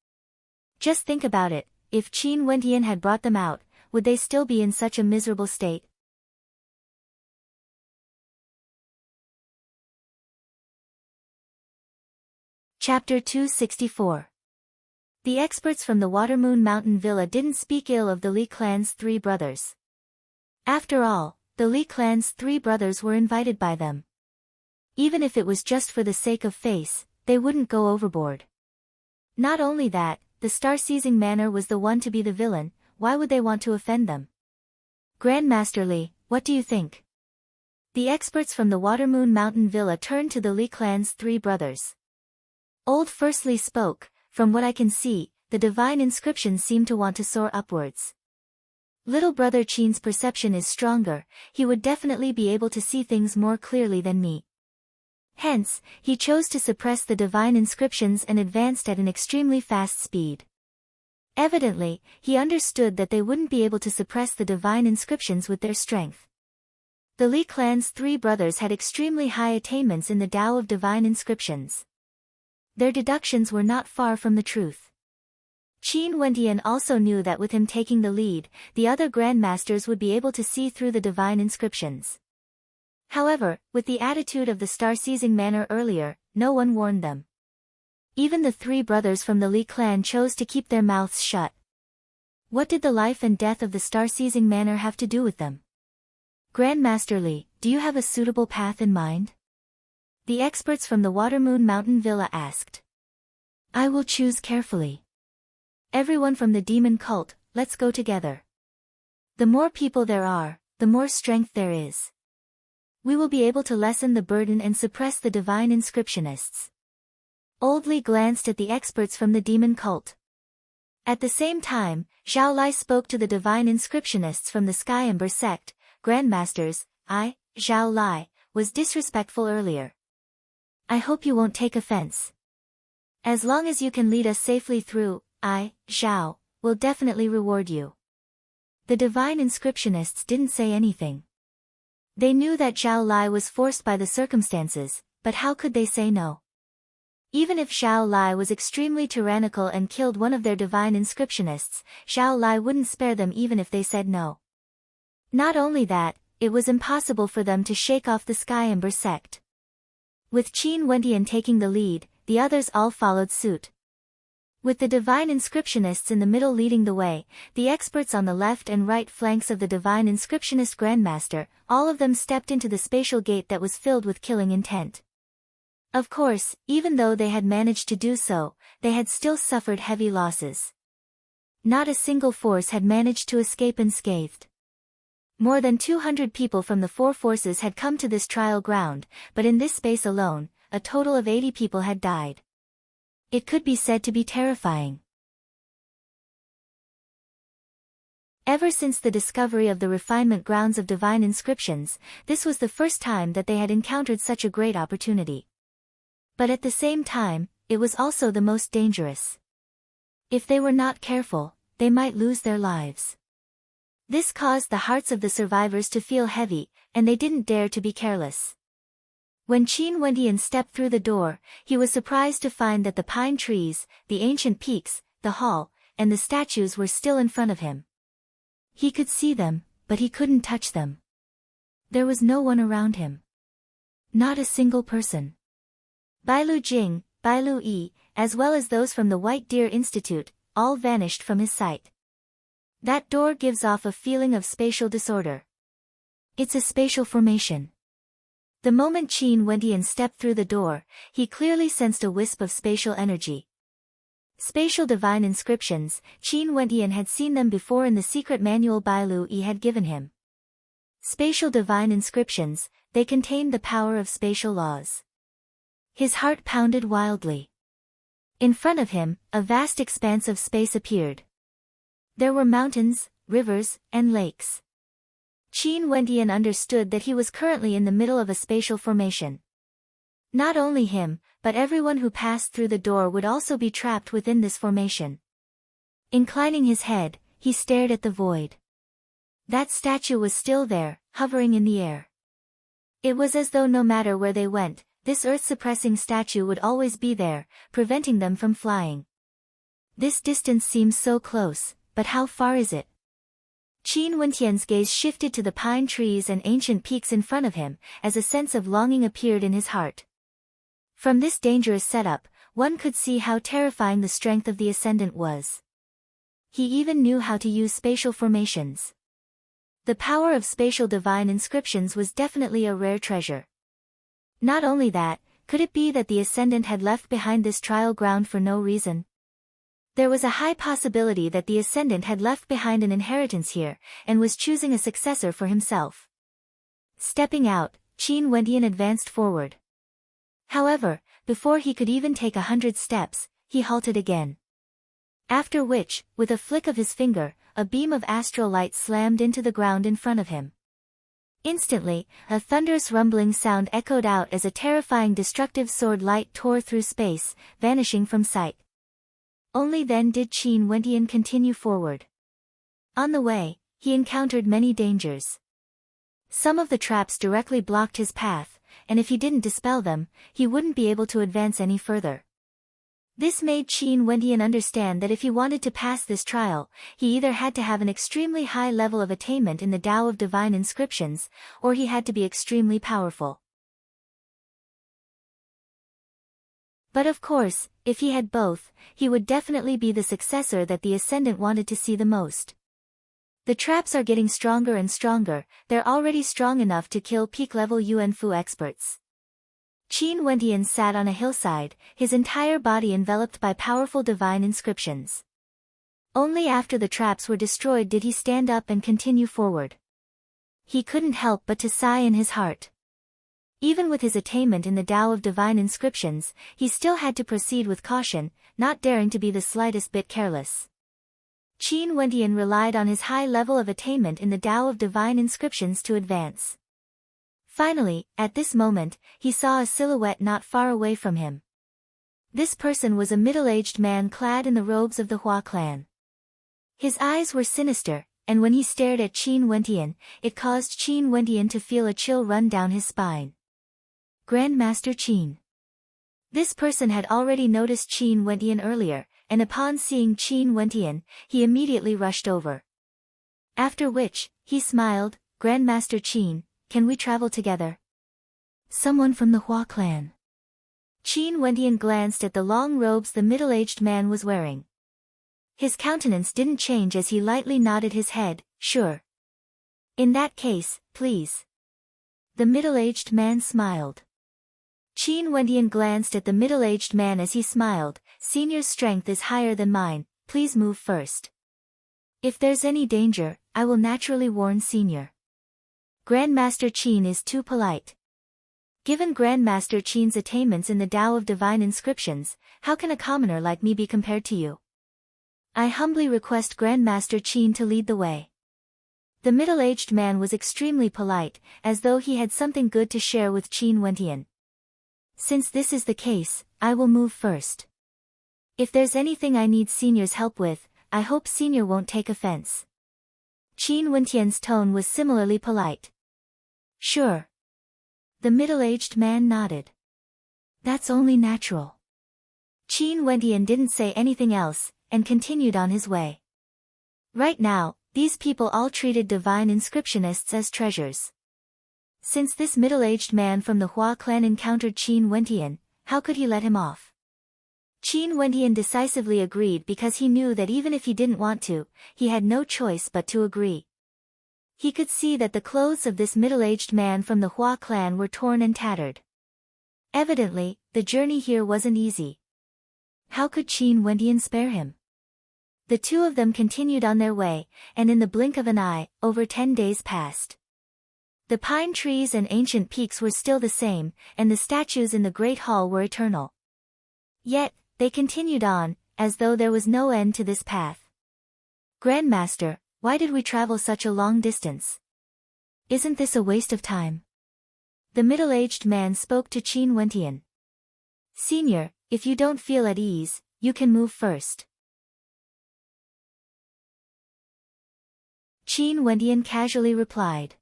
Just think about it, if Qin Wentian had brought them out, would they still be in such a miserable state? Chapter 264. The experts from the Watermoon Mountain Villa didn't speak ill of the Li clan's 3 brothers. After all, the Li clan's 3 brothers were invited by them. Even if it was just for the sake of face, they wouldn't go overboard. Not only that, the Star-Seizing Manor was the one to be the villain, why would they want to offend them? Grandmaster Li, what do you think? The experts from the Watermoon Mountain Villa turned to the Li clan's 3 brothers. Old First Li spoke, "From what I can see, the divine inscriptions seem to want to soar upwards." Little brother Qin's perception is stronger, he would definitely be able to see things more clearly than me. Hence, he chose to suppress the divine inscriptions and advanced at an extremely fast speed. Evidently, he understood that they wouldn't be able to suppress the divine inscriptions with their strength. The Li clan's 3 brothers had extremely high attainments in the Tao of divine inscriptions. Their deductions were not far from the truth. Qin Wentian also knew that with him taking the lead, the other grandmasters would be able to see through the divine inscriptions. However, with the attitude of the star-seizing manner earlier, no one warned them. Even the 3 brothers from the Li clan chose to keep their mouths shut. What did the life and death of the star-seizing manner have to do with them? Grandmaster Li, do you have a suitable path in mind? The experts from the Watermoon Mountain Villa asked. I will choose carefully. Everyone from the demon cult, let's go together. The more people there are, the more strength there is. We will be able to lessen the burden and suppress the divine inscriptionists. Old Li glanced at the experts from the demon cult. At the same time, Zhao Lai spoke to the divine inscriptionists from the Sky Ember sect. Grandmasters, I, Zhao Lai, was disrespectful earlier. I hope you won't take offense. As long as you can lead us safely through, I, Zhao, will definitely reward you. The divine inscriptionists didn't say anything. They knew that Zhao Lai was forced by the circumstances, but how could they say no? Even if Zhao Lai was extremely tyrannical and killed one of their divine inscriptionists, Zhao Lai wouldn't spare them even if they said no. Not only that, it was impossible for them to shake off the Sky Ember sect. With Qin Wentian taking the lead, the others all followed suit. With the divine inscriptionists in the middle leading the way, the experts on the left and right flanks of the divine inscriptionist grandmaster, all of them stepped into the spatial gate that was filled with killing intent. Of course, even though they had managed to do so, they had still suffered heavy losses. Not a single force had managed to escape unscathed. More than 200 people from the 4 forces had come to this trial ground, but in this space alone, a total of 80 people had died. It could be said to be terrifying. Ever since the discovery of the refinement grounds of divine inscriptions, this was the first time that they had encountered such a great opportunity. But at the same time, it was also the most dangerous. If they were not careful, they might lose their lives. This caused the hearts of the survivors to feel heavy, and they didn't dare to be careless. When Qin Wentian stepped through the door, he was surprised to find that the pine trees, the ancient peaks, the hall, and the statues were still in front of him. He could see them, but he couldn't touch them. There was no one around him. Not a single person. Bailu Jing, Bailu Yi, as well as those from the White Deer Institute, all vanished from his sight. That door gives off a feeling of spatial disorder. It's a spatial formation. The moment Qin Wentian stepped through the door, he clearly sensed a wisp of spatial energy. Spatial divine inscriptions, Qin Wentian had seen them before in the secret manual Bailu Yi had given him. Spatial divine inscriptions, they contained the power of spatial laws. His heart pounded wildly. In front of him, a vast expanse of space appeared. There were mountains, rivers, and lakes. Qin Wentian understood that he was currently in the middle of a spatial formation. Not only him, but everyone who passed through the door would also be trapped within this formation. Inclining his head, he stared at the void. That statue was still there, hovering in the air. It was as though no matter where they went, this earth-suppressing statue would always be there, preventing them from flying. This distance seems so close, but how far is it? Qin Wentian's gaze shifted to the pine trees and ancient peaks in front of him, as a sense of longing appeared in his heart. From this dangerous setup, one could see how terrifying the strength of the Ascendant was. He even knew how to use spatial formations. The power of spatial divine inscriptions was definitely a rare treasure. Not only that, could it be that the Ascendant had left behind this trial ground for no reason? There was a high possibility that the Ascendant had left behind an inheritance here, and was choosing a successor for himself. Stepping out, Qin Wentian advanced forward. However, before he could even take 100 steps, he halted again. After which, with a flick of his finger, a beam of astral light slammed into the ground in front of him. Instantly, a thunderous rumbling sound echoed out as a terrifying destructive sword light tore through space, vanishing from sight. Only then did Qin Wentian continue forward. On the way, he encountered many dangers. Some of the traps directly blocked his path, and if he didn't dispel them, he wouldn't be able to advance any further. This made Qin Wentian understand that if he wanted to pass this trial, he either had to have an extremely high level of attainment in the Tao of Divine Inscriptions, or he had to be extremely powerful. But of course, if he had both, he would definitely be the successor that the Ascendant wanted to see the most. The traps are getting stronger and stronger, they're already strong enough to kill peak-level Yuan Fu experts. Qin Wentian sat on a hillside, his entire body enveloped by powerful divine inscriptions. Only after the traps were destroyed did he stand up and continue forward. He couldn't help but to sigh in his heart. Even with his attainment in the Tao of Divine Inscriptions, he still had to proceed with caution, not daring to be the slightest bit careless. Qin Wentian relied on his high level of attainment in the Tao of Divine Inscriptions to advance. Finally, at this moment, he saw a silhouette not far away from him. This person was a middle-aged man clad in the robes of the Hua clan. His eyes were sinister, and when he stared at Qin Wentian, it caused Qin Wentian to feel a chill run down his spine. Grandmaster Qin. This person had already noticed Qin Wentian earlier, and upon seeing Qin Wentian, he immediately rushed over. After which, he smiled, "Grandmaster Qin, can we travel together?" "Someone from the Hua clan." Qin Wentian glanced at the long robes the middle-aged man was wearing. His countenance didn't change as he lightly nodded his head, "Sure. In that case, please." The middle-aged man smiled. Qin Wentian glanced at the middle-aged man as he smiled, "Senior's strength is higher than mine, please move first. If there's any danger, I will naturally warn Senior. Grandmaster Qin is too polite." Given Grandmaster Qin's attainments in the Tao of Divine Inscriptions, how can a commoner like me be compared to you? I humbly request Grandmaster Qin to lead the way. The middle-aged man was extremely polite, as though he had something good to share with Qin Wentian. "Since this is the case, I will move first. If there's anything I need Senior's help with, I hope Senior won't take offense." Qin Wentian's tone was similarly polite. "Sure." The middle-aged man nodded. "That's only natural." Qin Wentian didn't say anything else, and continued on his way. Right now, these people all treated divine inscriptionists as treasures. Since this middle-aged man from the Hua clan encountered Qin Wentian, how could he let him off? Qin Wentian decisively agreed because he knew that even if he didn't want to, he had no choice but to agree. He could see that the clothes of this middle-aged man from the Hua clan were torn and tattered. Evidently, the journey here wasn't easy. How could Qin Wentian spare him? The two of them continued on their way, and in the blink of an eye, over 10 days passed. The pine trees and ancient peaks were still the same, and the statues in the Great Hall were eternal. Yet, they continued on, as though there was no end to this path. "Grandmaster, why did we travel such a long distance? Isn't this a waste of time?" The middle-aged man spoke to Qin Wentian. "Senior, if you don't feel at ease, you can move first." Qin Wentian casually replied.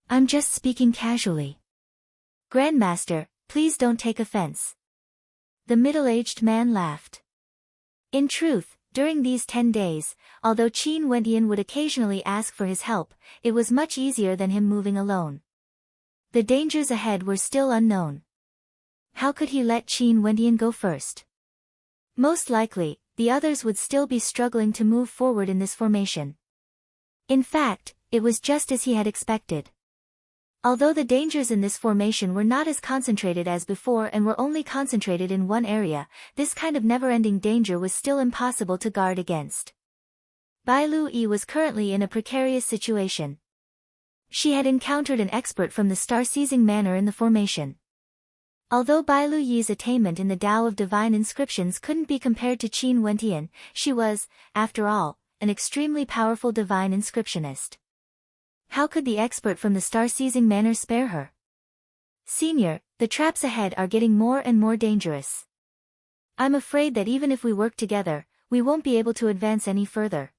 "I'm just speaking casually." "Grandmaster, please don't take offense." The middle-aged man laughed. In truth, during these 10 days, although Qin Wentian would occasionally ask for his help, it was much easier than him moving alone. The dangers ahead were still unknown. How could he let Qin Wentian go first? Most likely, the others would still be struggling to move forward in this formation. In fact, it was just as he had expected. Although the dangers in this formation were not as concentrated as before and were only concentrated in one area, this kind of never-ending danger was still impossible to guard against. Bai Lu-yi was currently in a precarious situation. She had encountered an expert from the star-seizing manor in the formation. Although Bai Lu Yi's attainment in the Tao of divine inscriptions couldn't be compared to Qin Wentian, she was, after all, an extremely powerful divine inscriptionist. How could the expert from the star-seizing manor spare her? Senior, the traps ahead are getting more and more dangerous. I'm afraid that even if we work together, we won't be able to advance any further.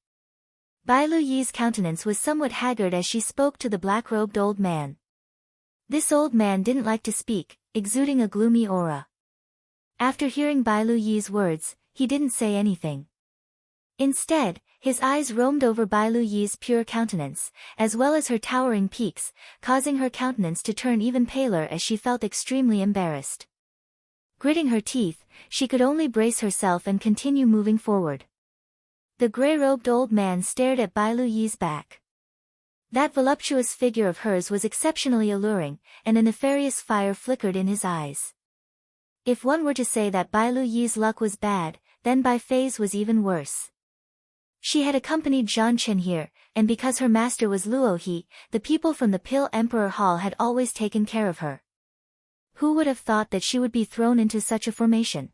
Bai Lu Yi's countenance was somewhat haggard as she spoke to the black-robed old man. This old man didn't like to speak, exuding a gloomy aura. After hearing Bai Lu Yi's words, he didn't say anything. Instead, his eyes roamed over Bai Lu Yi's pure countenance, as well as her towering peaks, causing her countenance to turn even paler as she felt extremely embarrassed. Gritting her teeth, she could only brace herself and continue moving forward. The grey-robed old man stared at Bai Lu Yi's back. That voluptuous figure of hers was exceptionally alluring, and a nefarious fire flickered in his eyes. If one were to say that Bai Lu Yi's luck was bad, then Bai Fei's was even worse. She had accompanied Zhan Chen here, and because her master was Luo He, the people from the Pill Emperor Hall had always taken care of her. Who would have thought that she would be thrown into such a formation?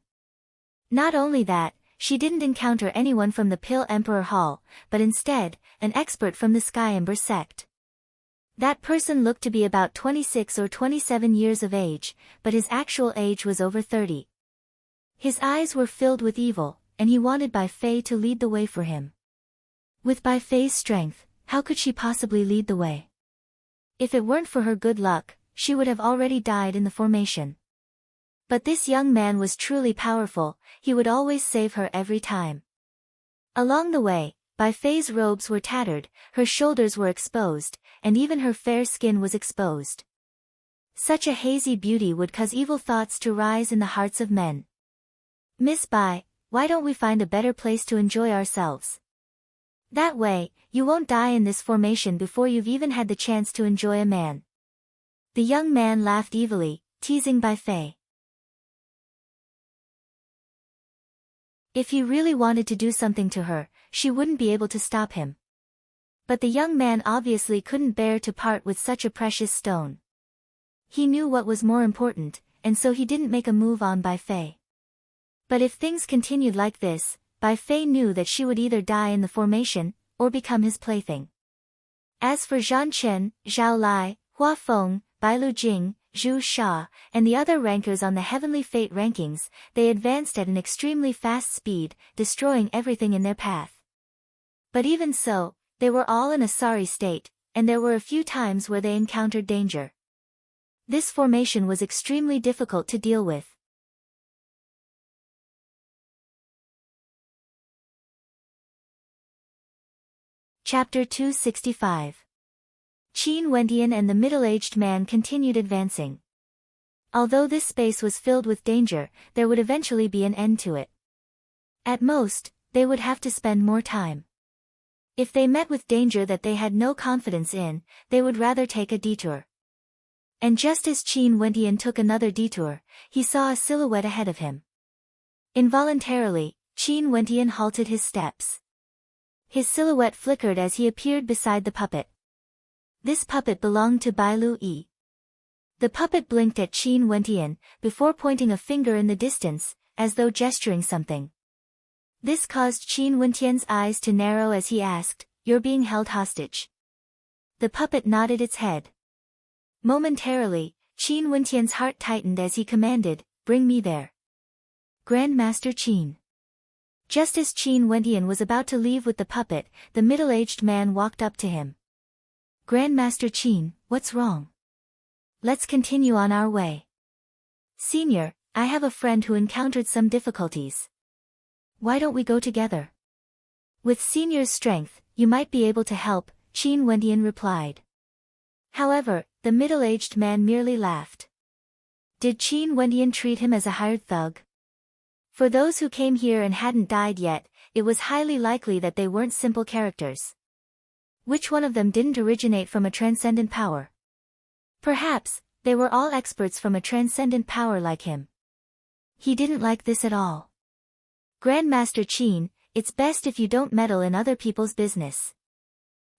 Not only that, she didn't encounter anyone from the Pill Emperor Hall, but instead, an expert from the Sky Ember sect. That person looked to be about 26 or 27 years of age, but his actual age was over 30. His eyes were filled with evil, and he wanted Bai Fei to lead the way for him. With Bai Fei's strength, how could she possibly lead the way? If it weren't for her good luck, she would have already died in the formation. But this young man was truly powerful, he would always save her every time. Along the way, Bai Fei's robes were tattered, her shoulders were exposed, and even her fair skin was exposed. Such a hazy beauty would cause evil thoughts to rise in the hearts of men. Miss Bai, why don't we find a better place to enjoy ourselves? That way, you won't die in this formation before you've even had the chance to enjoy a man. The young man laughed evilly, teasing Bai Fei. If he really wanted to do something to her, she wouldn't be able to stop him. But the young man obviously couldn't bear to part with such a precious stone. He knew what was more important, and so he didn't make a move on Bai Fei. But if things continued like this, Bai Fei knew that she would either die in the formation, or become his plaything. As for Zhan Chen, Zhao Lai, Hua Feng, Bai Lu Jing, Zhu Sha, and the other rankers on the Heavenly Fate rankings, they advanced at an extremely fast speed, destroying everything in their path. But even so, they were all in a sorry state, and there were a few times where they encountered danger. This formation was extremely difficult to deal with. Chapter 265. Qin Wentian and the middle-aged man continued advancing. Although this space was filled with danger, there would eventually be an end to it. At most, they would have to spend more time. If they met with danger that they had no confidence in, they would rather take a detour. And just as Qin Wentian took another detour, he saw a silhouette ahead of him. Involuntarily, Qin Wentian halted his steps. His silhouette flickered as he appeared beside the puppet. This puppet belonged to Bai Lu Yi. The puppet blinked at Qin Wentian, before pointing a finger in the distance, as though gesturing something. This caused Qin Wentian's eyes to narrow as he asked, "You're being held hostage?" The puppet nodded its head. Momentarily, Qin Wentian's heart tightened as he commanded, "Bring me there." Grandmaster Qin. Just as Qin Wentian was about to leave with the puppet, the middle-aged man walked up to him. "Grandmaster Qin, what's wrong? Let's continue on our way." "Senior, I have a friend who encountered some difficulties. Why don't we go together?" "With Senior's strength, you might be able to help," Qin Wentian replied. However, the middle-aged man merely laughed. Did Qin Wentian treat him as a hired thug? For those who came here and hadn't died yet, it was highly likely that they weren't simple characters. Which one of them didn't originate from a transcendent power? Perhaps, they were all experts from a transcendent power like him. He didn't like this at all. "Grandmaster Qin, it's best if you don't meddle in other people's business."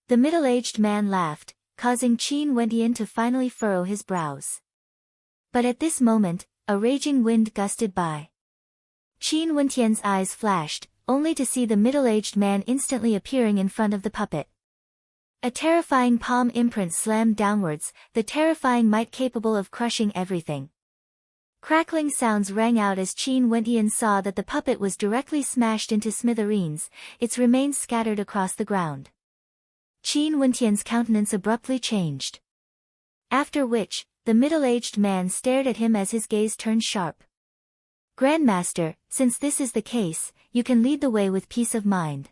The middle-aged man laughed, causing Qin Wentian to finally furrow his brows. But at this moment, a raging wind gusted by. Qin Wentian's eyes flashed, only to see the middle-aged man instantly appearing in front of the puppet. A terrifying palm imprint slammed downwards, the terrifying might capable of crushing everything. Crackling sounds rang out as Qin Wentian saw that the puppet was directly smashed into smithereens, its remains scattered across the ground. Qin Wentian's countenance abruptly changed. After which, the middle-aged man stared at him as his gaze turned sharp. "Grandmaster, since this is the case, you can lead the way with peace of mind."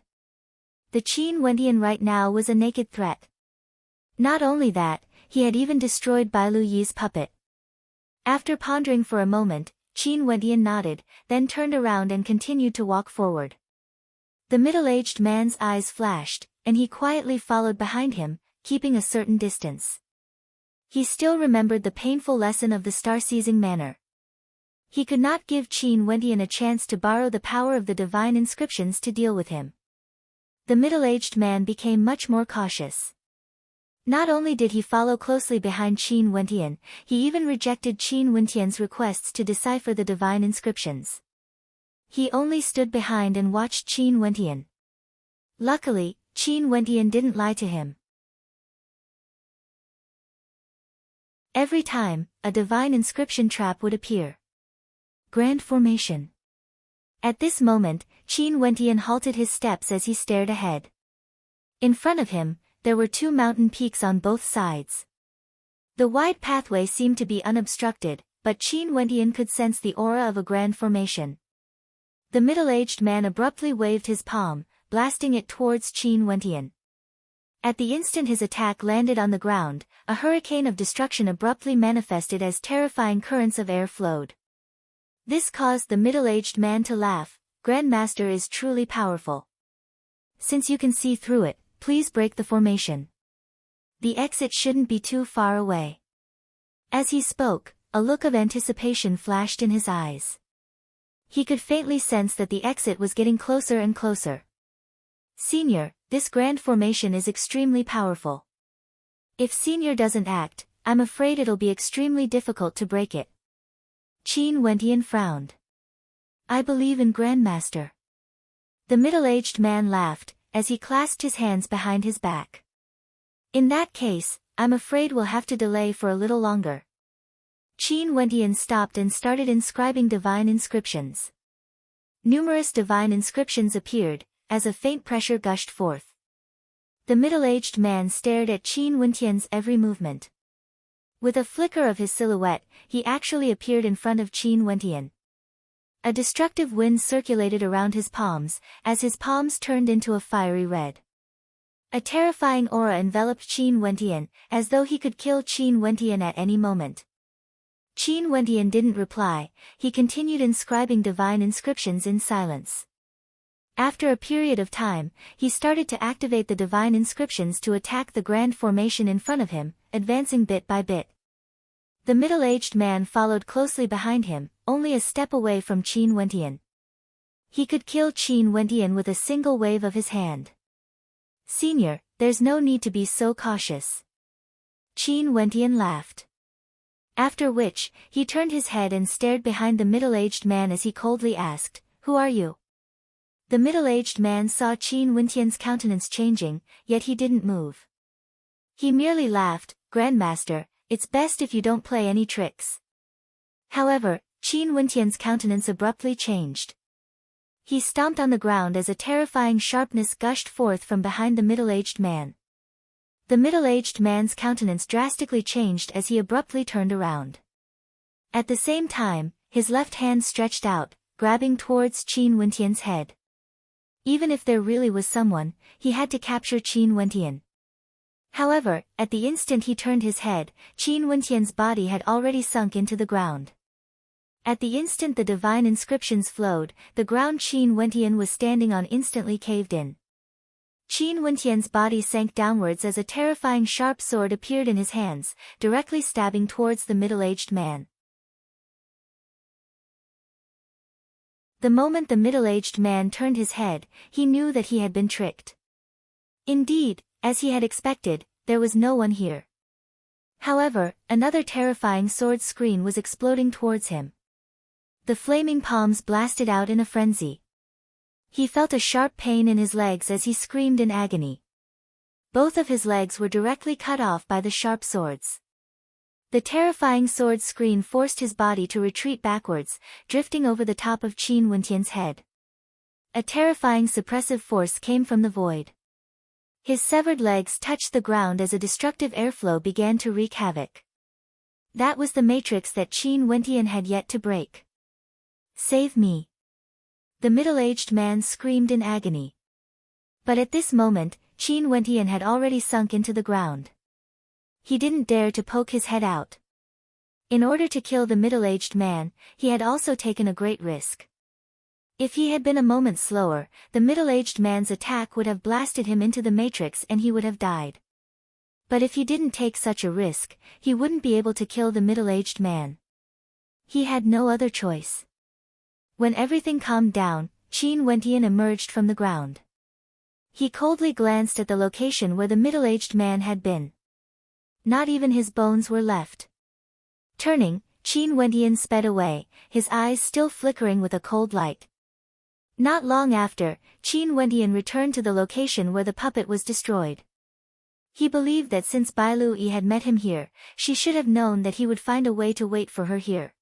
The Qin Wentian right now was a naked threat. Not only that, he had even destroyed Bai Lu Yi's puppet. After pondering for a moment, Qin Wentian nodded, then turned around and continued to walk forward. The middle-aged man's eyes flashed, and he quietly followed behind him, keeping a certain distance. He still remembered the painful lesson of the star-seizing manner. He could not give Qin Wentian a chance to borrow the power of the divine inscriptions to deal with him. The middle-aged man became much more cautious. Not only did he follow closely behind Qin Wentian, he even rejected Qin Wentian's requests to decipher the divine inscriptions. He only stood behind and watched Qin Wentian. Luckily, Qin Wentian didn't lie to him. Every time, a divine inscription trap would appear. Grand formation. At this moment, Qin Wentian halted his steps as he stared ahead. In front of him, there were two mountain peaks on both sides. The wide pathway seemed to be unobstructed, but Qin Wentian could sense the aura of a grand formation. The middle-aged man abruptly waved his palm, blasting it towards Qin Wentian. At the instant his attack landed on the ground, a hurricane of destruction abruptly manifested as terrifying currents of air flowed. This caused the middle-aged man to laugh. "Grandmaster is truly powerful. Since you can see through it, please break the formation. The exit shouldn't be too far away." As he spoke, a look of anticipation flashed in his eyes. He could faintly sense that the exit was getting closer and closer. "Senior, this grand formation is extremely powerful. If Senior doesn't act, I'm afraid it'll be extremely difficult to break it." Qin Wentian frowned. "I believe in Grandmaster." The middle-aged man laughed, as he clasped his hands behind his back. "In that case, I'm afraid we'll have to delay for a little longer." Qin Wentian stopped and started inscribing divine inscriptions. Numerous divine inscriptions appeared, as a faint pressure gushed forth. The middle-aged man stared at Qin Wentian's every movement. With a flicker of his silhouette, he actually appeared in front of Qin Wentian. A destructive wind circulated around his palms, as his palms turned into a fiery red. A terrifying aura enveloped Qin Wentian, as though he could kill Qin Wentian at any moment. Qin Wentian didn't reply, he continued inscribing divine inscriptions in silence. After a period of time, he started to activate the divine inscriptions to attack the grand formation in front of him, advancing bit by bit. The middle-aged man followed closely behind him, only a step away from Qin Wentian. He could kill Qin Wentian with a single wave of his hand. "Senior, there's no need to be so cautious." Qin Wentian laughed. After which, he turned his head and stared behind the middle-aged man as he coldly asked, "Who are you?" The middle-aged man saw Qin Wentian's countenance changing, yet he didn't move. He merely laughed, "Grandmaster, it's best if you don't play any tricks." However, Qin Wentian's countenance abruptly changed. He stomped on the ground as a terrifying sharpness gushed forth from behind the middle-aged man. The middle-aged man's countenance drastically changed as he abruptly turned around. At the same time, his left hand stretched out, grabbing towards Qin Wentian's head. Even if there really was someone, he had to capture Qin Wentian. However, at the instant he turned his head, Qin Wentian's body had already sunk into the ground. At the instant the divine inscriptions flowed, the ground Qin Wentian was standing on instantly caved in. Qin Wentian's body sank downwards as a terrifying sharp sword appeared in his hands, directly stabbing towards the middle-aged man. The moment the middle-aged man turned his head, he knew that he had been tricked. Indeed, as he had expected, there was no one here. However, another terrifying sword screen was exploding towards him. The flaming palms blasted out in a frenzy. He felt a sharp pain in his legs as he screamed in agony. Both of his legs were directly cut off by the sharp swords. The terrifying sword scream forced his body to retreat backwards, drifting over the top of Qin Wentian's head. A terrifying suppressive force came from the void. His severed legs touched the ground as a destructive airflow began to wreak havoc. That was the matrix that Qin Wentian had yet to break. "Save me!" The middle-aged man screamed in agony. But at this moment, Qin Wentian had already sunk into the ground. He didn't dare to poke his head out. In order to kill the middle-aged man, he had also taken a great risk. If he had been a moment slower, the middle-aged man's attack would have blasted him into the matrix and he would have died. But if he didn't take such a risk, he wouldn't be able to kill the middle-aged man. He had no other choice. When everything calmed down, Qin Wentian emerged from the ground. He coldly glanced at the location where the middle-aged man had been. Not even his bones were left. Turning, Qin Wentian sped away, his eyes still flickering with a cold light. Not long after, Qin Wentian returned to the location where the puppet was destroyed. He believed that since Bai Lui had met him here, she should have known that he would find a way to wait for her here.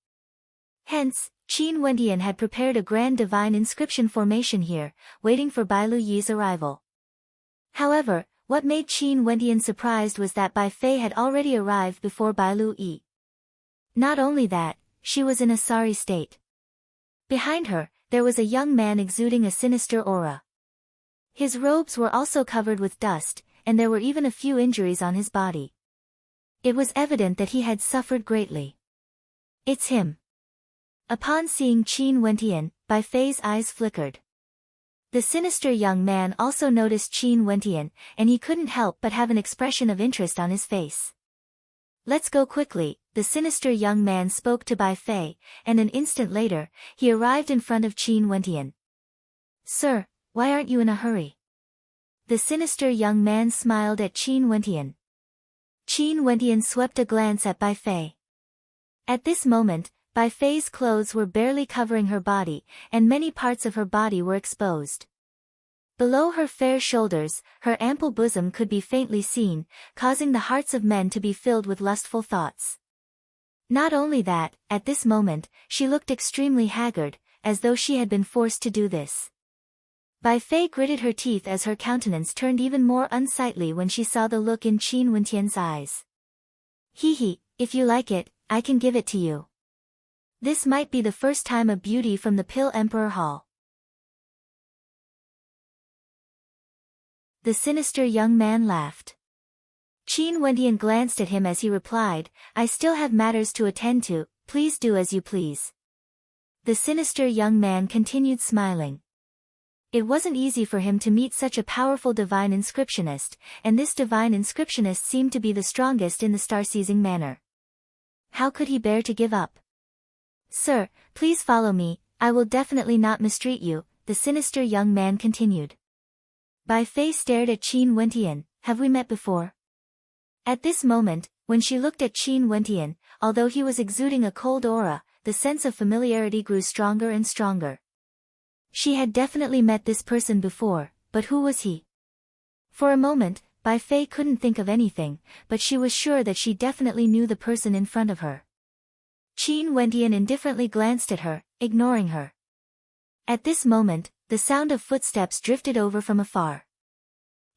Hence, Qin Wentian had prepared a grand divine inscription formation here, waiting for Bai Lui's arrival. However, what made Qin Wentian surprised was that Bai Fei had already arrived before Bai Lui. Not only that, she was in a sorry state. Behind her, there was a young man exuding a sinister aura. His robes were also covered with dust, and there were even a few injuries on his body. It was evident that he had suffered greatly. "It's him." Upon seeing Qin Wentian, Bai Fei's eyes flickered. The sinister young man also noticed Qin Wentian, and he couldn't help but have an expression of interest on his face. "Let's go quickly," the sinister young man spoke to Bai Fei, and an instant later, he arrived in front of Qin Wentian. "Sir, why aren't you in a hurry?" The sinister young man smiled at Qin Wentian. Qin Wentian swept a glance at Bai Fei. At this moment, Bai Fei's clothes were barely covering her body, and many parts of her body were exposed. Below her fair shoulders, her ample bosom could be faintly seen, causing the hearts of men to be filled with lustful thoughts. Not only that, at this moment, she looked extremely haggard, as though she had been forced to do this. Bai Fei gritted her teeth as her countenance turned even more unsightly when she saw the look in Qin Wentian's eyes. "Hee, if you like it, I can give it to you." This might be the first time a beauty from the Pill Emperor Hall. The sinister young man laughed. Qin Wentian glanced at him as he replied, "I still have matters to attend to, please do as you please." The sinister young man continued smiling. It wasn't easy for him to meet such a powerful divine inscriptionist, and this divine inscriptionist seemed to be the strongest in the star-seizing manner. How could he bear to give up? "Sir, please follow me, I will definitely not mistreat you," the sinister young man continued. Bai Fei stared at Qin Wentian. "Have we met before?" At this moment, when she looked at Qin Wentian, although he was exuding a cold aura, the sense of familiarity grew stronger and stronger. She had definitely met this person before, but who was he? For a moment, Bai Fei couldn't think of anything, but she was sure that she definitely knew the person in front of her. Qin Wentian indifferently glanced at her, ignoring her. At this moment, the sound of footsteps drifted over from afar.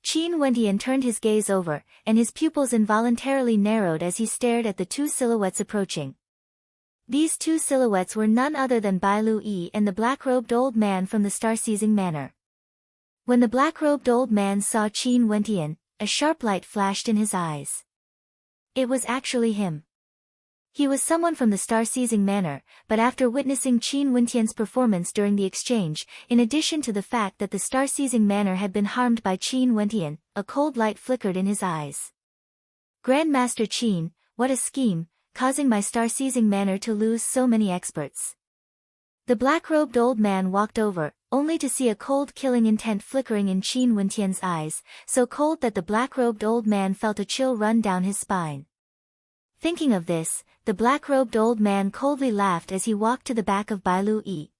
Qin Wentian turned his gaze over, and his pupils involuntarily narrowed as he stared at the two silhouettes approaching. These two silhouettes were none other than Bai Lui and the black-robed old man from the star-seizing manor. When the black-robed old man saw Qin Wentian, a sharp light flashed in his eyes. It was actually him. He was someone from the star-seizing manor, but after witnessing Qin Wentian's performance during the exchange, in addition to the fact that the star-seizing manor had been harmed by Qin Wentian, a cold light flickered in his eyes. "Grandmaster Qin, what a scheme, causing my star-seizing manor to lose so many experts." The black-robed old man walked over, only to see a cold killing intent flickering in Qin Wentian's eyes, so cold that the black-robed old man felt a chill run down his spine. Thinking of this, the black-robed old man coldly laughed as he walked to the back of Bai Lu-yi.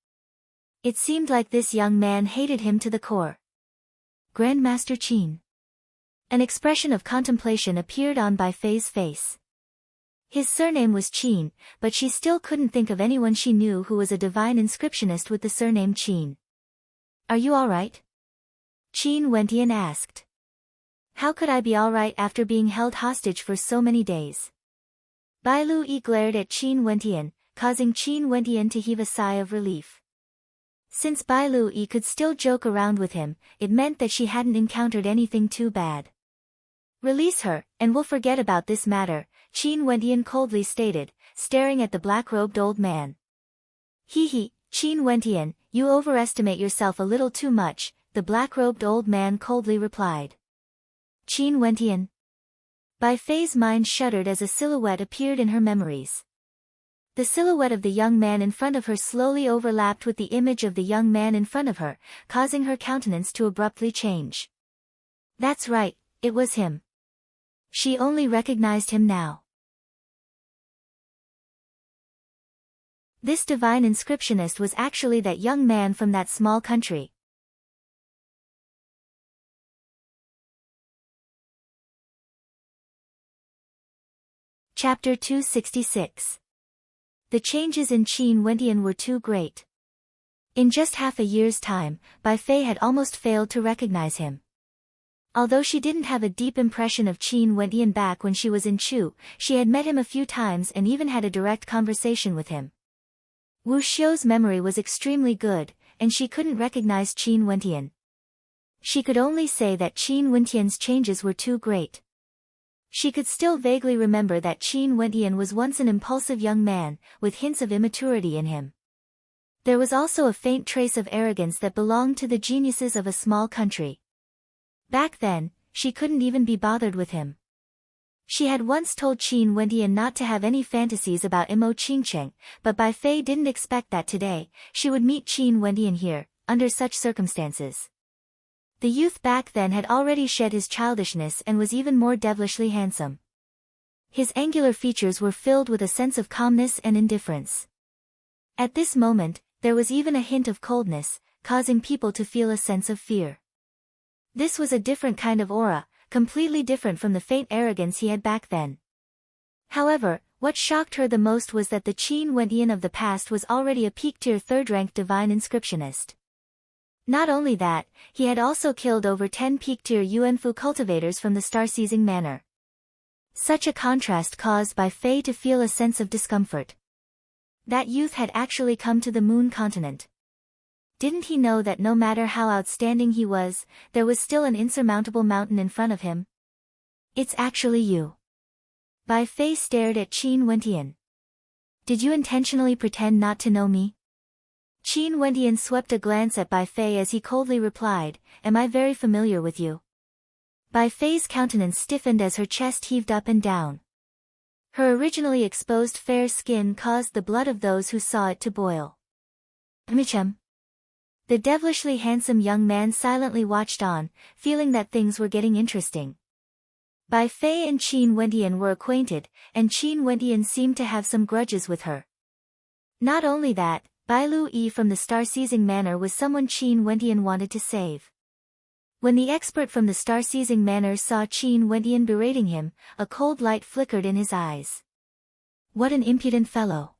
It seemed like this young man hated him to the core. Grandmaster Qin. An expression of contemplation appeared on Bai Fei's face. His surname was Qin, but she still couldn't think of anyone she knew who was a divine inscriptionist with the surname Qin. Are you alright? Qin Wentian asked. How could I be alright after being held hostage for so many days? Bai Lu-yi glared at Qin Wentian, causing Qin Wentian to heave a sigh of relief. Since Bai Lu-yi could still joke around with him, it meant that she hadn't encountered anything too bad. Release her, and we'll forget about this matter, Qin Wentian coldly stated, staring at the black-robed old man. Qin Wentian, you overestimate yourself a little too much, the black-robed old man coldly replied. Qin Wentian. Bai Fei's mind shuddered as a silhouette appeared in her memories. The silhouette of the young man in front of her slowly overlapped with the image of the young man in front of her, causing her countenance to abruptly change. That's right, it was him. She only recognized him now. This divine inscriptionist was actually that young man from that small country. Chapter 266. The changes in Qin Wentian were too great. In just half a year's time, Bai Fei had almost failed to recognize him. Although she didn't have a deep impression of Qin Wentian back when she was in Chu, she had met him a few times and even had a direct conversation with him. Wu Xiu's memory was extremely good, and she couldn't recognize Qin Wentian. She could only say that Qin Wentian's changes were too great. She could still vaguely remember that Qin Wentian was once an impulsive young man, with hints of immaturity in him. There was also a faint trace of arrogance that belonged to the geniuses of a small country. Back then, she couldn't even be bothered with him. She had once told Qin Wentian not to have any fantasies about Imo Qingcheng, but Bai Fei didn't expect that today she would meet Qin Wentian here, under such circumstances. The youth back then had already shed his childishness and was even more devilishly handsome. His angular features were filled with a sense of calmness and indifference. At this moment, there was even a hint of coldness, causing people to feel a sense of fear. This was a different kind of aura, completely different from the faint arrogance he had back then. However, what shocked her the most was that the Qin Wentian of the past was already a peak-tier third-ranked divine inscriptionist. Not only that, he had also killed over 10 peak-tier Yuanfu cultivators from the star-seizing manor. Such a contrast caused Bai Fei to feel a sense of discomfort. That youth had actually come to the moon continent. Didn't he know that no matter how outstanding he was, there was still an insurmountable mountain in front of him? It's actually you. Bai Fei stared at Qin Wentian. Did you intentionally pretend not to know me? Qin Wentian swept a glance at Bai Fei as he coldly replied, Am I very familiar with you? Bai Fei's countenance stiffened as her chest heaved up and down. Her originally exposed fair skin caused the blood of those who saw it to boil. Michem. The devilishly handsome young man silently watched on, feeling that things were getting interesting. Bai Fei and Qin Wentian were acquainted, and Qin Wentian seemed to have some grudges with her. Not only that, Bai Lu-yi from the star-seizing manor was someone Qin Wentian wanted to save. When the expert from the star-seizing manor saw Qin Wentian berating him, a cold light flickered in his eyes. What an impudent fellow.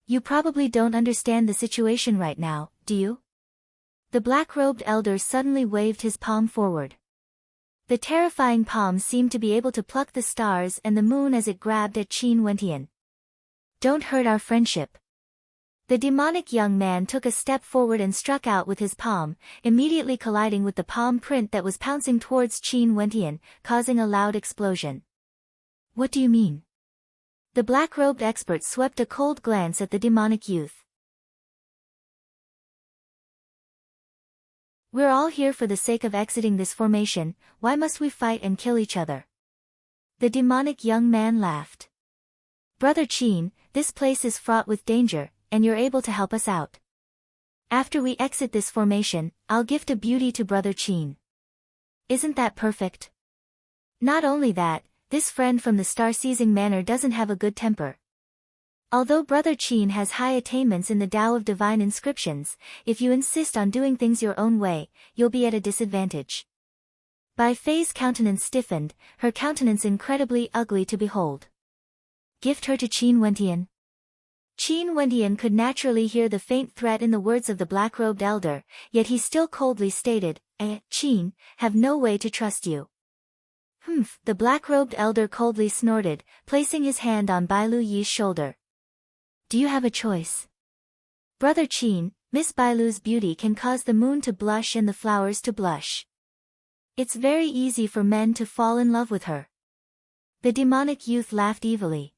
You probably don't understand the situation right now, do you? The black-robed elder suddenly waved his palm forward. The terrifying palm seemed to be able to pluck the stars and the moon as it grabbed at Qin Wentian. Don't hurt our friendship. The demonic young man took a step forward and struck out with his palm, immediately colliding with the palm print that was pouncing towards Qin Wentian, causing a loud explosion. What do you mean? The black-robed expert swept a cold glance at the demonic youth. We're all here for the sake of exiting this formation, why must we fight and kill each other? The demonic young man laughed. Brother Qin, this place is fraught with danger, and you're able to help us out. After we exit this formation, I'll gift a beauty to Brother Qin. Isn't that perfect? Not only that, this friend from the star-seizing manor doesn't have a good temper, Although Brother Qin has high attainments in the Tao of Divine Inscriptions, if you insist on doing things your own way, you'll be at a disadvantage. Bai Fei's countenance stiffened, her countenance incredibly ugly to behold. Gift her to Qin Wentian. Qin Wentian could naturally hear the faint threat in the words of the black-robed elder, yet he still coldly stated, Qin, have no way to trust you. Humph, the black-robed elder coldly snorted, placing his hand on Bai Lu Yi's shoulder. Do you have a choice? Brother Qin, Miss Bai Lu's beauty can cause the moon to blush and the flowers to blush. It's very easy for men to fall in love with her. The demonic youth laughed evilly.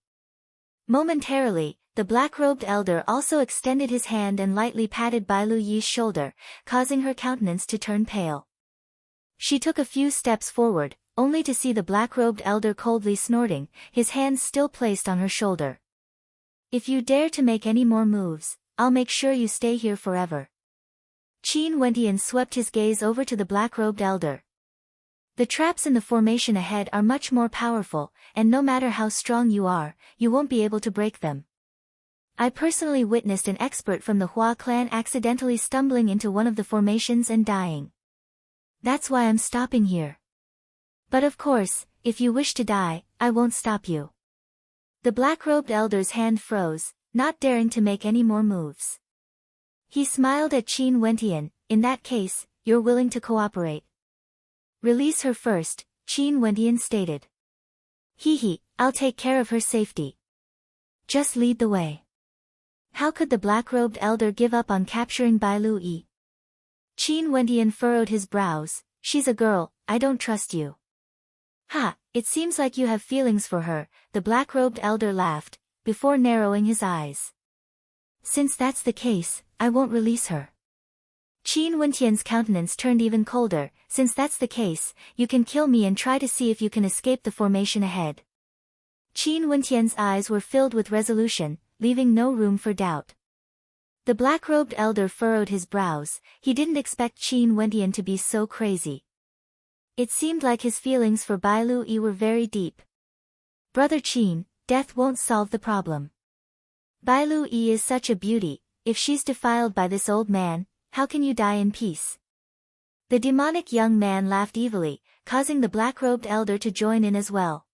Momentarily, the black-robed elder also extended his hand and lightly patted Bai Lu Yi's shoulder, causing her countenance to turn pale. She took a few steps forward, only to see the black-robed elder coldly snorting, his hands still placed on her shoulder. If you dare to make any more moves, I'll make sure you stay here forever. Qin Wentian swept his gaze over to the black-robed elder. The traps in the formation ahead are much more powerful, and no matter how strong you are, you won't be able to break them. I personally witnessed an expert from the Hua clan accidentally stumbling into one of the formations and dying. That's why I'm stopping here. But of course, if you wish to die, I won't stop you. The black-robed elder's hand froze, not daring to make any more moves. He smiled at Qin Wentian. In that case, you're willing to cooperate. Release her first, Qin Wentian stated. Hee, I'll take care of her safety. Just lead the way. How could the black-robed elder give up on capturing Bai Lu Yi? Qin Wentian furrowed his brows. She's a girl, I don't trust you. Ha, it seems like you have feelings for her, the black-robed elder laughed, before narrowing his eyes. Since that's the case, I won't release her. Qin Wentian's countenance turned even colder. Since that's the case, you can kill me and try to see if you can escape the formation ahead. Qin Wentian's eyes were filled with resolution, leaving no room for doubt. The black-robed elder furrowed his brows. He didn't expect Qin Wentian to be so crazy. It seemed like his feelings for Bai Lu Yi were very deep. Brother Qin, death won't solve the problem. Bai Lu Yi is such a beauty. If she's defiled by this old man, how can you die in peace? The demonic young man laughed evilly, causing the black-robed elder to join in as well.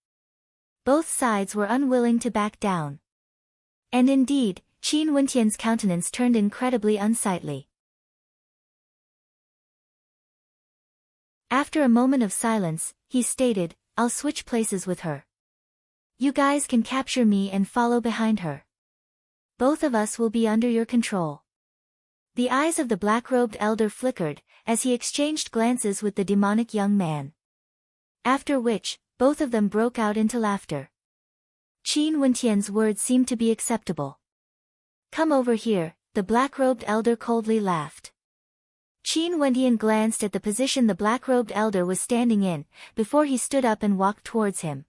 Both sides were unwilling to back down. And indeed, Qin Wentian's countenance turned incredibly unsightly. After a moment of silence, he stated, I'll switch places with her. You guys can capture me and follow behind her. Both of us will be under your control. The eyes of the black-robed elder flickered, as he exchanged glances with the demonic young man. After which, both of them broke out into laughter. Qin Wentian's words seemed to be acceptable. Come over here, the black-robed elder coldly laughed. Qin Wentian glanced at the position the black-robed elder was standing in, before he stood up and walked towards him.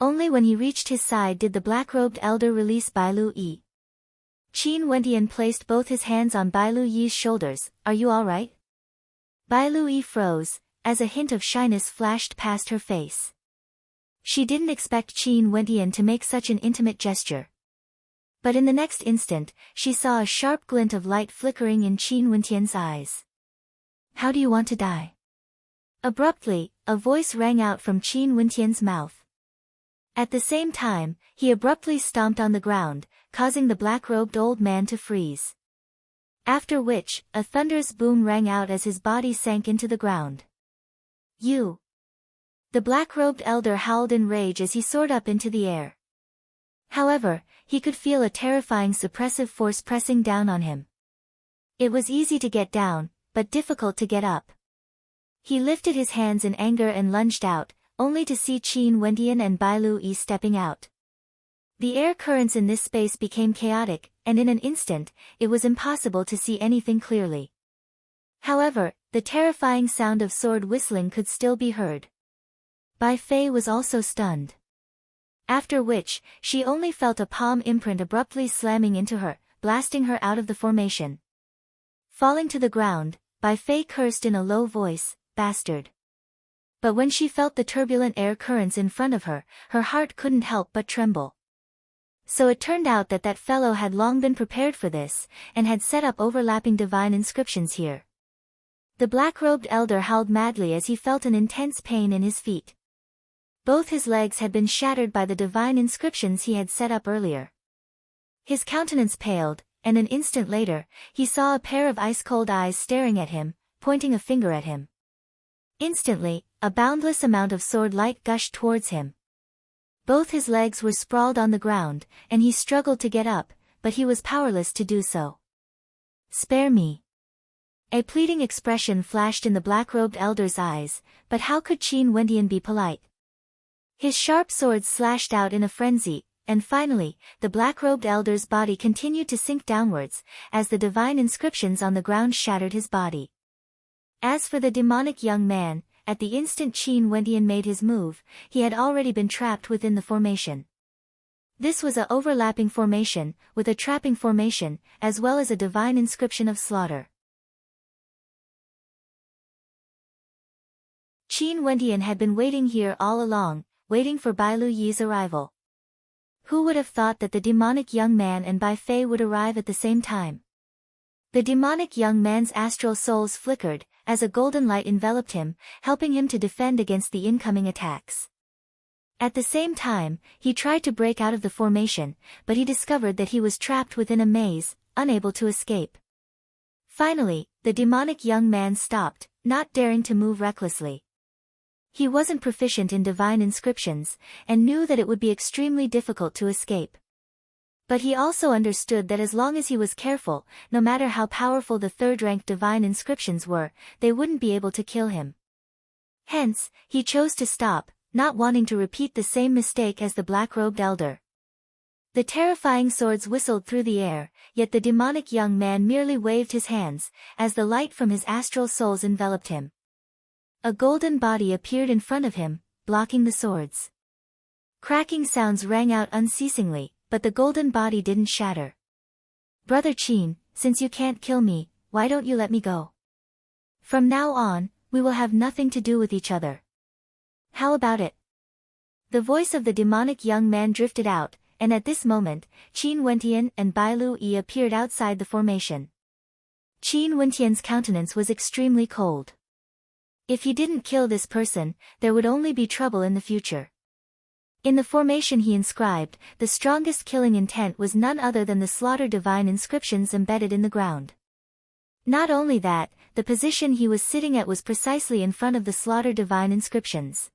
Only when he reached his side did the black-robed elder release Bai Lu Yi. Qin Wentian placed both his hands on Bai Lu Yi's shoulders. Are you all right? Bai Lu Yi froze, as a hint of shyness flashed past her face. She didn't expect Qin Wentian to make such an intimate gesture. But in the next instant, she saw a sharp glint of light flickering in Qin Wentian's eyes. How do you want to die? Abruptly, a voice rang out from Qin Wentian's mouth. At the same time, he abruptly stomped on the ground, causing the black-robed old man to freeze. After which, a thunderous boom rang out as his body sank into the ground. You! The black-robed elder howled in rage as he soared up into the air. However, he could feel a terrifying suppressive force pressing down on him. It was easy to get down, but difficult to get up. He lifted his hands in anger and lunged out, only to see Qin Wentian and Bai Lu Yi stepping out. The air currents in this space became chaotic, and in an instant, it was impossible to see anything clearly. However, the terrifying sound of sword whistling could still be heard. Bai Fei was also stunned. After which, she only felt a palm imprint abruptly slamming into her, blasting her out of the formation. Falling to the ground, Bai Fei cursed in a low voice, "Bastard." But when she felt the turbulent air currents in front of her, her heart couldn't help but tremble. So it turned out that that fellow had long been prepared for this, and had set up overlapping divine inscriptions here. The black-robed elder howled madly as he felt an intense pain in his feet. Both his legs had been shattered by the divine inscriptions he had set up earlier. His countenance paled, and an instant later, he saw a pair of ice-cold eyes staring at him, pointing a finger at him. Instantly, a boundless amount of sword light gushed towards him. Both his legs were sprawled on the ground, and he struggled to get up, but he was powerless to do so. "Spare me." A pleading expression flashed in the black-robed elder's eyes, but how could Qin Wendian be polite? His sharp sword slashed out in a frenzy, and finally, the black-robed elder's body continued to sink downwards, as the divine inscriptions on the ground shattered his body. As for the demonic young man, at the instant Qin Wendian made his move, he had already been trapped within the formation. This was a overlapping formation, with a trapping formation, as well as a divine inscription of slaughter. Qin Wendian had been waiting here all along, waiting for Bai Lu Yi's arrival. Who would have thought that the demonic young man and Bai Fei would arrive at the same time? The demonic young man's astral souls flickered, as a golden light enveloped him, helping him to defend against the incoming attacks. At the same time, he tried to break out of the formation, but he discovered that he was trapped within a maze, unable to escape. Finally, the demonic young man stopped, not daring to move recklessly. He wasn't proficient in divine inscriptions, and knew that it would be extremely difficult to escape. But he also understood that as long as he was careful, no matter how powerful the third-rank divine inscriptions were, they wouldn't be able to kill him. Hence, he chose to stop, not wanting to repeat the same mistake as the black-robed elder. The terrifying swords whistled through the air, yet the demonic young man merely waved his hands, as the light from his astral souls enveloped him. A golden body appeared in front of him, blocking the swords. Cracking sounds rang out unceasingly, but the golden body didn't shatter. "Brother Qin, since you can't kill me, why don't you let me go? From now on, we will have nothing to do with each other. How about it?" The voice of the demonic young man drifted out, and at this moment, Qin Wendian and Bai Lu Yi appeared outside the formation. Qin Wendian's countenance was extremely cold. If he didn't kill this person, there would only be trouble in the future. In the formation he inscribed, the strongest killing intent was none other than the slaughter divine inscriptions embedded in the ground. Not only that, the position he was sitting at was precisely in front of the slaughter divine inscriptions.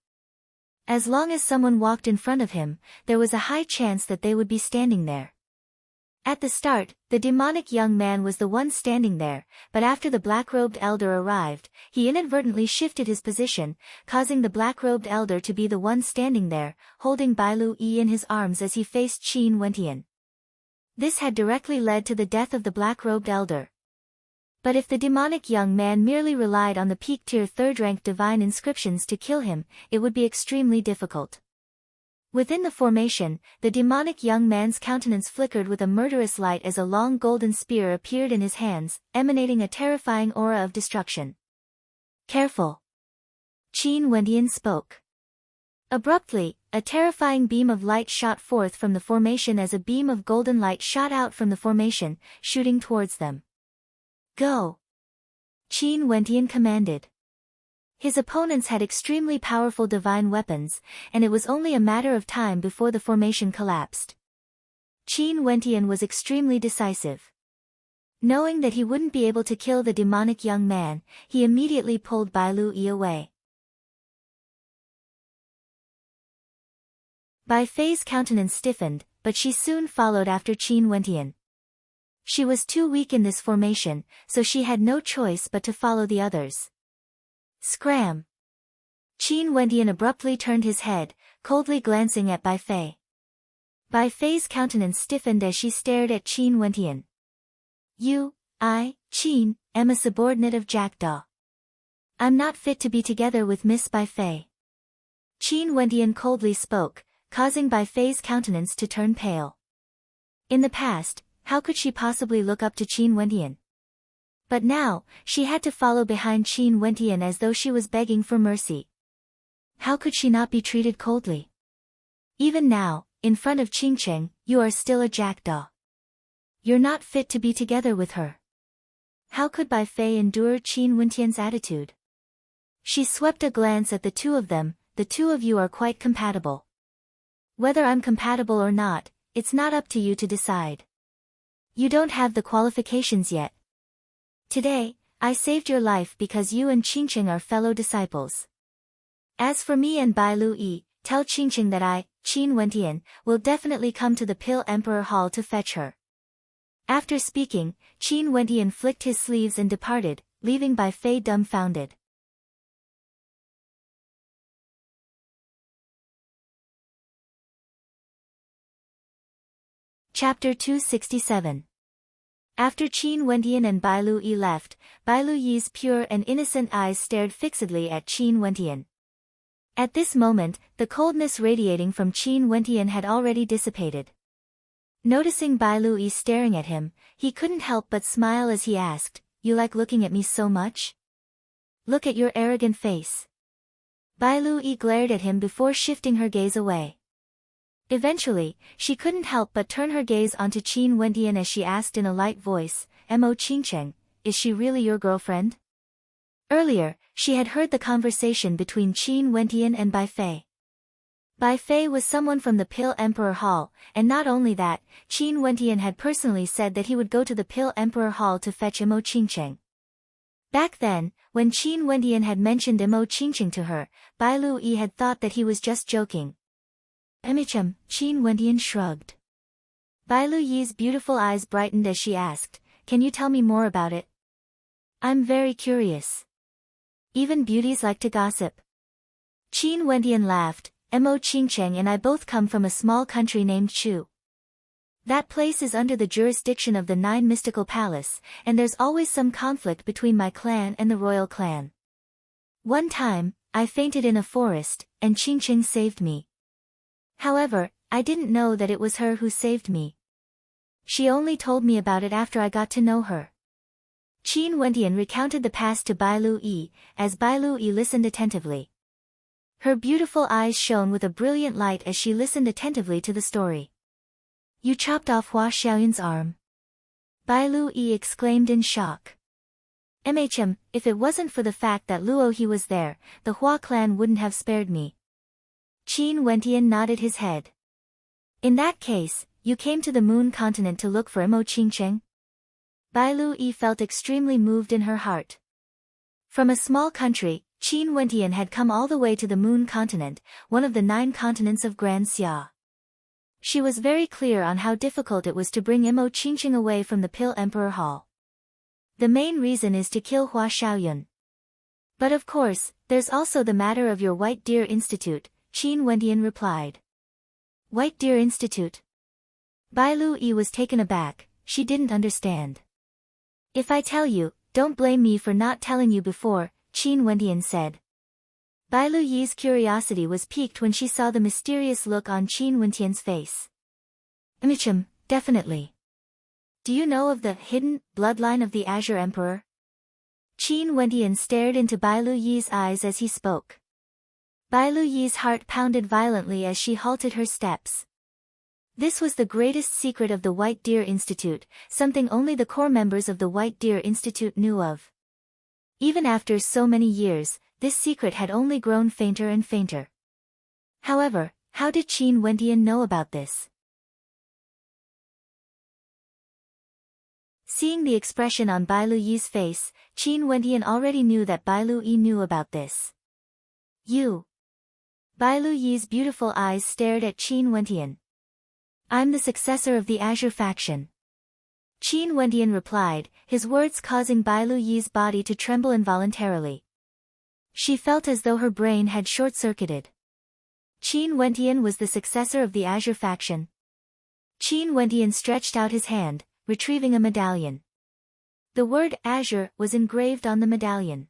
As long as someone walked in front of him, there was a high chance that they would be standing there. At the start, the demonic young man was the one standing there, but after the black-robed elder arrived, he inadvertently shifted his position, causing the black-robed elder to be the one standing there, holding Bai Lu Yi in his arms as he faced Qin Wendian. This had directly led to the death of the black-robed elder. But if the demonic young man merely relied on the peak-tier third-rank divine inscriptions to kill him, it would be extremely difficult. Within the formation, the demonic young man's countenance flickered with a murderous light as a long golden spear appeared in his hands, emanating a terrifying aura of destruction. "Careful!" Qin Wendian spoke. Abruptly, a terrifying beam of light shot forth from the formation as a beam of golden light shot out from the formation, shooting towards them. "Go!" Qin Wendian commanded. His opponents had extremely powerful divine weapons, and it was only a matter of time before the formation collapsed. Qin Wendian was extremely decisive. Knowing that he wouldn't be able to kill the demonic young man, he immediately pulled Bai Lu Yi away. Bai Fei's countenance stiffened, but she soon followed after Qin Wendian. She was too weak in this formation, so she had no choice but to follow the others. Scram! Qin Wendian abruptly turned his head, coldly glancing at Bai Fei. Bai Fei's countenance stiffened as she stared at Qin Wendian. Qin, am a subordinate of Jackdaw. I'm not fit to be together with Miss Bai Fei." Qin Wendian coldly spoke, causing Bai Fei's countenance to turn pale. In the past, how could she possibly look up to Qin Wendian? But now, she had to follow behind Qin Wendian as though she was begging for mercy. How could she not be treated coldly? Even now, in front of Qingqing, you are still a jackdaw. You're not fit to be together with her. How could Bai Fei endure Qin Wentian's attitude? She swept a glance at the two of them. The two of you are quite compatible. Whether I'm compatible or not, it's not up to you to decide. You don't have the qualifications yet. Today, I saved your life because you and Qingqing are fellow disciples. As for me and Bai Lu, tell Qingqing that I, Qin Wentian, will definitely come to the Pill Emperor Hall to fetch her. After speaking, Qin Wentian flicked his sleeves and departed, leaving Bai Fei dumbfounded. Chapter 267. After Qin Wentian and Bai Lu left, Bai Lu's pure and innocent eyes stared fixedly at Qin Wentian. At this moment, the coldness radiating from Qin Wentian had already dissipated. Noticing Bai Lu staring at him, he couldn't help but smile as he asked, "You like looking at me so much? Look at your arrogant face." Bai Lu glared at him before shifting her gaze away. Eventually, she couldn't help but turn her gaze onto Qin Wentian as she asked in a light voice, "Mo Qingqing, is she really your girlfriend?" Earlier, she had heard the conversation between Qin Wentian and Bai Fei. Bai Fei was someone from the Pill Emperor Hall, and not only that, Qin Wentian had personally said that he would go to the Pill Emperor Hall to fetch Mo Qingqing. Back then, when Qin Wentian had mentioned Mo Qingqing to her, Bai Lu had thought that he was just joking. Qin Wentian shrugged. Bai Lu's beautiful eyes brightened as she asked, "Can you tell me more about it? I'm very curious. Even beauties like to gossip." Qin Wentian laughed, "Mo Qingqing and I both come from a small country named Chu. That place is under the jurisdiction of the 9 Mystical Palace, and there's always some conflict between my clan and the royal clan. One time, I fainted in a forest, and Qingqing saved me. However, I didn't know that it was her who saved me. She only told me about it after I got to know her." Qin Wentian recounted the past to Bai Lu, as Bai Lu listened attentively. Her beautiful eyes shone with a brilliant light as she listened attentively to the story. "You chopped off Hua Xiaoyun's arm?" Bai Lu exclaimed in shock. If it wasn't for the fact that Luo he was there, the Hua clan wouldn't have spared me." Qin Wentian nodded his head. "In that case, you came to the Moon continent to look for Mo Qingqing?" Bai Lu felt extremely moved in her heart. From a small country, Qin Wentian had come all the way to the Moon continent, one of the 9 continents of Grand Xia. She was very clear on how difficult it was to bring Mo Qingqing away from the Pill Emperor Hall. "The main reason is to kill Hua Xiaoyun. But of course, there's also the matter of your White Deer Institute," Qin Wentian replied. "White Deer Institute?" Bai Lu was taken aback, she didn't understand. "If I tell you, don't blame me for not telling you before," Qin Wentian said. Bai Lu's curiosity was piqued when she saw the mysterious look on Qin Wentian's face. Definitely. Do you know of the hidden bloodline of the Azure Emperor?" Qin Wentian stared into Bai Lu's eyes as he spoke. Bai Lu's heart pounded violently as she halted her steps. This was the greatest secret of the White Deer Institute, something only the core members of the White Deer Institute knew of. Even after so many years, this secret had only grown fainter and fainter. However, how did Qin Wentian know about this? Seeing the expression on Bai Lu's face, Qin Wentian already knew that Bai Lu knew about this. "You?" Bai Lu's beautiful eyes stared at Qin Wentian. "I'm the successor of the Azure faction." Qin Wentian replied, his words causing Bai Lu's body to tremble involuntarily. She felt as though her brain had short-circuited. Qin Wentian was the successor of the Azure faction. Qin Wentian stretched out his hand, retrieving a medallion. The word Azure was engraved on the medallion.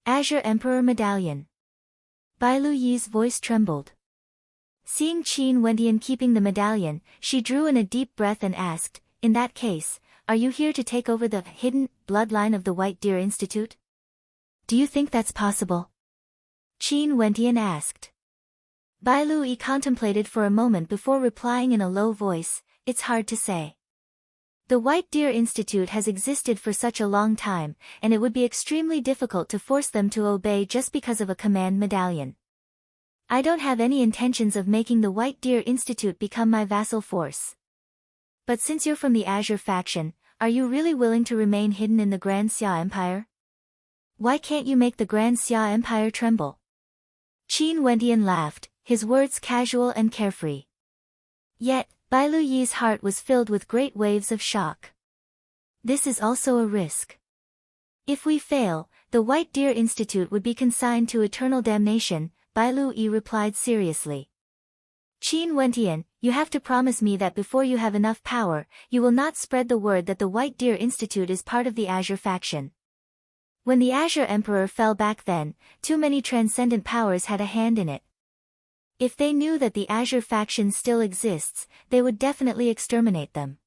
Azure Emperor Medallion. Bai Lu's voice trembled. Seeing Qin Wentian keeping the medallion, she drew in a deep breath and asked, "In that case, are you here to take over the hidden bloodline of the White Deer Institute? Do you think that's possible?" Qin Wentian asked. Bai Lui contemplated for a moment before replying in a low voice, "It's hard to say. The White Deer Institute has existed for such a long time, and it would be extremely difficult to force them to obey just because of a command medallion. I don't have any intentions of making the White Deer Institute become my vassal force. But since you're from the Azure faction, are you really willing to remain hidden in the Grand Xia Empire? Why can't you make the Grand Xia Empire tremble?" Qin Wendian laughed, his words casual and carefree. Yet, Bai Luyi's heart was filled with great waves of shock. This is also a risk. If we fail, the White Deer Institute would be consigned to eternal damnation, Bai Luyi replied seriously. Qin Wendian, you have to promise me that before you have enough power, you will not spread the word that the White Deer Institute is part of the Azure faction. When the Azure Emperor fell back then, too many transcendent powers had a hand in it. If they knew that the Azure faction still exists, they would definitely exterminate them.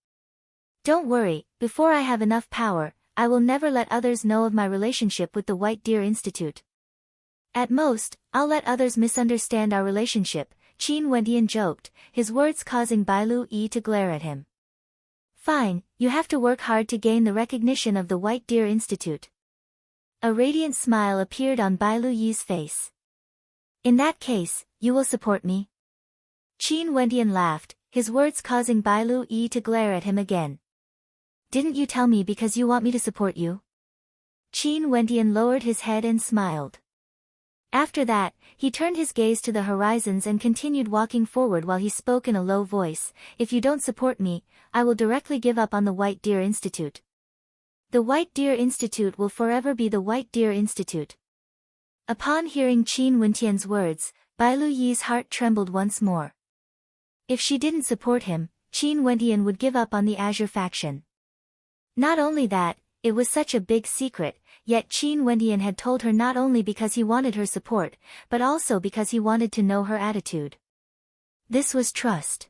Don't worry, before I have enough power, I will never let others know of my relationship with the White Deer Institute. At most, I'll let others misunderstand our relationship, Qin Wendian joked, his words causing Bai Luyi to glare at him. Fine, you have to work hard to gain the recognition of the White Deer Institute. A radiant smile appeared on Bai Luyi's face. In that case, you will support me? Qin Wendian laughed, his words causing Bai Luyi to glare at him again. Didn't you tell me because you want me to support you? Qin Wendian lowered his head and smiled. After that, he turned his gaze to the horizons and continued walking forward while he spoke in a low voice, "If you don't support me, I will directly give up on the White Deer Institute. The White Deer Institute will forever be the White Deer Institute." Upon hearing Qin Wendian's words, Bai Luyi's heart trembled once more. If she didn't support him, Qin Wendian would give up on the Azure faction. Not only that, it was such a big secret, yet Qin Wendian had told her not only because he wanted her support, but also because he wanted to know her attitude. This was trust.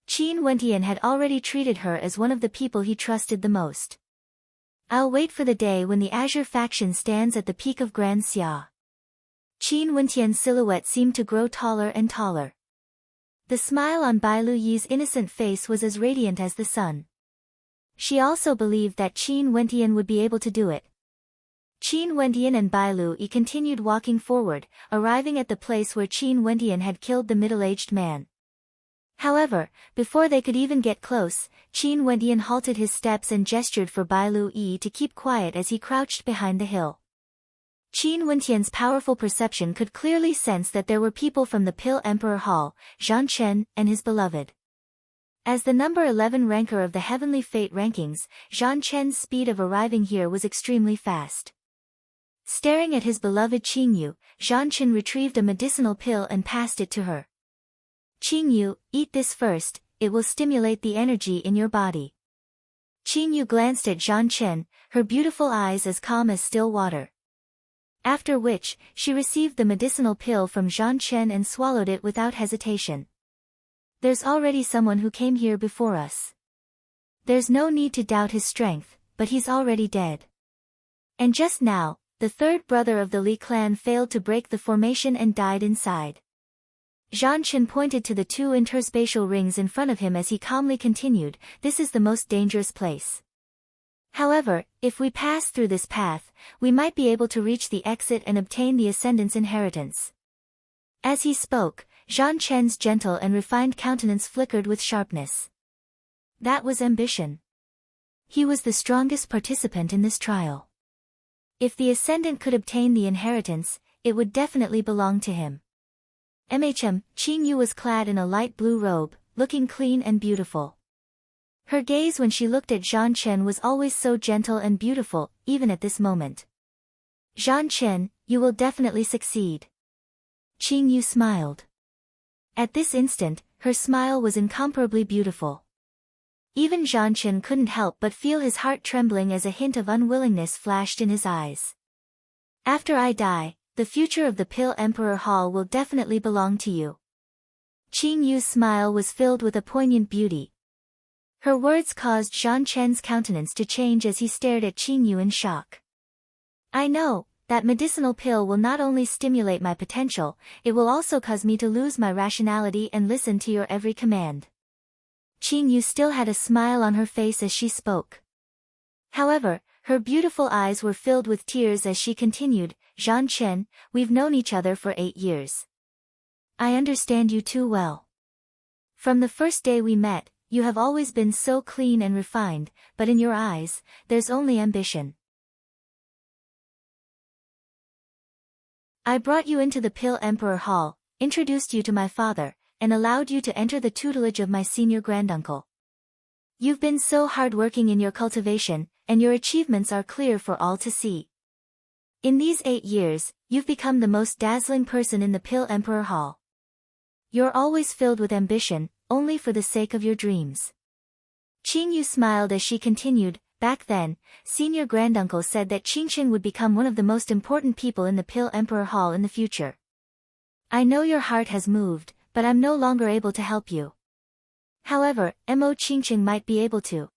Qin Wendian had already treated her as one of the people he trusted the most. I'll wait for the day when the Azure faction stands at the peak of Grand Xia. Qin Wendian's silhouette seemed to grow taller and taller. The smile on Bai Luyi's innocent face was as radiant as the sun. She also believed that Qin Wendian would be able to do it. Qin Wendian and Bai Luyi continued walking forward, arriving at the place where Qin Wendian had killed the middle-aged man. However, before they could even get close, Qin Wendian halted his steps and gestured for Bai Luyi to keep quiet as he crouched behind the hill. Qin Wendian's powerful perception could clearly sense that there were people from the Pill Emperor Hall, Zhang Chen, and his beloved. As the number 11 ranker of the Heavenly Fate rankings, Zhang Chen's speed of arriving here was extremely fast. Staring at his beloved Qingyu, Zhang Chen retrieved a medicinal pill and passed it to her. Qingyu, eat this first, it will stimulate the energy in your body. Qingyu glanced at Zhang Chen, her beautiful eyes as calm as still water. After which, she received the medicinal pill from Zhang Chen and swallowed it without hesitation. There's already someone who came here before us. There's no need to doubt his strength, but he's already dead. And just now, the third brother of the Li clan failed to break the formation and died inside. Zhang Chen pointed to the two interspatial rings in front of him as he calmly continued, "This is the most dangerous place. However, if we pass through this path, we might be able to reach the exit and obtain the Ascendant's inheritance." As he spoke, Zhang Chen's gentle and refined countenance flickered with sharpness. That was ambition. He was the strongest participant in this trial. If the Ascendant could obtain the inheritance, it would definitely belong to him. Qingyu was clad in a light blue robe, looking clean and beautiful. Her gaze when she looked at Zhang Chen was always so gentle and beautiful, even at this moment. "Zhang Chen, you will definitely succeed." Qingyu smiled. At this instant, her smile was incomparably beautiful. Even Zhang Chen couldn't help but feel his heart trembling as a hint of unwillingness flashed in his eyes. "After I die, the future of the Pill Emperor Hall will definitely belong to you." Qingyu's smile was filled with a poignant beauty. Her words caused Zhang Chen's countenance to change as he stared at Qingyu in shock. "I know, that medicinal pill will not only stimulate my potential, it will also cause me to lose my rationality and listen to your every command. Qing Yu still had a smile on her face as she spoke. However, her beautiful eyes were filled with tears as she continued, Zhan Chen, we've known each other for 8 years. I understand you too well. From the first day we met, you have always been so clean and refined, but in your eyes, there's only ambition. I brought you into the Pill Emperor Hall, introduced you to my father, and allowed you to enter the tutelage of my senior granduncle. You've been so hardworking in your cultivation, and your achievements are clear for all to see. In these 8 years, you've become the most dazzling person in the Pill Emperor Hall. You're always filled with ambition, only for the sake of your dreams. Qing Yu smiled as she continued, back then, senior granduncle said that Qingqing would become one of the most important people in the Pill Emperor Hall in the future. I know your heart has moved, but I'm no longer able to help you. However, Mo Qingqing might be able to.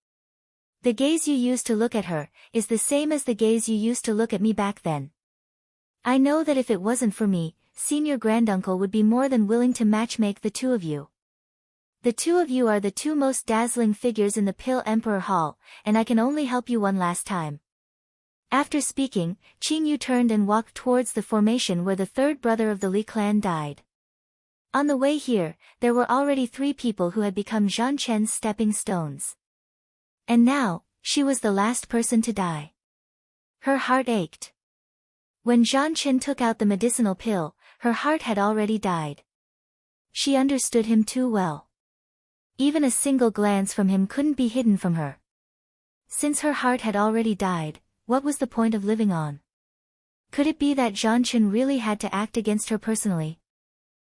The gaze you used to look at her, is the same as the gaze you used to look at me back then. I know that if it wasn't for me, senior granduncle would be more than willing to matchmake the two of you. The two of you are the two most dazzling figures in the Pill Emperor Hall, and I can only help you one last time. After speaking, Qing Yu turned and walked towards the formation where the third brother of the Li clan died. On the way here, there were already 3 people who had become Zhan Chen's stepping stones. And now, she was the last person to die. Her heart ached. When Zhan Chen took out the medicinal pill, her heart had already died. She understood him too well. Even a single glance from him couldn't be hidden from her. Since her heart had already died, what was the point of living on? Could it be that Zhan Chen really had to act against her personally?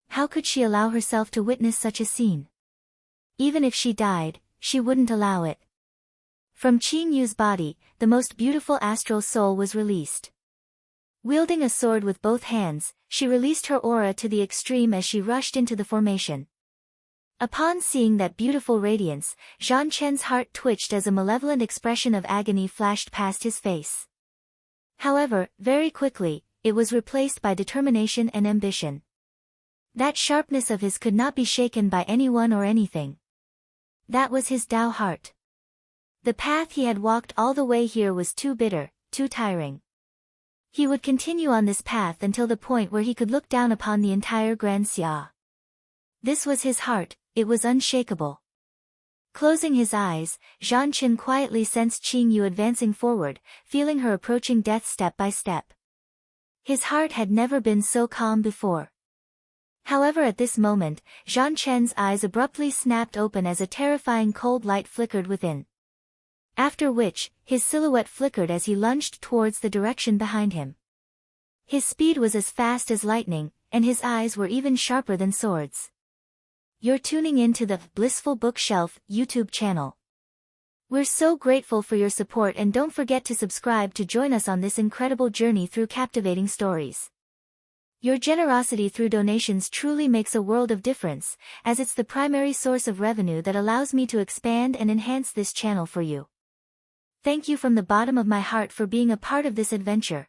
How could she allow herself to witness such a scene? Even if she died, she wouldn't allow it. From Qing Yu's body, the most beautiful astral soul was released. Wielding a sword with both hands, she released her aura to the extreme as she rushed into the formation. Upon seeing that beautiful radiance, Zhan Chen's heart twitched as a malevolent expression of agony flashed past his face. However, very quickly, it was replaced by determination and ambition. That sharpness of his could not be shaken by anyone or anything. That was his Tao heart. The path he had walked all the way here was too bitter, too tiring. He would continue on this path until the point where he could look down upon the entire Grand Xia. This was his heart, it was unshakable. Closing his eyes, Zhan Chen quietly sensed Qing Yu advancing forward, feeling her approaching death step by step. His heart had never been so calm before. However, at this moment, Zhan Chen's eyes abruptly snapped open as a terrifying cold light flickered within. After which, his silhouette flickered as he lunged towards the direction behind him. His speed was as fast as lightning, and his eyes were even sharper than swords. You're tuning in to the Blissful Bookshelf YouTube channel. We're so grateful for your support, and don't forget to subscribe to join us on this incredible journey through captivating stories. Your generosity through donations truly makes a world of difference, as it's the primary source of revenue that allows me to expand and enhance this channel for you. Thank you from the bottom of my heart for being a part of this adventure.